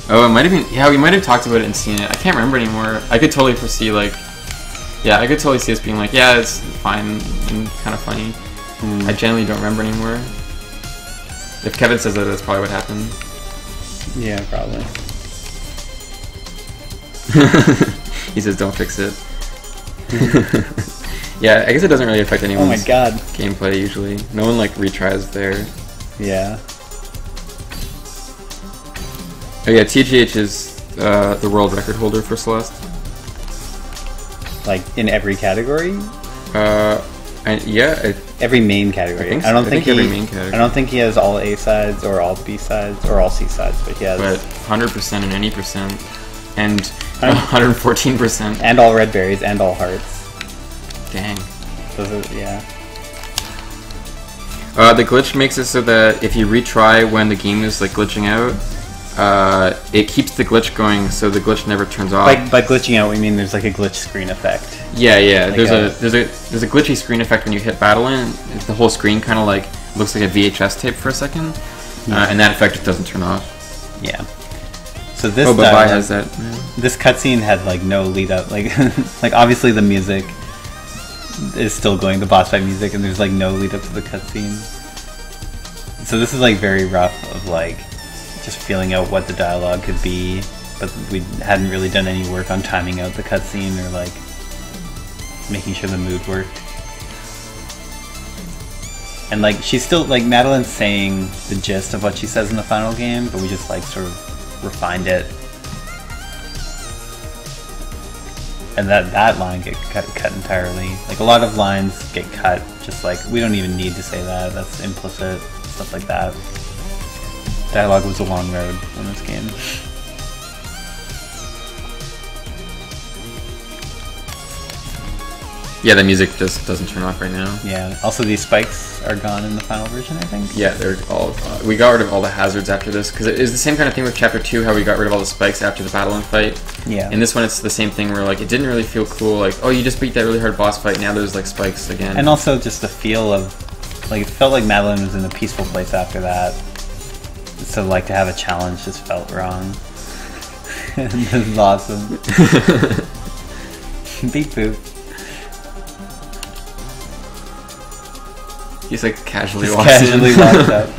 Oh, it might have been. Yeah, we might have talked about it and seen it. I can't remember anymore. I could totally foresee like. Yeah, I could totally see us being like, yeah, it's fine and kind of funny. I genuinely don't remember anymore. If Kevin says that, that's probably what happened. Yeah, probably. He says, don't fix it. Yeah, I guess it doesn't really affect anyone's gameplay usually. No one like retries there. Yeah. Oh yeah, TGH is the world record holder for Celeste. Like in every category? Yeah. Every main category. I don't think every main category. I don't think he has all A sides or all B sides or all C sides, but he has. But 100% and any percent, and 114%, and all red berries and all hearts. Dang. Those are, yeah. The glitch makes it so that if you retry when the game is like glitching out, it keeps the glitch going, so the glitch never turns off. By glitching out, we mean there's like a glitch screen effect. Yeah, yeah. Like there's a glitchy screen effect when you hit battle in. The whole screen kind of like looks like a VHS tape for a second, and that effect just doesn't turn off. Yeah. So this has that. This cutscene had like no lead up. Like like obviously the music is still going, the boss fight music, and there's like no lead up to the cutscene. So this is like very rough of like just feeling out what the dialogue could be, but we hadn't really done any work on timing out the cutscene or like making sure the mood worked. And like she's still like Madeline's saying the gist of what she says in the final game, but we just like sort of refined it. And that line get cut entirely. Like a lot of lines get cut, just like we don't even need to say that. That's implicit, stuff like that. Dialogue was a long road in this game. Yeah, the music just doesn't turn off right now. Yeah. Also, these spikes are gone in the final version, I think. Yeah, they're all. We got rid of all the hazards after this because it is the same kind of thing with Chapter 2, how we got rid of all the spikes after the battle and fight. Yeah. In this one, it's the same thing where like it didn't really feel cool. Like, oh, you just beat that really hard boss fight. Now there's like spikes again. And also just the feel of like it felt like Madeline was in a peaceful place after that. So like to have a challenge just felt wrong. This is awesome. Beep boop. He's like casually just walks casually walks up.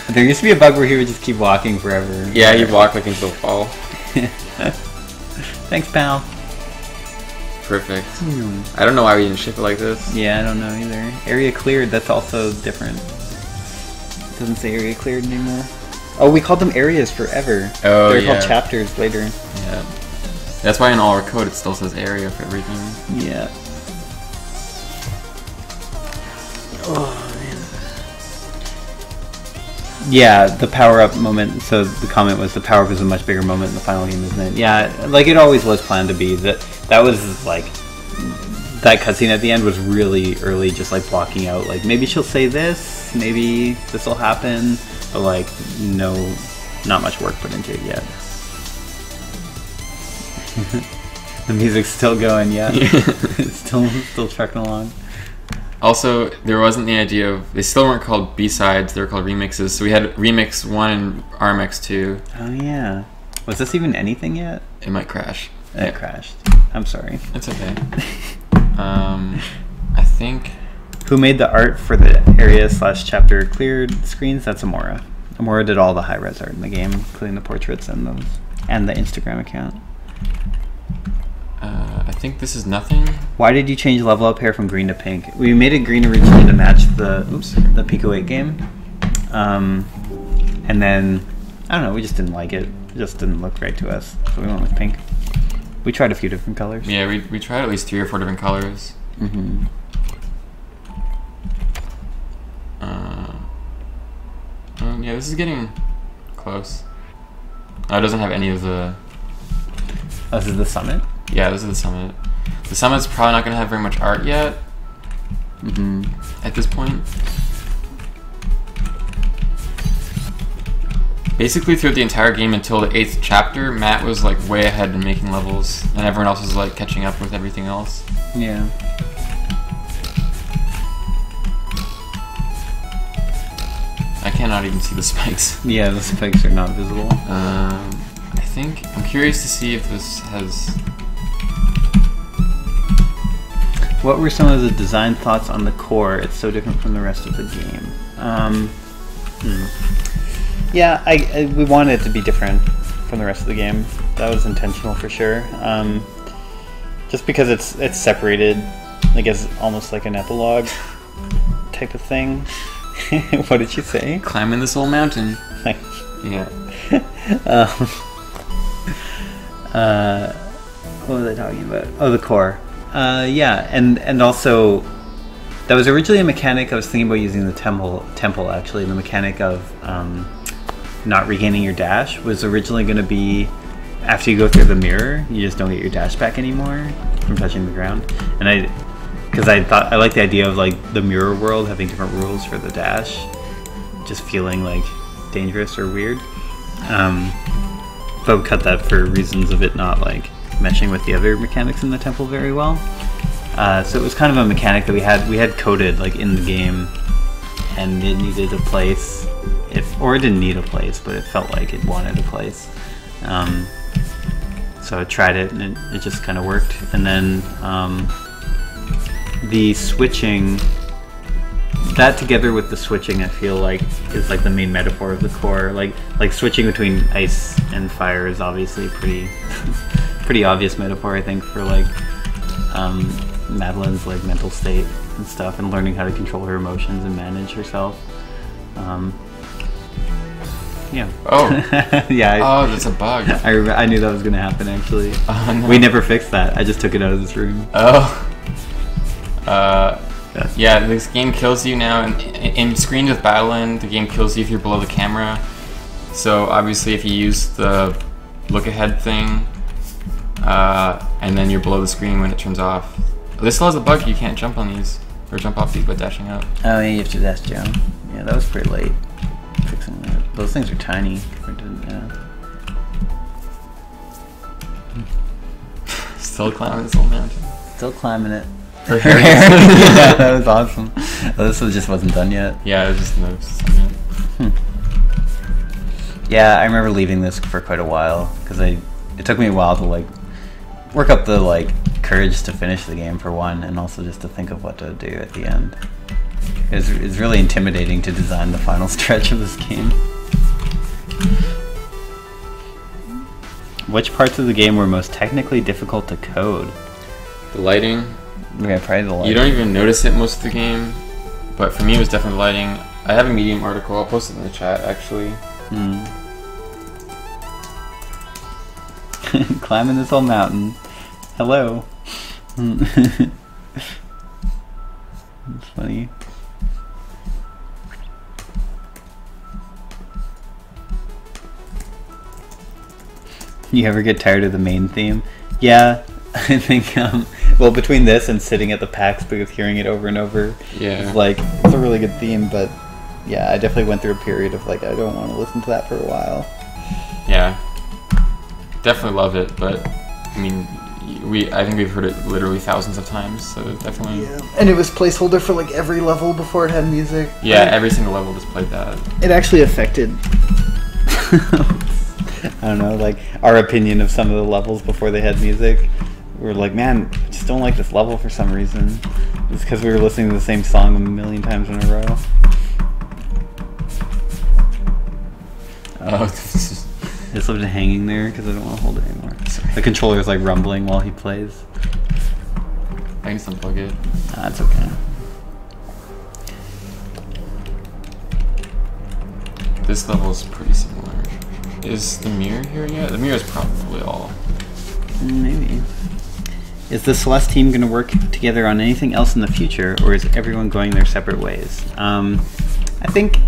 There used to be a bug where he would just keep walking forever. Yeah, he'd walk like into the fall. Thanks, pal. Perfect. I don't know why we didn't ship it like this. Yeah, I don't know either. Area cleared, that's also different. It doesn't say area cleared anymore. Oh, we called them areas forever. Oh, They're called chapters later. Yeah. That's why in all our code it still says area for everything. Yeah. Oh, Yeah, the power-up moment, so the comment was the power-up is a much bigger moment in the final game, isn't it? Yeah, like it always was planned to be. That was like, that cutscene at the end was really early, just like blocking out, like maybe she'll say this, maybe this will happen, but like no, not much work put into it yet. The music's still going, yeah. It's still trucking along. Also, there wasn't the idea of... They still weren't called B-sides, they were called remixes. So we had Remix 1 and RMX 2. Oh, yeah. Was this even anything yet? It might crash. It crashed. I'm sorry. It's okay. I think... Who made the art for the area/chapter cleared screens? That's Nomura. Nomura did all the high-res art in the game, including the portraits and those, and the Instagram account. I think this is nothing. Why did you change level up hair from green to pink? We made it green originally to match the Pico 8 game. And then, I don't know, we just didn't like it. It just didn't look right to us. So we went with pink. We tried a few different colors. Yeah, we tried at least 3 or 4 different colors. Mm-hmm. Yeah, this is getting close. Oh, it doesn't have any of the... Oh, this is the summit? Yeah, this is the summit. The summit's probably not going to have very much art yet. Mm-hmm. At this point. Basically, throughout the entire game until the 8th chapter, Matt was like way ahead in making levels, and everyone else was like catching up with everything else. Yeah. I cannot even see the spikes. Yeah, the spikes are not visible. I think I'm curious to see if this has... What were some of the design thoughts on the core? It's so different from the rest of the game. Yeah, we wanted it to be different from the rest of the game. That was intentional for sure. Just because it's separated, I guess almost like an epilogue type of thing. What did you say? Climbing this old mountain. Yeah. What was I talking about? Oh, the core. Yeah, and also that was originally a mechanic I was thinking about using the temple actually. The mechanic of not regaining your dash was originally going to be after you go through the mirror, you just don't get your dash back anymore from touching the ground. And because I liked the idea of like the mirror world having different rules for the dash, just feeling like dangerous or weird. But we cut that for reasons of it not like meshing with the other mechanics in the temple very well. So it was kind of a mechanic that we had coded like in the game, and it needed a place. Or it didn't need a place, but it felt like it wanted a place. So I tried it, and it just kind of worked. And then the switching, that together with the switching, I feel like is like the main metaphor of the core. Like switching between ice and fire is obviously pretty obvious metaphor, I think, for like Madeline's like mental state and stuff, and learning how to control her emotions and manage herself. Yeah. Oh. Yeah. Oh, that's a bug. I knew that was gonna happen actually. Oh, no. We never fixed that. I just took it out of this room. Oh. Yeah, this game kills you now, and in screens with Battleland, the game kills you if you're below the camera. So obviously, if you use the look ahead thing, and then you're below the screen when it turns off. This still has a bug. You can't jump on these or jump off these by dashing out. Oh yeah, you have to dash down. Yeah, that was pretty late. Fixing that. Those things are tiny compared to Still climbing this old mountain. Still climbing it. For Yeah, that was awesome. Oh, this just wasn't done yet. Yeah, it was just something. Yeah, I remember leaving this for quite a while because it took me a while to like work up the like courage to finish the game for one, and also just to think of what to do at the end. It's really intimidating to design the final stretch of this game. Which parts of the game were most technically difficult to code? The lighting. Yeah, probably the lighting. You don't even notice it most of the game, but for me it was definitely the lighting. I have a Medium article. I'll post it in the chat actually. Climbing this old mountain. Hello. That's funny. You ever get tired of the main theme? Yeah, I think, well, between this and sitting at the PAX booth, hearing it over and over, it's like, it's a really good theme, but yeah, I definitely went through a period of like, I don't want to listen to that for a while. Yeah. Definitely love it, but, I mean, I think we've heard it literally thousands of times, so definitely. Yeah. And it was placeholder for like every level before it had music. Yeah, every single level just played that. It actually affected, I don't know, like our opinion of some of the levels before they had music. We were like, man, I just don't like this level for some reason. It's because we were listening to the same song a million times in a row. Oh, this is... I just left it hanging there because I don't want to hold it anymore. Sorry. The controller is like rumbling while he plays. I can just unplug it. That's okay. This level is pretty similar. Is the mirror here yet? The mirror is probably all. Maybe. Is the Celeste team going to work together on anything else in the future, or is everyone going their separate ways? I think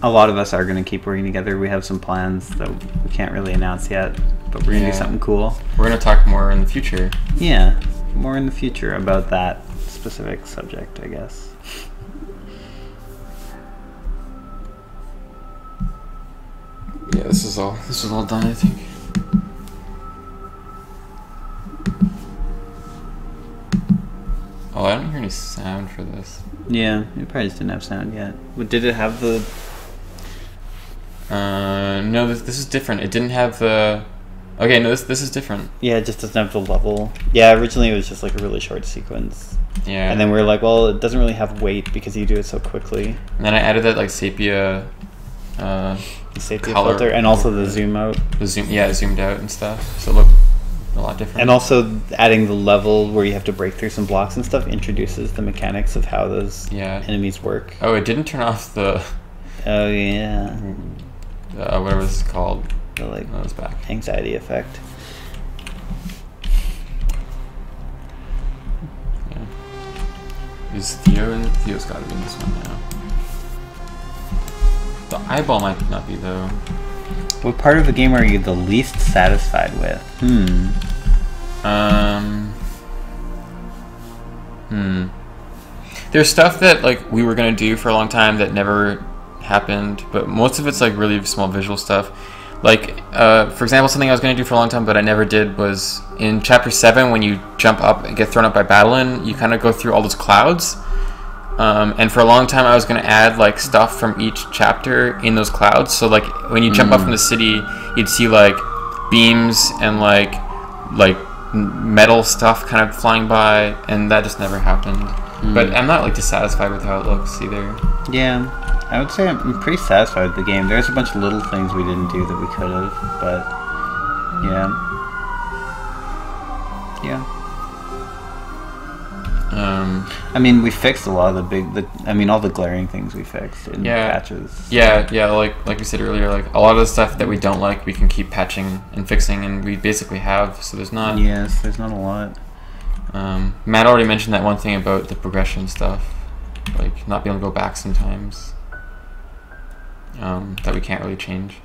a lot of us are going to keep working together. We have some plans that we can't really announce yet, but we're going to do something cool. We're going to talk more in the future. Yeah, more in the future about that specific subject, I guess. Yeah, this is all done, I think. Oh, I don't hear any sound for this. Yeah, it probably just didn't have sound yet. But did it have the... No, this is different. It didn't have the... Okay, no, this is different. Yeah, it just doesn't have the level. Yeah, originally it was just like a really short sequence. Yeah. And then we were like, well, it doesn't really have weight because you do it so quickly. And then I added that like sepia... the sepia color filter, and also the zoom out. The zoom, yeah, it zoomed out and stuff, so it looked a lot different. And also adding the level where you have to break through some blocks and stuff introduces the mechanics of how those enemies work. Oh, it didn't turn off the... Oh, yeah. Whatever this is called. The, like, oh, it's back. Anxiety effect. Yeah. Is Theo in? Theo's gotta be in this one now. The eyeball might not be, though. What part of the game are you the least satisfied with? There's stuff that like we were gonna do for a long time that never happened, but most of it's like really small visual stuff. Like, for example, something I was gonna do for a long time but I never did was in Chapter 7 when you jump up and get thrown up by Battlein, you kind of go through all those clouds. And for a long time I was going to add like stuff from each chapter in those clouds. So like when you jump up from the city, you'd see like beams and like metal stuff kind of flying by, and that just never happened. But I'm not like dissatisfied with how it looks either. Yeah, I would say I'm pretty satisfied with the game. There's a bunch of little things we didn't do that we could have, but yeah. I mean, we fixed a lot of all the glaring things we fixed in patches. Yeah, like we said earlier, like a lot of the stuff that we don't like, we can keep patching and fixing, and we basically have, so there's not... Yes, there's not a lot. Matt already mentioned that one thing about the progression stuff, like not being able to go back sometimes, that we can't really change.